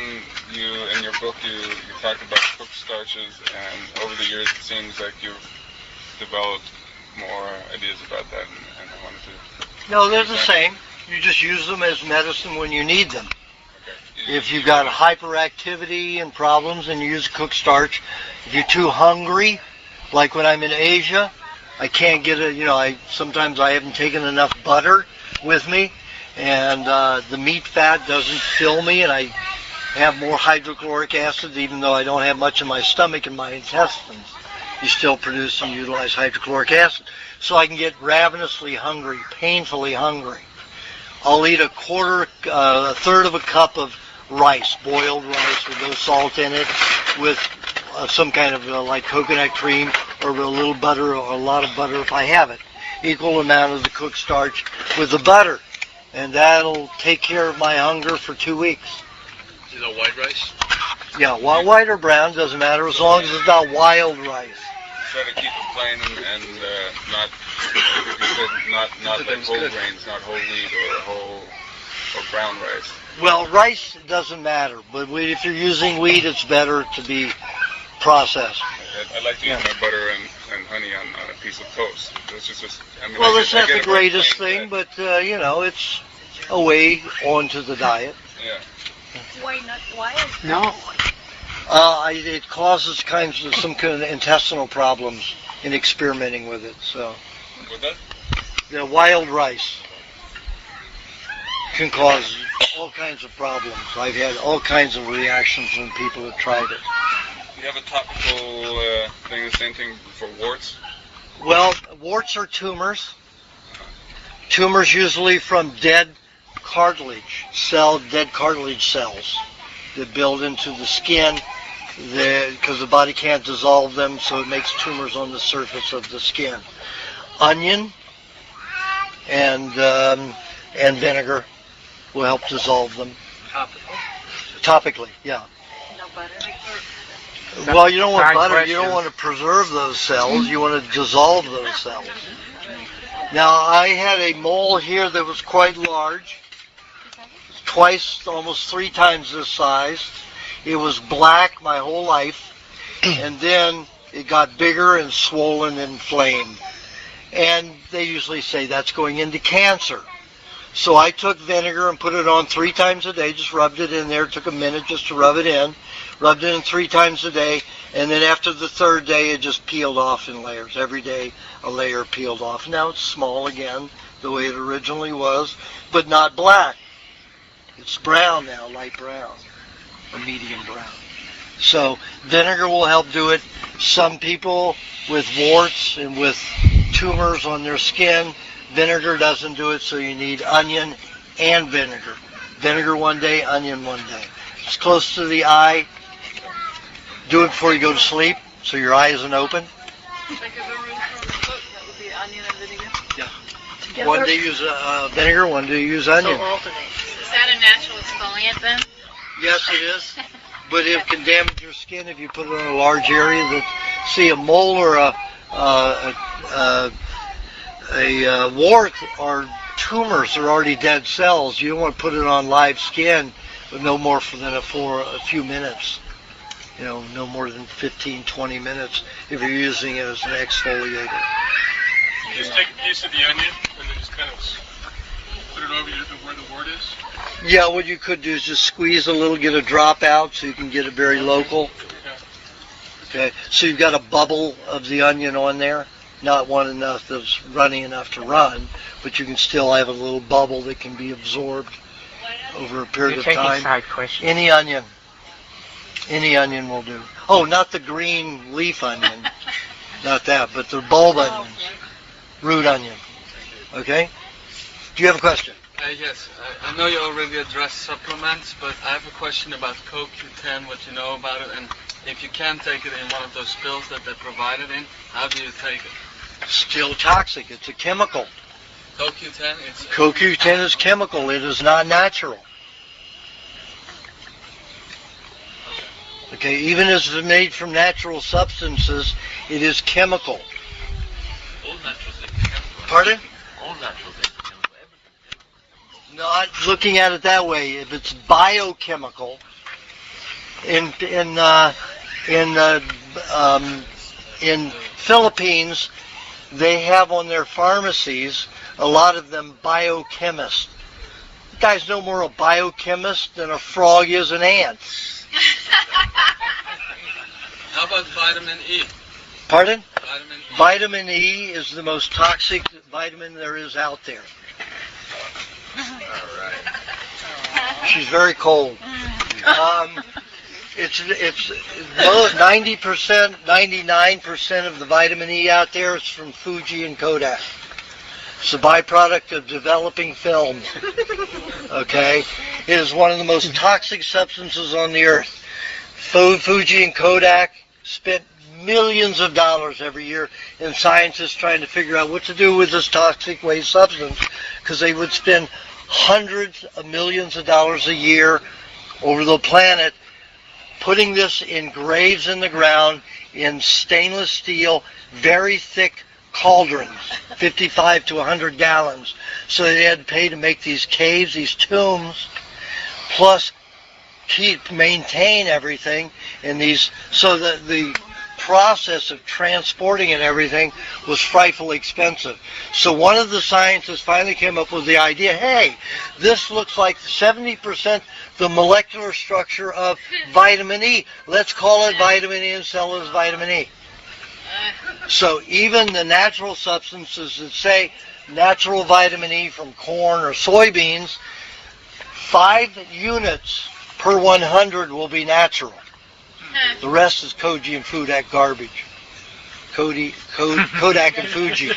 in your book, you talked about cooked starches, and over the years it seems like you've developed more ideas about that, and I wanted to... No, they're the same. You just use them as medicine when you need them. If you've got hyperactivity and problems and you use cooked starch, if you're too hungry, like when I'm in Asia, I can't get sometimes I haven't taken enough butter with me, and the meat fat doesn't fill me, and I have more hydrochloric acid, even though I don't have much in my stomach and my intestines. You still produce and utilize hydrochloric acid. So I can get ravenously hungry, painfully hungry. I'll eat a third of a cup of rice, boiled rice with no salt in it, with some kind of like coconut cream or a little butter or a lot of butter if I have it. Equal amount of the cooked starch with the butter. And that'll take care of my hunger for 2 weeks. Is it white rice? Yeah, white or brown, doesn't matter, as long as it's not wild rice. Try to keep it plain and not, you said, not like whole grains, not whole wheat or brown rice. Well, rice doesn't matter, but if you're using wheat, it's better to be processed. I like to use my butter and honey on a piece of toast. Well, it's not the greatest thing, but, it's a way onto the diet. Yeah. Why not wild? No. It causes some kind of intestinal problems in experimenting with it. So. With that? The wild rice can cause all kinds of problems. I've had all kinds of reactions when people have tried it. Do you have a topical thing, the same thing for warts? Well, warts are tumors. Tumors usually from dead cartilage cells that build into the skin because the body can't dissolve them, so it makes tumors on the surface of the skin. Onion and vinegar will help dissolve them. Topically, yeah. No butter. Well, you don't want butter. You don't want to preserve those cells. You want to dissolve those cells. Now, I had a mole here that was quite large, twice, almost 3 times this size. It was black my whole life, and then it got bigger and swollen and inflamed. And they usually say that's going into cancer. So I took vinegar and put it on 3 times a day, just rubbed it in there, took a minute just to rub it in, rubbed it in 3 times a day, and then after the 3rd day it just peeled off in layers. Every day a layer peeled off. Now it's small again, the way it originally was, but not black. It's brown now, light brown, or medium brown. So vinegar will help do it. Some people with warts and with tumors on their skin, vinegar doesn't do it, so you need onion and vinegar. Vinegar one day, onion one day. It's close to the eye. Do it before you go to sleep, so your eye isn't open. Like if a room from the cook, that would be onion and vinegar? Yeah. Together? One day use vinegar, one day use onion. So alternate. Is that a natural exfoliant then? Yes, it is. But it can damage your skin if you put it on a large area. See, a mole or a wart are tumors. They're already dead cells. You don't want to put it on live skin, but no more for a few minutes. No more than 15, 20 minutes if you're using it as an exfoliator. You just take a piece of the onion and then just kind of put it over where the wart is? Yeah, what you could do is just squeeze a little, get a drop out so you can get it very local. Okay, so you've got a bubble of the onion on there. Not one enough that's runny enough to run, but you can still have a little bubble that can be absorbed over a period of time. Any onion will do. Oh, not the green leaf onion, not that, but the bulb onions, root onion. Okay? Do you have a question? Yes, I know you already addressed supplements, but I have a question about CoQ10, what you know about it, and if you can take it in one of those pills that they provide it in, how do you take it? Still toxic. It's a chemical. CoQ10? CoQ10 is chemical. It is not natural. Okay, even as it's made from natural substances, it is chemical. All natural things are chemical. Pardon? All natural things are chemical. Not looking at it that way. If it's biochemical, in Philippines, they have on their pharmacies a lot of them biochemists. You guys no more a biochemist than a frog is an ant. How about vitamin E? Pardon? Vitamin E. Vitamin E is the most toxic vitamin there is out there. She's very cold. It's 90%, 99% of the vitamin E out there is from Fuji and Kodak. It's a byproduct of developing film. Okay? It is one of the most toxic substances on the earth. Fuji and Kodak spent millions of dollars every year in scientists trying to figure out what to do with this toxic waste substance, because they would spend hundreds of millions of dollars a year over the planet putting this in graves in the ground in stainless steel, very thick cauldrons, 55 to 100 gallons. So they had to pay to make these caves, these tombs, plus maintain everything in these, so that the process of transporting and everything was frightfully expensive. So one of the scientists finally came up with the idea, hey, this looks like 70% the molecular structure of vitamin E. Let's call it vitamin E and sell it as vitamin E. So even the natural substances that say natural vitamin E from corn or soybeans, 5 units per 100 will be natural. The rest is Koji and Fudak garbage. Kodak and Fuji.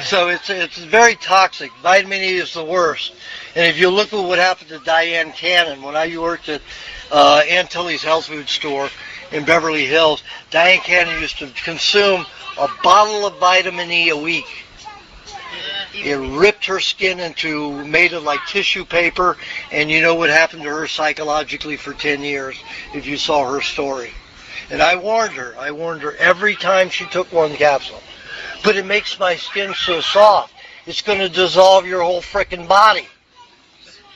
So it's very toxic. Vitamin E is the worst. And if you look at what happened to Diane Cannon, when I worked at Aunt Tilly's health food store in Beverly Hills, Diane Cannon used to consume a bottle of vitamin E a week. It ripped her skin into, made it like tissue paper, and you know what happened to her psychologically for 10 years if you saw her story. And I warned her every time she took one capsule. But it makes my skin so soft, it's going to dissolve your whole frickin' body.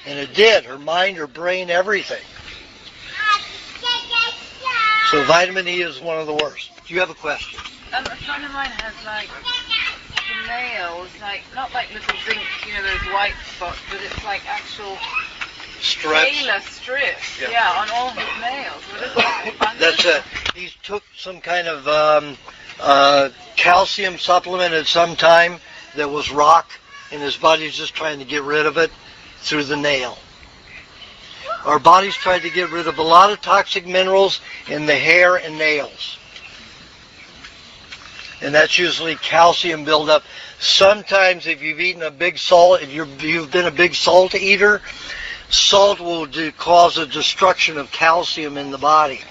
And it did, her mind, her brain, everything. So vitamin E is one of the worst. Do you have a question? A friend of mine has like the nails, like not like little zinc, you know, those white spots, but it's like actual scalar strips. Yeah, on all his nails. What is that? That's it. He took some kind of calcium supplement at some time that was rock, and his body's just trying to get rid of it through the nail. Our body's trying to get rid of a lot of toxic minerals in the hair and nails. And that's usually calcium buildup. Sometimes if you've eaten a big salt, if you've been a big salt eater, salt will cause a destruction of calcium in the body.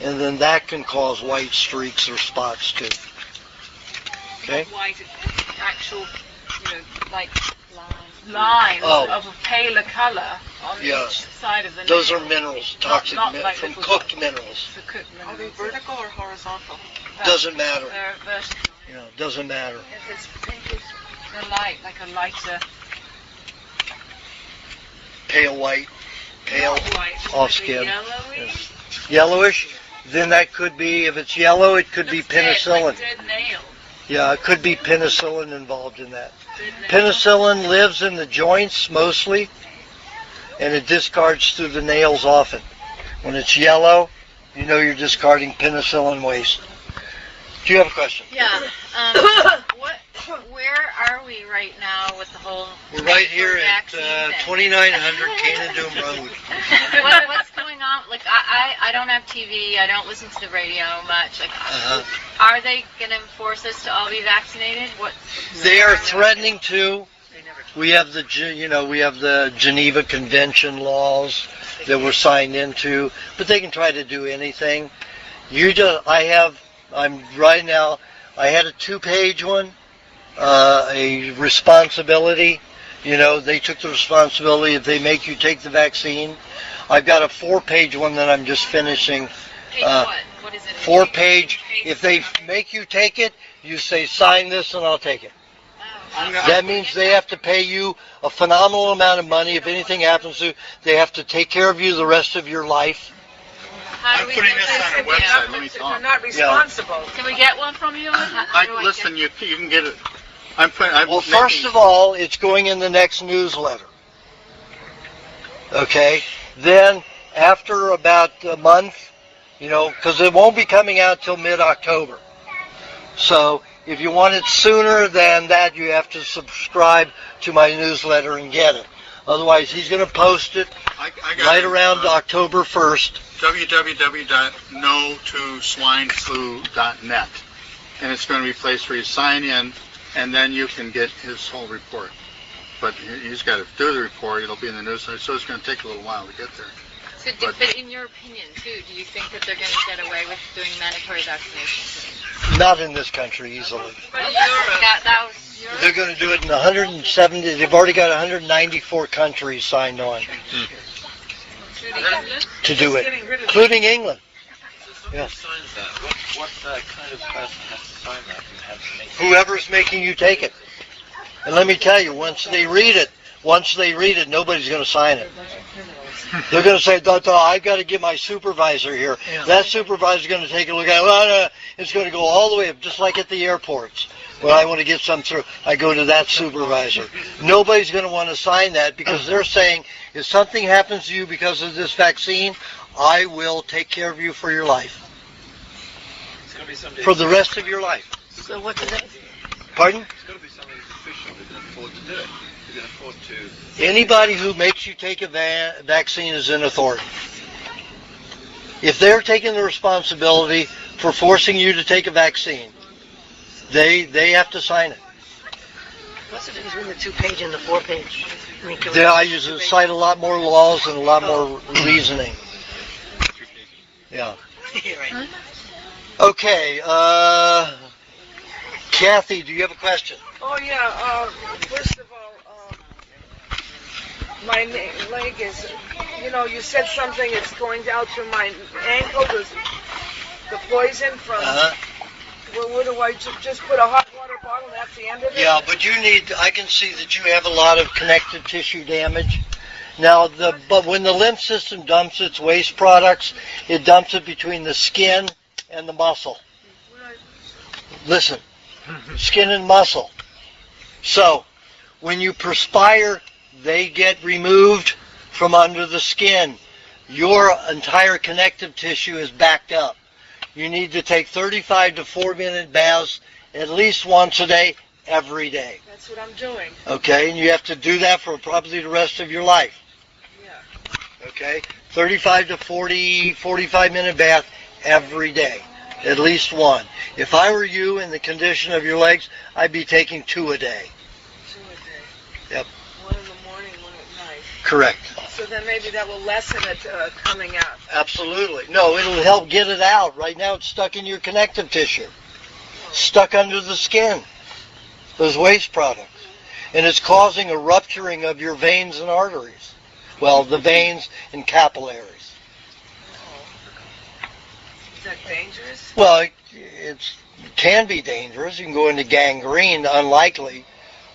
And then that can cause white streaks or spots too. Okay? White, actual, you know, like lines of a paler color on each side of the nail. Those are minerals, toxic like from cooked minerals. Are they vertical or horizontal? Doesn't matter. They're vertical. You know, doesn't matter. It's pinkish. They're light, like a lighter. Pale white, pale white, off skin. Yellowish. Then that could be, if it's yellow, it could be penicillin. Like dead nails. Yeah, it could be penicillin involved in that. Penicillin lives in the joints mostly, and it discards through the nails often. When it's yellow, you know you're discarding penicillin waste. Do you have a question? Yeah. Where are we right now with the whole? We're right here at vaccine thing? 2900 Canadum Road. What's going on? Like, I don't have TV. I don't listen to the radio much. Like, are they going to force us to all be vaccinated? They are threatening to. We have the Geneva Convention laws that we're signed into, but they can try to do anything. I had a 2-page one, a responsibility. They took the responsibility if they make you take the vaccine. I've got a 4-page one that I'm just finishing. What is it? 4-page. If they make you take it, you say, sign this and I'll take it. That means they have to pay you a phenomenal amount of money. If anything happens to you, they have to take care of you the rest of your life. I'm putting this on a website. Let me talk. They're not responsible. Yeah. Can we get one from you? Listen, you can get it. First of all, it's going in the next newsletter. Okay? Then, after about a month, because it won't be coming out till mid-October. So, if you want it sooner than that, you have to subscribe to my newsletter and get it. Otherwise, he's going to post it right around October 1st. www.no2swineflu.net. And it's going to be a place where you sign in, and then you can get his whole report. But he's got to do the report. It'll be in the newsletter, so it's going to take a little while to get there. So, but in your opinion, too, do you think that they're going to get away with doing mandatory vaccinations? Not in this country, easily. But that was Europe? They're going to do it in 170. They've already got 194 countries signed on to do it, including England. Yeah. What kind of person has to sign that and have to make Whoever's making you take it. And let me tell you, once they read it, nobody's going to sign it. They're going to say, I've got to get my supervisor here. Yeah. That supervisor's going to take a look at it. Well, it's going to go all the way up, just like at the airports. When I want to get some through, I go to that supervisor. Nobody's going to want to sign that because they're saying, if something happens to you because of this vaccine, I will take care of you for your life. For the rest of your life. So what's it? Pardon? It's got to be something that's official who can afford to do it. Who can afford to... Anybody who makes you take a vaccine is in authority. If they're taking the responsibility for forcing you to take a vaccine, they have to sign it. What's the difference between the 2-page and the 4-page? I usually cite a lot more laws and a lot more reasoning. Yeah. Okay, Kathy, do you have a question? Oh, yeah. First of all, my leg is, you said something, it's going down through my ankle, the poison from... Well, what do I just put a hot water bottle and that's the end of it? Yeah, but I can see that you have a lot of connective tissue damage. Now, but when the lymph system dumps its waste products, it dumps it between the skin and the muscle. Listen, skin and muscle. So, when you perspire, they get removed from under the skin. Your entire connective tissue is backed up. You need to take 35 to 4-minute baths at least once a day, every day. That's what I'm doing. Okay, and you have to do that for probably the rest of your life. Yeah. Okay, 35 to 45-minute bath every day, at least one. If I were you in the condition of your legs, I'd be taking 2 a day. 2 a day. Yep. 1 in the morning, 1 at night. Correct. So then maybe that will lessen it coming out. Absolutely. No, it'll help get it out. Right now it's stuck in your connective tissue. Stuck under the skin. Those waste products. And it's causing a rupturing of your veins and arteries. Well, the veins and capillaries. Is that dangerous? Well, it can be dangerous. You can go into gangrene, unlikely,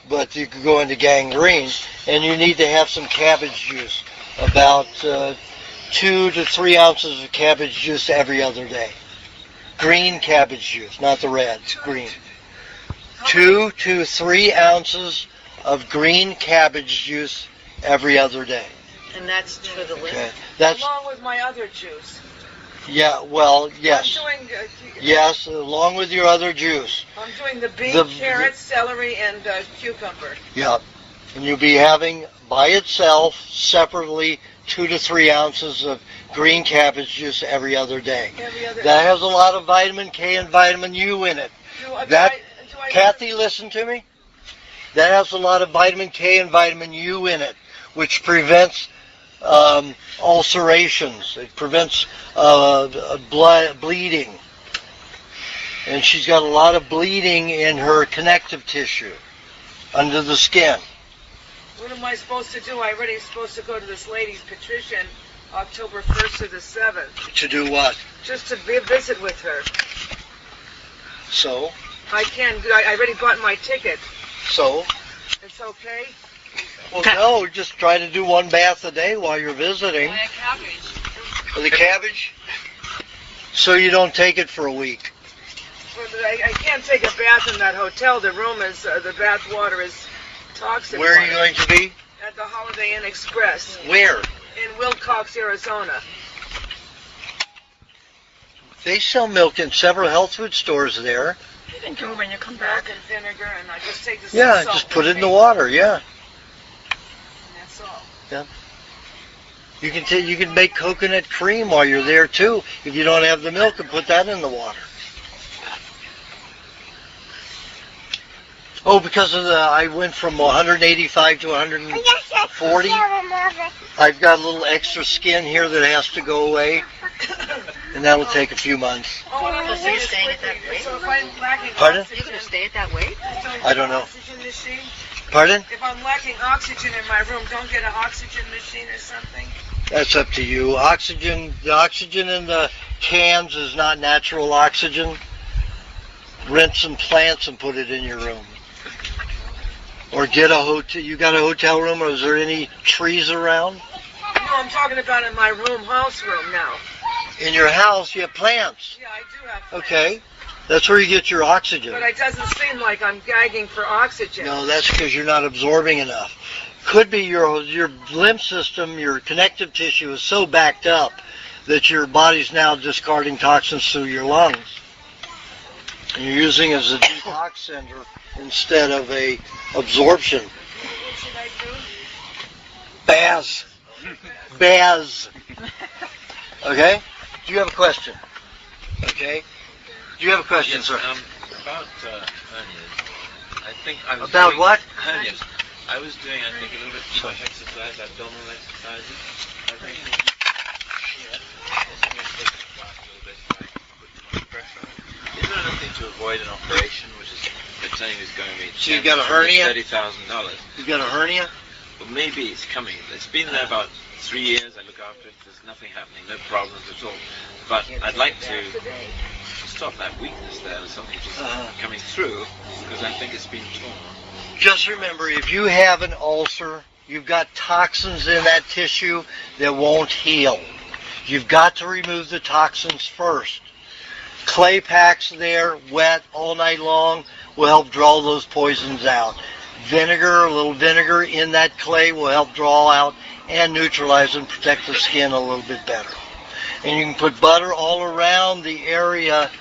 but you could go into gangrene, and you need to have some cabbage juice, about 2 to 3 ounces of cabbage juice every other day. Green cabbage juice, not the red, it's green. 2 to 3 ounces of green cabbage juice every other day. And that's for the liver. Okay. That's Along with my other juice. yeah. Well, yes, I'm doing, yes. Along with your other juice. I'm doing the beet, The- carrot, celery, and cucumber. Yeah. And you'll be having by itself separately 2 to 3 ounces of green cabbage juice every other day. Every other That has a lot of vitamin K and vitamin U in it. Kathy, listen to me. That has a lot of vitamin K and vitamin U in it, which prevents ulcerations. It prevents bleeding. And she's got a lot of bleeding in her connective tissue under the skin. What am I supposed to do? I already supposed to go to this lady's Patrician October 1st to the 7th. To do what? Just to visit with her. So? I can't. I already bought my ticket. So? It's okay? Well, no, just try to do 1 bath a day while you're visiting. For the cabbage? So you don't take it for a week. But I can't take a bath in that hotel. The room is, the bath water is toxic. Where are you going to be? At the Holiday Inn Express. Where? In Wilcox, Arizona. They sell milk in several health food stores there. You can do when you come back. Milk and vinegar, and I just take the Yeah, salt just put it with in the me. water, yeah. And that's all. Yeah. You can make coconut cream while you're there too. If you don't have the milk, and put that in the water. Oh, because of I went from 185 to 140. I've got a little extra skin here that has to go away, and that'll take a few months. Oh, So you're staying at that weight? So if I'm lacking Pardon? oxygen, You're going to stay at that weight? I don't know. Oxygen machine? Pardon? If I'm lacking oxygen in my room, don't get an oxygen machine or something. That's up to you. The oxygen in the cans is not natural oxygen. Rent some plants and put it in your room. Or get a hotel. You got a hotel room, or is there any trees around? No, I'm talking about in my house room now. In your house, you have plants. Yeah, I do have plants. Okay. That's where you get your oxygen. But it doesn't seem like I'm gagging for oxygen. No, that's because you're not absorbing enough. Could be your lymph system, your connective tissue is so backed up that your body's now discarding toxins through your lungs. And you're using it as a detox center instead of a absorption. What should I do? Baths. Baths. Okay? Do you have a question? Okay? Do you have a question, Yes, sir? about hernias. I think I was About doing what? Hernias. I was doing, I think, a little bit too much exercise, abdominal exercises. I think. Is there anything to avoid an operation, which is they're saying is going to be So you got a hernia? $30,000. You got a hernia? Well, maybe it's coming. It's been there about 3 years. I look after it. There's nothing happening, no problems at all. But I'd like to stop that weakness there. There's something just coming through because I think it's been torn. Just remember, if you have an ulcer, you've got toxins in that tissue that won't heal. You've got to remove the toxins first. Clay packs there, wet all night long, will help draw those poisons out. Vinegar, a little vinegar in that clay will help draw out and neutralize and protect the skin a little bit better. And you can put butter all around the area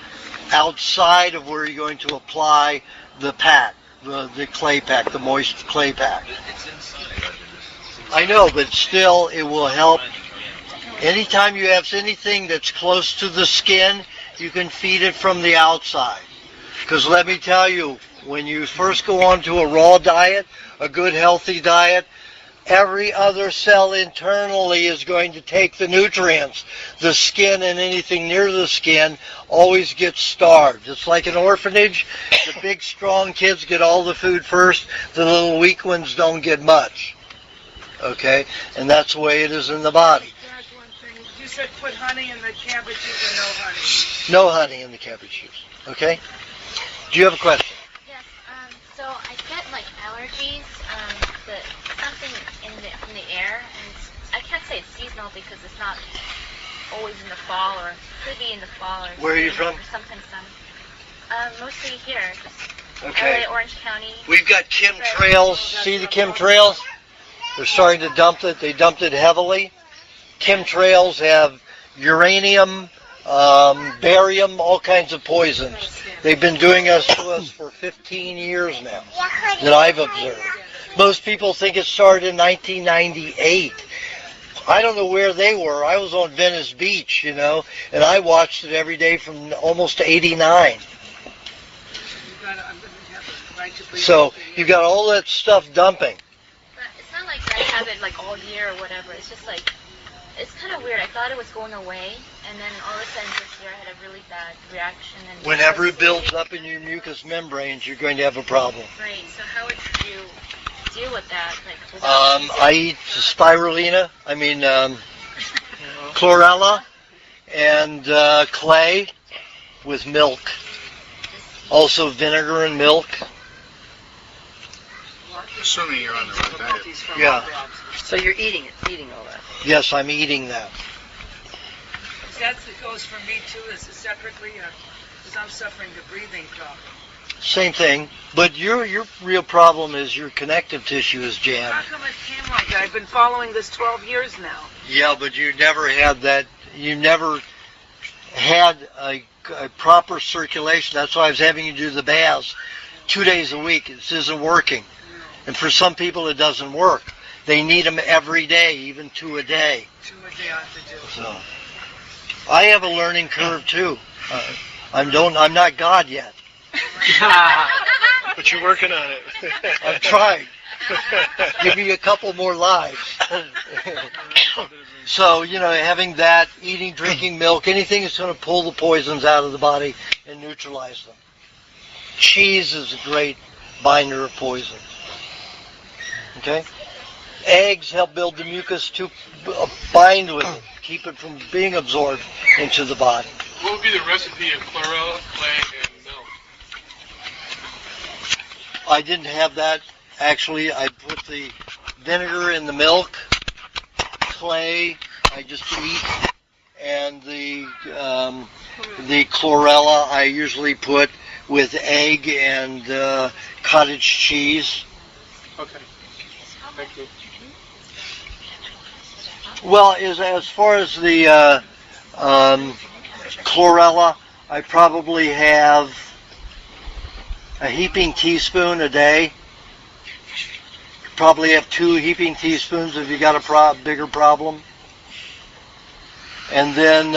outside of where you're going to apply the pack, the clay pack, the moist clay pack. It's inside. I know, but still it will help. Anytime you have anything that's close to the skin, you can feed it from the outside. Because let me tell you, when you first go on to a raw diet, a good healthy diet, every other cell internally is going to take the nutrients. The skin and anything near the skin always gets starved. It's like an orphanage. The big, strong kids get all the food first. The little weak ones don't get much. Okay? And that's the way it is in the body. That's one thing. You said put honey in the cabbage juice or no honey? No honey in the cabbage juice. Okay? Do you have a question? Yes. So I get like allergies, something in the air, and I can't say it's seasonal because it's not always in the fall, or it could be in the fall. Or Where are you from? Or sometimes some. Mostly here. Just Okay. LA, Orange County. We've got chemtrails. See the chemtrails? They're starting to dump it. They dumped it heavily. Chemtrails have uranium, barium, all kinds of poisons. They've been doing this to us for 15 years now that I've observed. Most people think it started in 1998. I don't know where they were. I was on Venice Beach, and I watched it every day from almost 89. So you've got all that stuff dumping. But it's not like I have it like all year or whatever. It's just like, it's kind of weird. I thought it was going away, and then all of a sudden this year I had a really bad reaction. And Whenever it builds up in your mucous membranes, you're going to have a problem. Right. So how would you deal with that? Like, I eat spirulina, chlorella, and clay with milk. Also vinegar and milk. Assuming you're on the right diet. Yeah. So you're eating all that. Yes, I'm eating that. That goes for me too, is it separately, because I'm suffering the breathing problem. Same thing, but your real problem is your connective tissue is jammed. How come it came like that? I've been following this 12 years now. Yeah, but you never had that. You never had a proper circulation. That's why I was having you do the baths 2 days a week. This isn't working. And for some people, it doesn't work. They need them every day, even 2 a day. 2 a day I have to do. So, I have a learning curve too. I'm not God yet. But you're working on it. I've tried. Give me a couple more lives. So, having that, eating, drinking milk, anything that's going to pull the poisons out of the body and neutralize them. Cheese is a great binder of poisons. Okay? Eggs help build the mucus to bind with it, keep it from being absorbed into the body. What would be the recipe of chlorella, clay, and milk? I didn't have that. Actually, I put the vinegar in the milk, clay, I just eat, and the chlorella I usually put with egg and cottage cheese. Okay. Thank you. Well, as far as the chlorella, I probably have a heaping teaspoon a day. Probably have 2 heaping teaspoons if you got a bigger problem. And then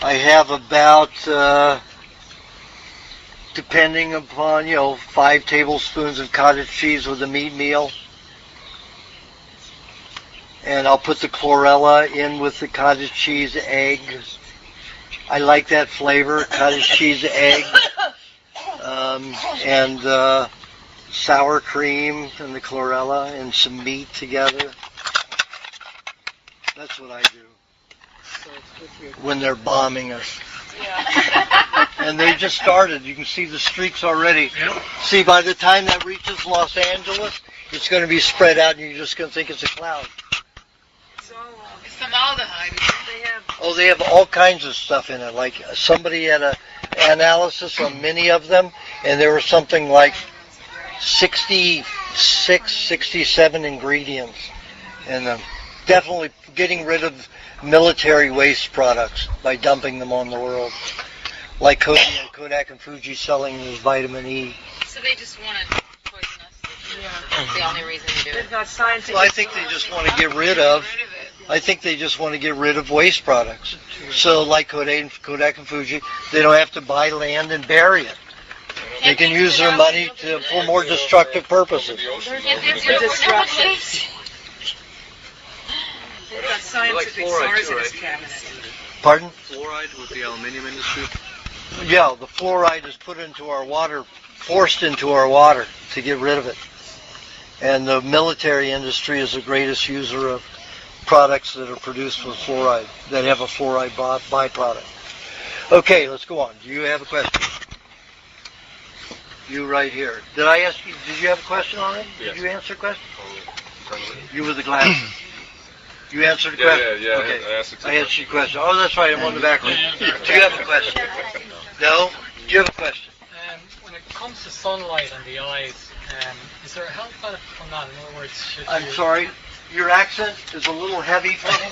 I have about, depending upon, 5 tablespoons of cottage cheese with a meat meal. And I'll put the chlorella in with the cottage cheese egg. I like that flavor, cottage cheese egg. And sour cream and the chlorella and some meat together. That's what I do when they're bombing us. And they just started. You can see the streaks already. See, by the time that reaches Los Angeles, it's going to be spread out and you're just going to think it's a cloud. It's formaldehyde. They have all kinds of stuff in it. Like somebody had an analysis on many of them, and there were something like 66, 67 ingredients in them. Definitely getting rid of military waste products by dumping them on the world. Like Kodak and Fuji selling this vitamin E. So they just want to poison us. That's the only reason to do it. They've got scientific. Well, I think they just want to get rid of. I think they just want to get rid of waste products. So, like Kodak and Fuji, they don't have to buy land and bury it. They can use their money for more destructive purposes. They've got scientific SARS in this cabinet. Pardon? Fluoride with the aluminium industry? Yeah, the fluoride is put into our water, forced into our water to get rid of it. And the military industry is the greatest user of products that are produced with fluoride, that have a fluoride byproduct. Okay, let's go on. Do you have a question? You right here. Did I ask you, did you have a question on it? Yes. Did you answer a question? You with the glasses. You answered the question? Yeah, Okay. I asked I answered your question. Oh, that's right, I'm on the back one. Do you have a question? No? Do you have a question? When it comes sunlight on the eyes, is there a health benefit from that? In other words, should I'm you... sorry, your accent is a little heavy for me.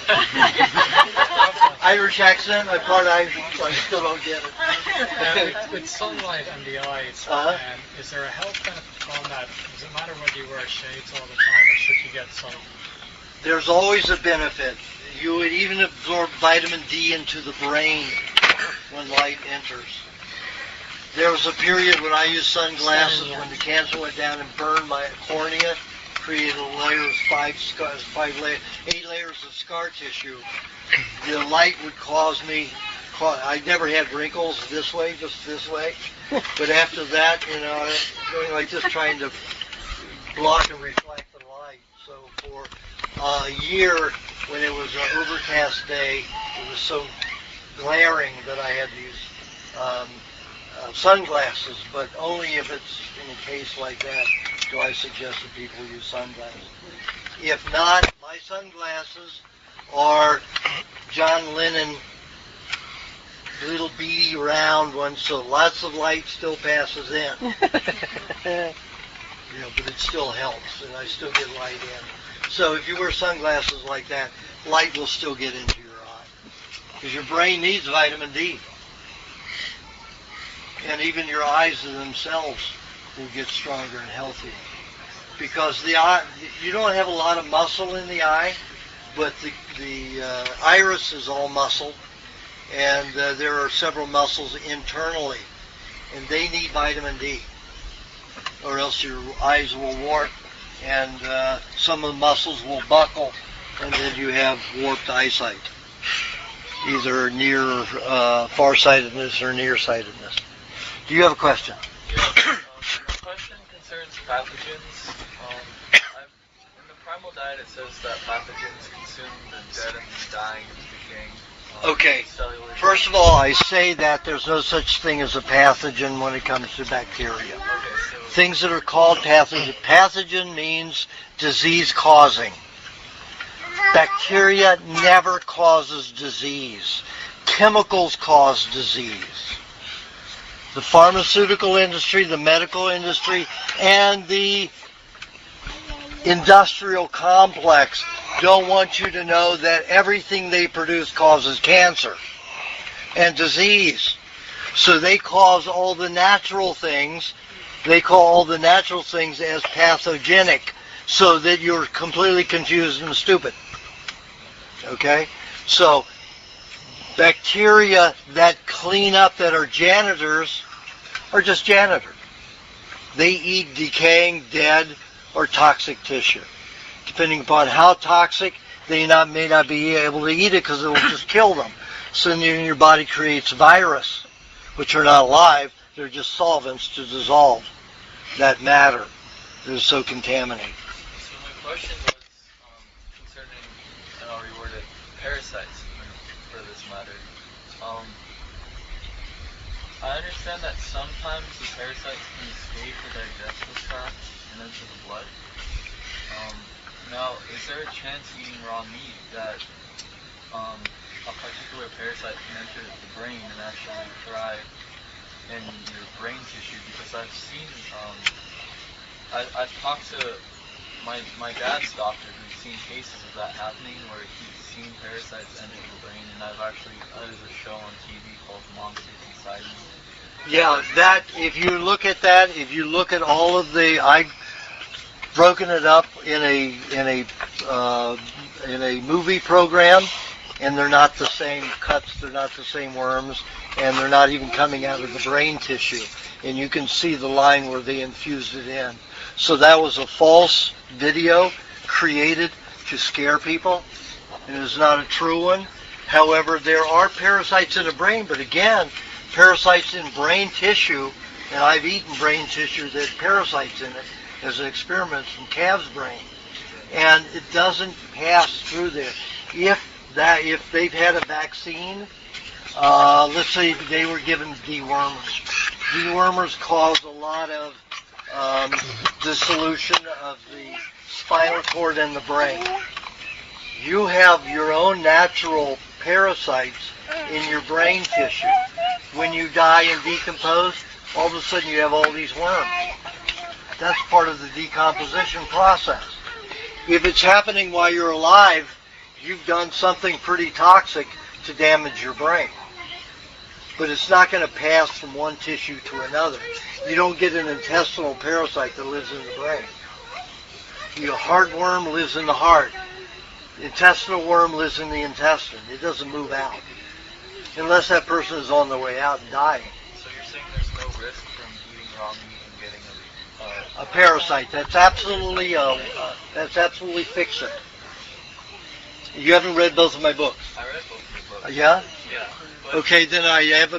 Irish accent, I'm part Irish, so I still don't get it. With sunlight on the eyes, is there a health benefit from that? Does it matter whether you wear shades all the time, or should you get some? There's always a benefit. You would even absorb vitamin D into the brain when light enters. There was a period when I used sunglasses when the cancer went down and burned my cornea, created a layer of 8 layers of scar tissue. The light would cause me, I never had wrinkles this way, just this way. But after that, going like this, trying to block and reflect the light. So for a year, when it was an overcast day, it was so glaring that I had to use sunglasses, but only if it's in a case like that do I suggest that people use sunglasses. If not, my sunglasses are John Lennon little beady round ones, so lots of light still passes in. But it still helps, and I still get light in. So if you wear sunglasses like that, light will still get into your eye, because your brain needs vitamin D. And even your eyes themselves will get stronger and healthier. Because the eye, you don't have a lot of muscle in the eye, but the iris is all muscle, and there are several muscles internally, and they need vitamin D, or else your eyes will warp, and some of the muscles will buckle, and then you have warped eyesight, either near farsightedness or nearsightedness. Do you have a question? Yeah, my question concerns pathogens. In the primal diet, it says that pathogens consume the dead and dying and decaying. Okay. First of all, I say that there's no such thing as a pathogen when it comes to bacteria. Things that are called pathogen means disease causing. Bacteria never causes disease. Chemicals cause disease. The pharmaceutical industry, the medical industry, and the industrial complex don't want you to know that everything they produce causes cancer and disease. So they cause all the natural things, they call all the natural things as pathogenic, so that you're completely confused and stupid. Okay? So bacteria that clean up, that are janitors, are just janitors. They eat decaying, dead, or toxic tissue. Depending upon how toxic, they may not be able to eat it because it will just kill them. So then your body creates virus, which are not alive. They're just solvents to dissolve that matter that is so contaminated. So my question was concerning, and I'll reword it, parasites, for this matter. I understand that sometimes the parasites can escape the digestive tract and into the blood. Now, is there a chance eating raw meat that a particular parasite can enter the brain and actually thrive in your brain tissue? Because I've seen, I've talked to my dad's doctor who's seen cases of that happening where he's seen parasites enter the brain, and there's a show on TV called Monsters Inside Me. Yeah, that, if you look at that, if you look at all of I've broken it up in a movie program, and they're not the same cuts, they're not the same worms, and they're not even coming out of the brain tissue. And you can see the line where they infused it in. So that was a false video created to scare people, and it's not a true one. However, there are parasites in the brain, but again, parasites in brain tissue, and I've eaten brain tissue that had parasites in it as an experiment from calves' brain, and it doesn't pass through there. If they've had a vaccine, let's say they were given dewormers. Dewormers cause a lot of dissolution of the spinal cord and the brain. You have your own natural parasites in your brain tissue. When you die and decompose, all of a sudden you have all these worms. That's part of the decomposition process. If it's happening while you're alive, you've done something pretty toxic to damage your brain. But it's not going to pass from one tissue to another. You don't get an intestinal parasite that lives in the brain. Your heartworm lives in the heart. The intestinal worm lives in the intestine. It doesn't move out. Unless that person is on their way out and dying. So you're saying there's no risk from eating raw meat and getting A parasite. That's absolutely fiction. You haven't read both of my books? I read both of your books. Yeah? Yeah. Okay, then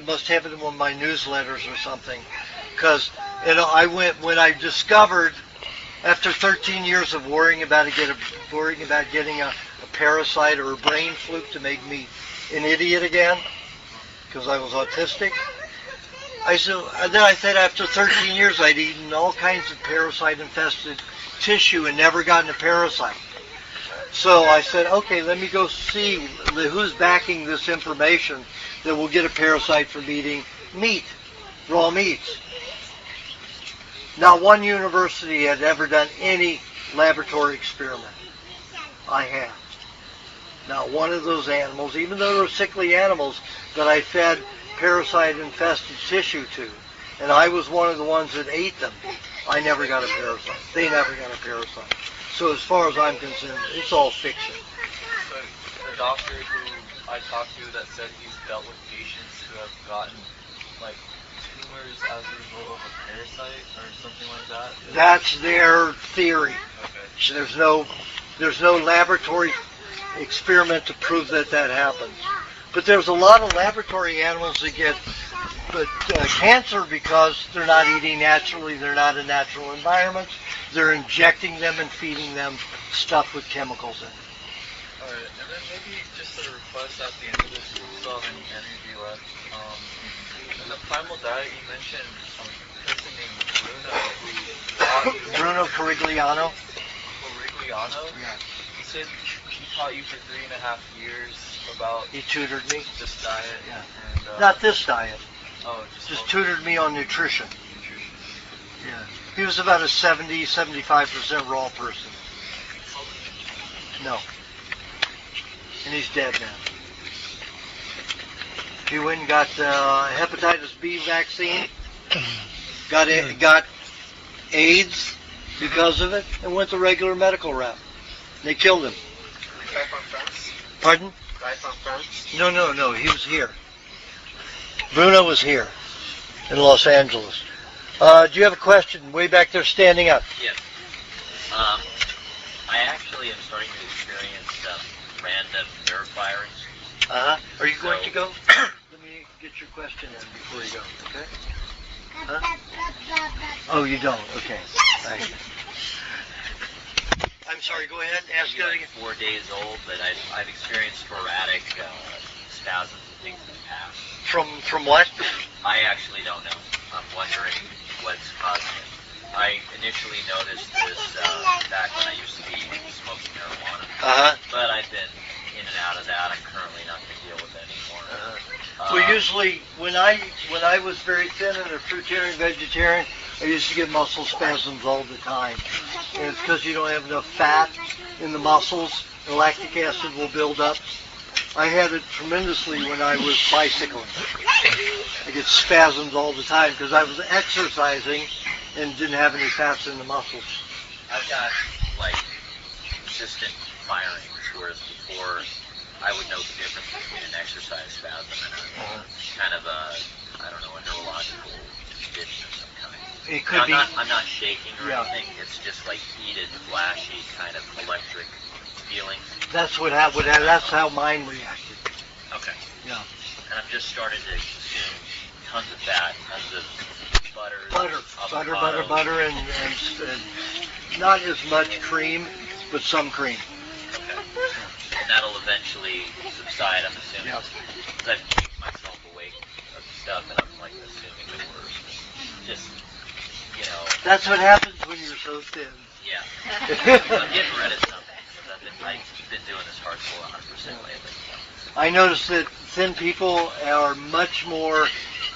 must have it in one of my newsletters or something. Because when I discovered, after 13 years of worrying about getting a parasite or a brain fluke to make me an idiot again, because I was autistic, I said after 13 years I'd eaten all kinds of parasite-infested tissue and never gotten a parasite. So I said, okay, let me go see who's backing this information that will get a parasite from eating meat, raw meats. Not one university had ever done any laboratory experiment. I have. Not one of those animals, even though they're sickly animals, that I fed parasite-infested tissue to, and I was one of the ones that ate them, I never got a parasite. They never got a parasite. So as far as I'm concerned, it's all fiction. So the doctor who I talked to that said he's dealt with patients who have gotten like tumors as a result of a parasite or something like that. That's their theory. Okay. There's no laboratory experiment to prove that happens. But there's a lot of laboratory animals that get cancer because they're not eating naturally, they're not in natural environments, they're injecting them and feeding them stuff with chemicals in it. Alright, and then maybe just a request at the end of this, if you still have any energy left. In the primal diet, you mentioned some person named Bruno Carigliano? Carigliano? Yeah. He said he taught you for 3.5 years about He tutored me. this diet. Yeah. And, Not this diet. Oh, Just tutored me on nutrition. Yeah. He was about a 75% raw person. No. And he's dead now. He went and got hepatitis B vaccine, got AIDS because of it, and went the regular medical route. They killed him. Guy from France? Pardon? Guy from France? No. He was here. Bruno was here in Los Angeles. Do you have a question? Way back there standing up. Yes. I actually am starting to experience random nerve firings. Are you going to go? Let me get your question in before you go, okay? Huh? Oh, you don't? Okay. Thank you. I'm sorry, go ahead. Ask it again. 4 days old, but I've experienced sporadic spasms and things in the past. From what? I actually don't know. I'm wondering what's causing it. I initially noticed this back when I used to be smoking marijuana. But I've been in and out of that. I'm currently not going to deal with it anymore. Well, usually when I was very thin and a fruitarian vegetarian, I used to get muscle spasms all the time. And it's because you don't have enough fat in the muscles. The lactic acid will build up. I had it tremendously when I was bicycling. I get spasms all the time because I was exercising and didn't have any fats in the muscles. I've got like consistent firings, whereas before I would know the difference between an exercise spasm and a kind of a neurological condition of some kind. It could be. I'm not shaking or anything. It's just like heated, flashy kind of electric feelings. That's what happened. That's how mine reacted. Okay. Yeah. And I've just started to consume tons of fat, tons of butter, butter, and not as much cream, but some cream. Okay. And that'll eventually subside, I'm assuming. Yeah. Because I've kept myself awake of stuff, and I'm like assuming the worst. Just, That's what happens when you're so thin. Yeah. I'm getting rid of something. I've been doing this hardcore 100% lately. I noticed that thin people are much more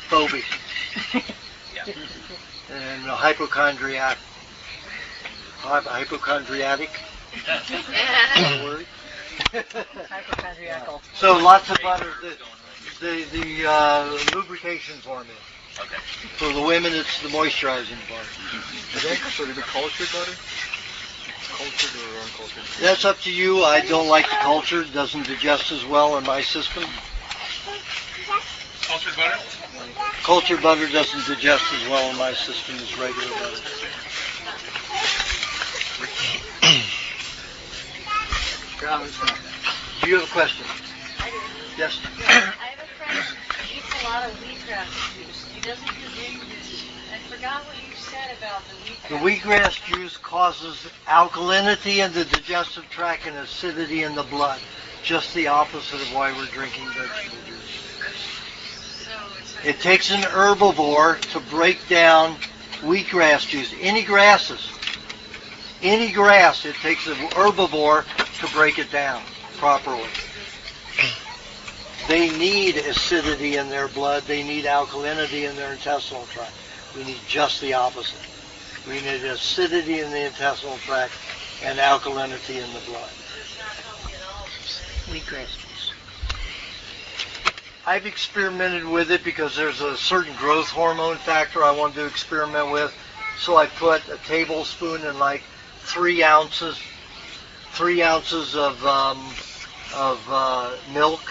phobic. And hypochondriac. Hypochondriatic. Word. Hypochondriacal. So lots of butter. The lubrication formula. Okay. For the women, it's the moisturizing part. Okay? So to be cultured butter? Cultured or uncultured? That's up to you. I don't like the cultured. It doesn't digest as well in my system. Cultured butter? Cultured butter doesn't digest as well in my system as regular butter. Do you have a question? I do. Yes. I have a friend who eats a lot of wheatgrass juice. He doesn't do green juice. I forgot what you said about the wheatgrass. The wheatgrass juice causes alkalinity in the digestive tract and acidity in the blood. Just the opposite of why we're drinking vegetable juice. It takes an herbivore to break down wheatgrass juice. Any grasses. Any grass, it takes an herbivore to break it down properly. They need acidity in their blood. They need alkalinity in their intestinal tract. We need just the opposite. We need acidity in the intestinal tract and alkalinity in the blood. Wheatgrass juice. I've experimented with it because there's a certain growth hormone factor I wanted to experiment with. So I put a tablespoon in like 3 ounces of milk,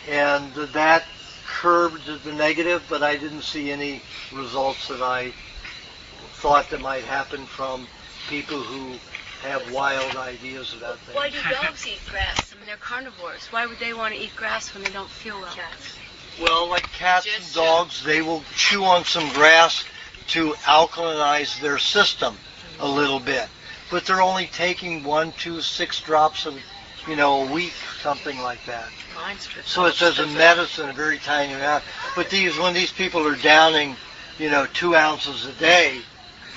and that curbed the negative, but I didn't see any results that I thought that might happen from people who have wild ideas about things. Why do dogs eat grass? I mean, they're carnivores. Why would they want to eat grass when they don't feel well? Well, like cats and dogs, they will chew on some grass to alkalinize their system a little bit. But they're only taking 1, 2, 6 drops of, a week, something like that. So it says a medicine, a very tiny amount. But when these people are downing, 2 ounces a day,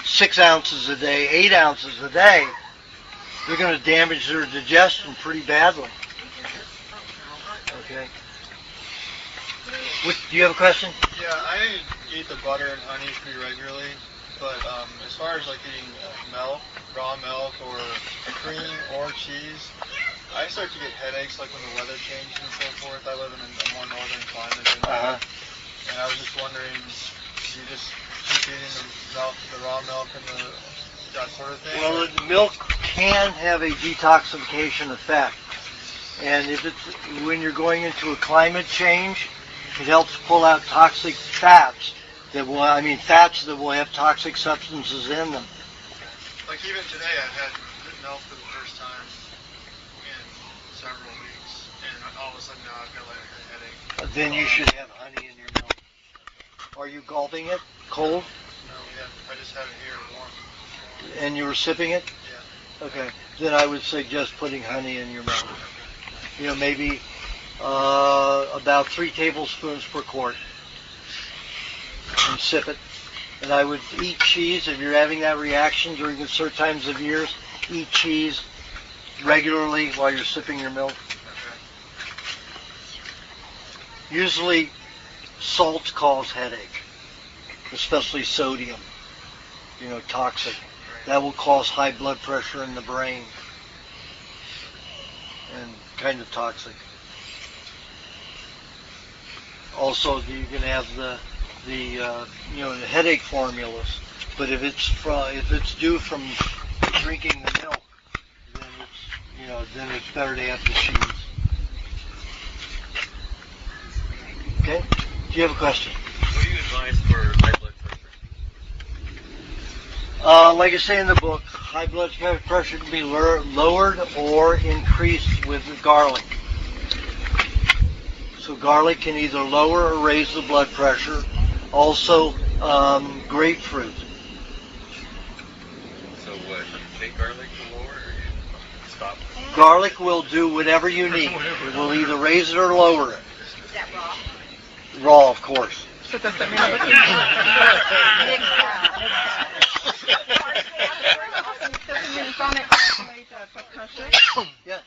6 ounces a day, 8 ounces a day, they're going to damage their digestion pretty badly. Okay. Do you have a question? Yeah, I eat the butter and honey pretty regularly, but as far as like eating milk, raw milk, or cream or cheese, I start to get headaches like when the weather changes and so forth. I live in a more northern climate than that. And I was just wondering, do you just keep eating the raw milk and that sort of thing? Well, milk can have a detoxification effect. And when you're going into a climate change, it helps pull out toxic fats fats that will have toxic substances in them. Like even today, I've had milk for the first time in several weeks, and all of a sudden now I feel like a headache. Then you should have honey in your milk. Are you gulping it cold? No, I just had it here warm. And you were sipping it? Yeah. Okay. Then I would suggest putting honey in your milk. Maybe about 3 tablespoons per quart. And sip it. And I would eat cheese. If you're having that reaction during the certain times of years, eat cheese regularly while you're sipping your milk. Usually, salt causes headache, especially sodium. Toxic. That will cause high blood pressure in the brain. And kind of toxic. Also, you can have the headache formulas, but if it's due from drinking the milk, then it's better to have the cheese. Okay? Do you have a question? What do you advise for high blood pressure? Like I say in the book, high blood pressure can be lowered or increased with garlic. So garlic can either lower or raise the blood pressure. Also, grapefruit. So what? You take garlic to lower, or you stop? Garlic will do whatever you need. It will either raise it or lower it. Is that raw? Raw, of course. So does that Yeah.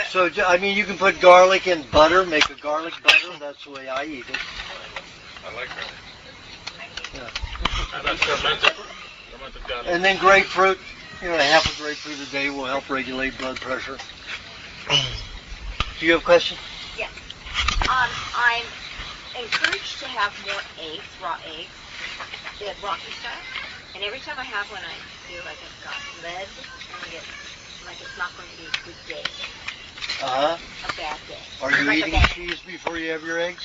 So, you can put garlic in butter, make a garlic garlic butter. That's the way I eat it. I like that. Yeah. And then grapefruit. Half a grapefruit a day will help regulate blood pressure. Do you have a question? Yes. I'm encouraged to have more eggs, raw eggs, the Rocky style. And every time I have one, I feel like I've got lead, and I get like it's not going to be a good day. Uh-huh. A bad day. Are you Like a eating bad- cheese before you have your eggs?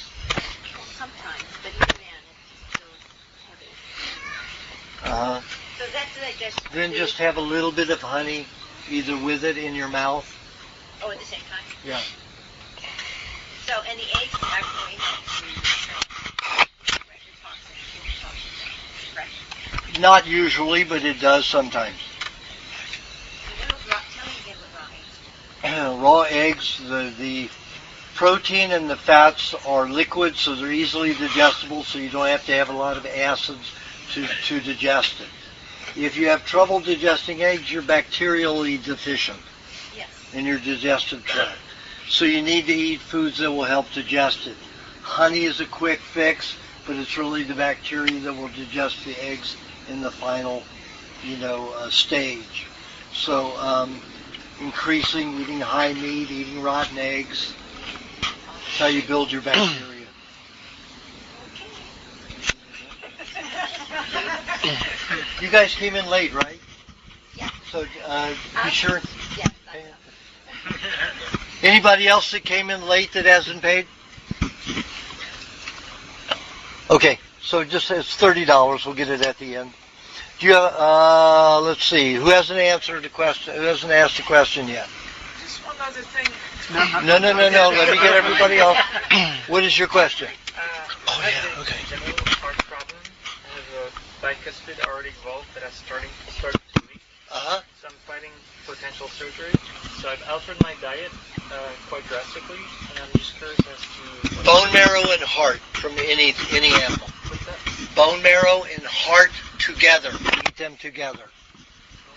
Sometimes, but even then, it's still heavy. Uh-huh. So that's like just. Then just have a little bit of honey, either with it in your mouth. Oh, at the same time. Yeah. So, and the eggs actually fresh. Not usually, but it does sometimes. Raw eggs, the protein and the fats are liquid, so they're easily digestible, so you don't have to have a lot of acids to digest it. If you have trouble digesting eggs, you're bacterially deficient in your digestive tract. So you need to eat foods that will help digest it. Honey is a quick fix, but it's really the bacteria that will digest the eggs in the final, stage. So increasing, eating high meat, eating rotten eggs, that's how you build your bacteria. You guys came in late, right? Yeah. So be sure. Yeah. Anybody else that came in late that hasn't paid? Okay, so just it's $30. We'll get it at the end. Do you have, let's see, who hasn't answered the question? Who hasn't asked a question yet? Just one other thing. No. Let me get everybody else. What is your question? I have a heart problem. I have a bicuspid already evolved that has started 2 weeks. Uh-huh. So I'm fighting potential surgery. So I've altered my diet quite drastically, and I'm just curious as to... Bone marrow and heart from any animal. What's that? Bone marrow and heart together. Eat them together.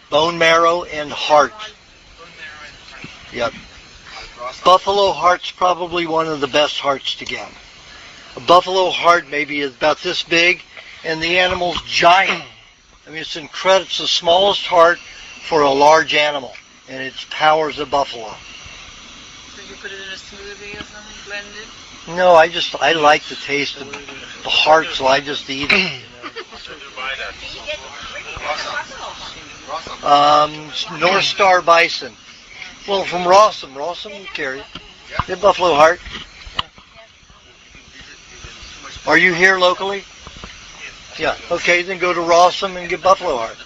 Bone marrow and heart. Yep. Buffalo heart's probably one of the best hearts to get. A buffalo heart maybe is about this big, and the animal's giant. I mean, it's incredible. It's the smallest heart for a large animal, and its power's a buffalo. So you put it in a smoothie or something, blended? No, I like the taste of the heart, so I just eat it. North Star bison. Well, from Rawsome will carry it. The buffalo heart. Are you here locally? Yeah. Okay, then go to Rawsome and get buffalo heart.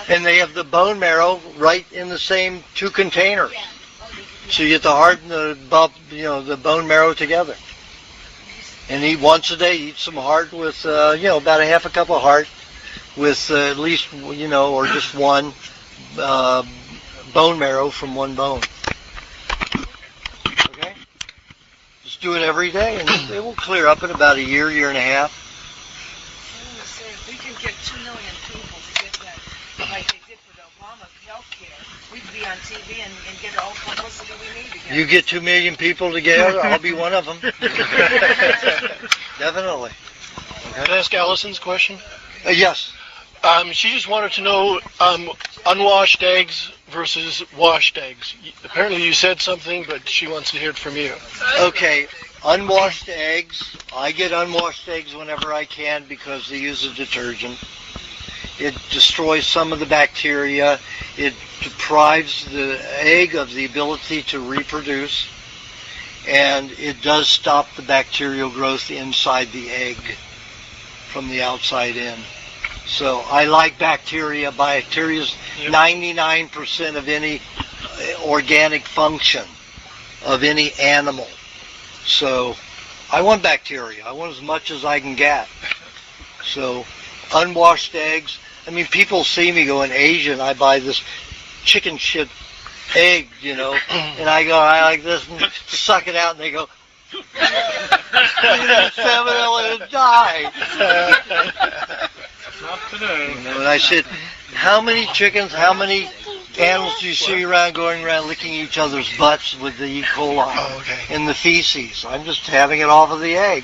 And they have the bone marrow right in the same 2 containers. So you get the heart and the bone marrow together. And eat once a day. Eat some heart with about a half a cup of heart with at least or just one bone marrow from one bone. Okay. Just do it every day, and it will clear up in about a year and a half. So if we can get 2 million people to get that, like they did with Obama health care, we'd be on TV and get all the publicity we need to get. You get 2 million people together, I'll be one of them. Definitely. Okay. Can I ask Allison's question? Yes. She just wanted to know unwashed eggs versus washed eggs. Apparently you said something, but she wants to hear it from you. Okay, unwashed eggs. I get unwashed eggs whenever I can because they use a detergent. It destroys some of the bacteria. It deprives the egg of the ability to reproduce. And it does stop the bacterial growth inside the egg from the outside in. So I like bacteria. Bacteria's 99% of any organic function of any animal. So I want bacteria. I want as much as I can get. So unwashed eggs. I mean, people see me go in Asia and I buy this chicken shit egg, and I go, I like this, and suck it out, and they go, 7 will die. Not today. And I said, how many chickens, how many Animals you see around going around licking each other's butts with the E. coli in the feces. I'm just having it off of the egg.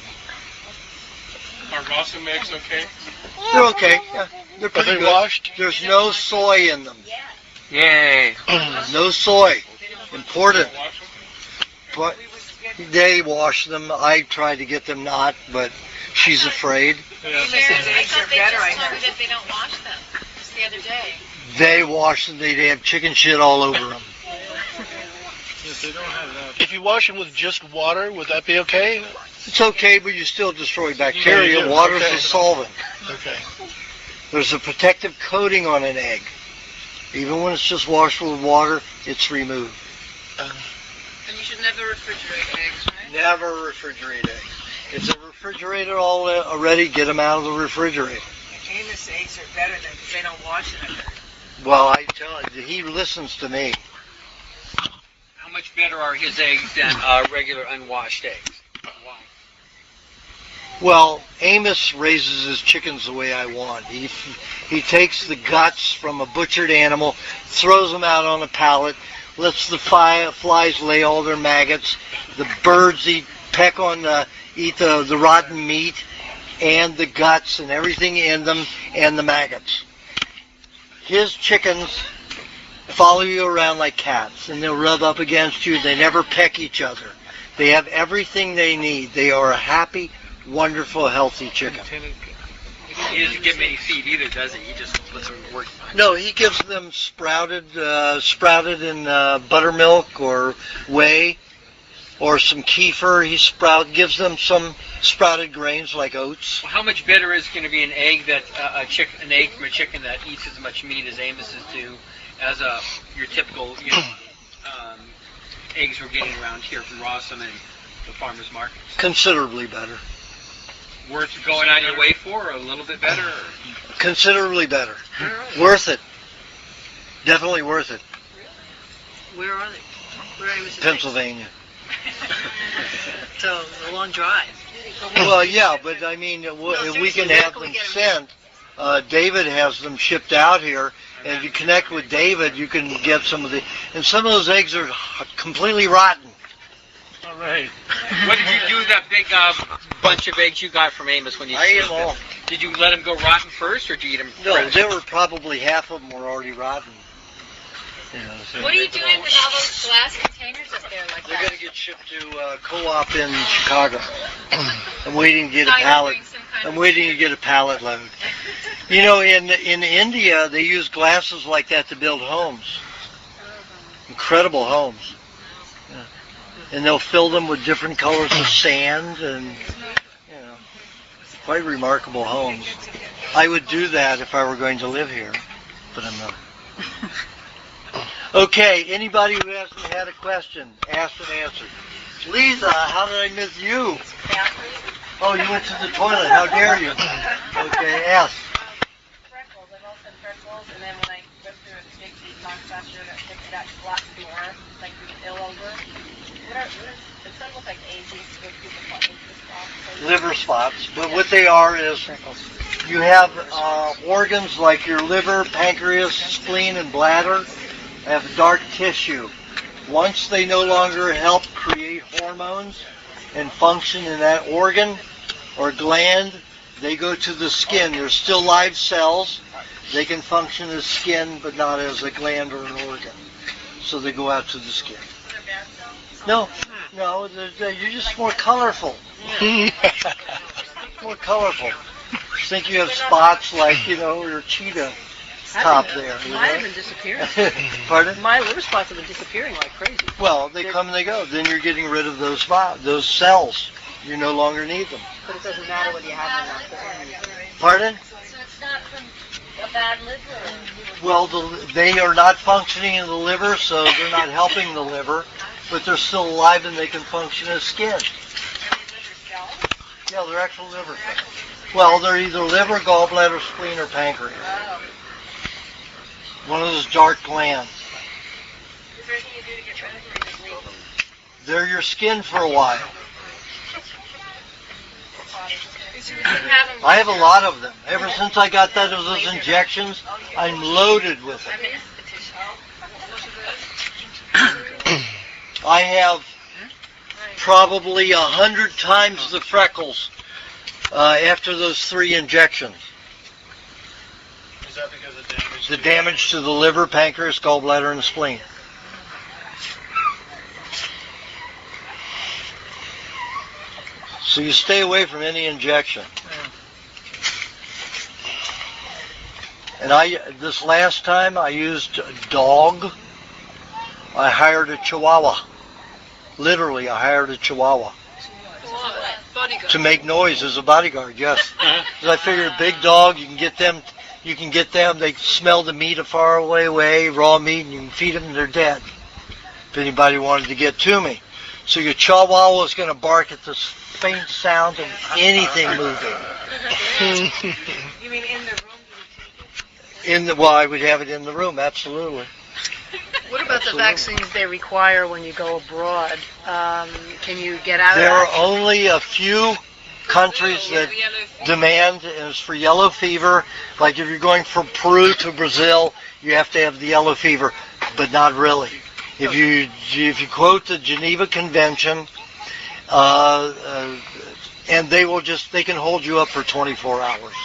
Are Rossum eggs okay? They're okay. Yeah, they're pretty they good. washed? There's no soy in them. Yay. No soy. Important. But they wash them. I tried to get them not, but she's afraid. I thought they just told me that they don't wash them. Just the other day. They wash them. They have chicken shit all over them. If you wash them with just water, would that be okay? It's okay, but you still destroy bacteria. Yeah, Water's okay. a solvent. Okay. There's a protective coating on an egg. Even when it's just washed with water, it's removed. And you should never refrigerate eggs, right? Never refrigerate eggs. If they're refrigerated already, get them out of the refrigerator. Amos eggs are better than because they don't wash them. Well, I tell you, he listens to me. How much better are his eggs than regular unwashed eggs? Why? Well, Amos raises his chickens the way I want. He takes the guts from a butchered animal, throws them out on a pallet, lets the flies lay all their maggots. The birds eat the rotten meat and the guts and everything in them and the maggots. His chickens follow you around like cats, and they'll rub up against you. They never peck each other. They have everything they need. They are a happy, wonderful, healthy chicken. He doesn't give them any feed either, does he? He just lets them work. No, he gives them sprouted in buttermilk or whey or some kefir. He gives them some sprouted grains like oats. Well, how much better is going to be an egg that an egg from a chicken that eats as much meat as Amos's do, as your typical eggs we're getting around here from Rossum and the farmers markets? Considerably better. Worth going out of your way for, or a little bit better? Or? Considerably better. Worth it. Definitely worth it. Where are they? Where are Amos's Pennsylvania. So, a long drive. Well, yeah, but I mean, if we can have them sent, David has them shipped out here, and if you connect with David, you can get some of and some of those eggs are completely rotten. All right. What did you do with that big bunch of eggs you got from Amos when you I ate shipped them all. them? Did you let them go rotten first, or did you eat them No, fresh? they were probably half of them were already rotten. You know, so What are you doing with all those glass containers up there like They're that? going to get shipped to Co-op in Chicago. I'm waiting to get a pallet. I'm waiting to get a pallet load. You know, in India, they use glasses like that to build homes. Incredible homes. Yeah. And they'll fill them with different colors of sand and, you know, quite remarkable homes. I would do that if I were going to live here, but I'm not. Okay, anybody who hasn't had a question, asked and answered. Lisa, how did I miss you? Oh, you went to the toilet. How dare you? Okay, ask. Freckles. I've also had freckles, and then when I went through a big monster that blocks more, like the ill over. Some look like AG, what people call AG spots. Liver spots, but what they are is you have organs like your liver, pancreas, spleen, and bladder have dark tissue. Once they no longer help create hormones and function in that organ or gland, they go to the skin. They're still live cells. They can function as skin, but not as a gland or an organ. So they go out to the skin. No, you're just more colorful. More colorful. Just think you have spots like, your cheetah top there. Mine have been disappearing. Pardon? My liver spots have been disappearing like crazy. Well, they come and they go. Then you're getting rid of those cells. You no longer need them. But it doesn't matter whether you have them or not. Pardon? So it's not from a bad liver. Well, they are not functioning in the liver, so they're not helping the liver, but they're still alive and they can function as skin. Yeah, they're actual liver cells. Well, they're either liver, gallbladder, spleen, or pancreas. One of those dark glands. They're your skin for a while. I have a lot of them. Ever since I got those injections, I'm loaded with them. I have probably 100 times the freckles after those 3 injections. Is that because of damage? The damage to the liver, pancreas, gallbladder, and the spleen. So you stay away from any injection. And this last time I used a dog. I hired a Chihuahua. Literally, I hired a Chihuahua. To make noise as a bodyguard, yes. Because I figured a big dog, you can get them, they smell the meat a far away, raw meat, and you can feed them and they're dead. If anybody wanted to get to me. So your Chihuahua is going to bark at this faint sound of anything moving. You mean in the room? Well, I would have it in the room, absolutely. What about the vaccines they require when you go abroad? Can you get out There of are that? only a few countries that demand, and it's for yellow fever. Like if you're going from Peru to Brazil, you have to have the yellow fever, but not really. If you quote the Geneva Convention, and they can hold you up for 24 hours.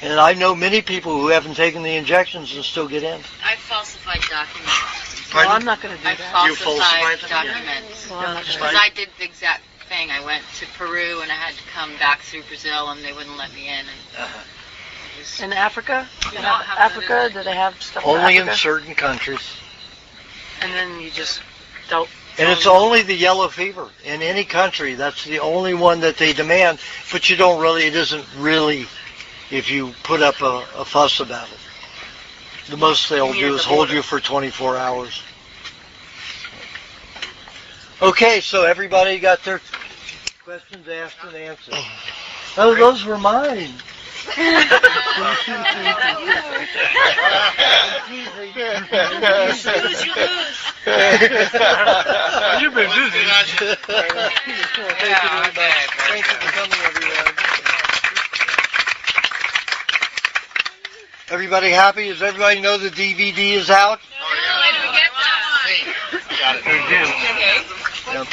And I know many people who haven't taken the injections and still get in. I falsified documents. Well, I'm not going to do I that. You falsified falsified them? documents. Well, I'm not Because I did the exact thing. I went to Peru and I had to come back through Brazil and they wouldn't let me in. And In Africa? You don't have to Africa? Do they have stuff Only in in Africa? certain countries. And then you just don't... And it's only the yellow fever in any country. That's the only one that they demand. But it isn't really, if you put up a fuss about it. The most they'll do is hold you for 24 hours. Okay, so everybody got their questions asked and answered. Oh, those were mine. You've been busy. Thank you for coming, everyone. Everybody happy? Does everybody know the DVD is out? Got it. Yep.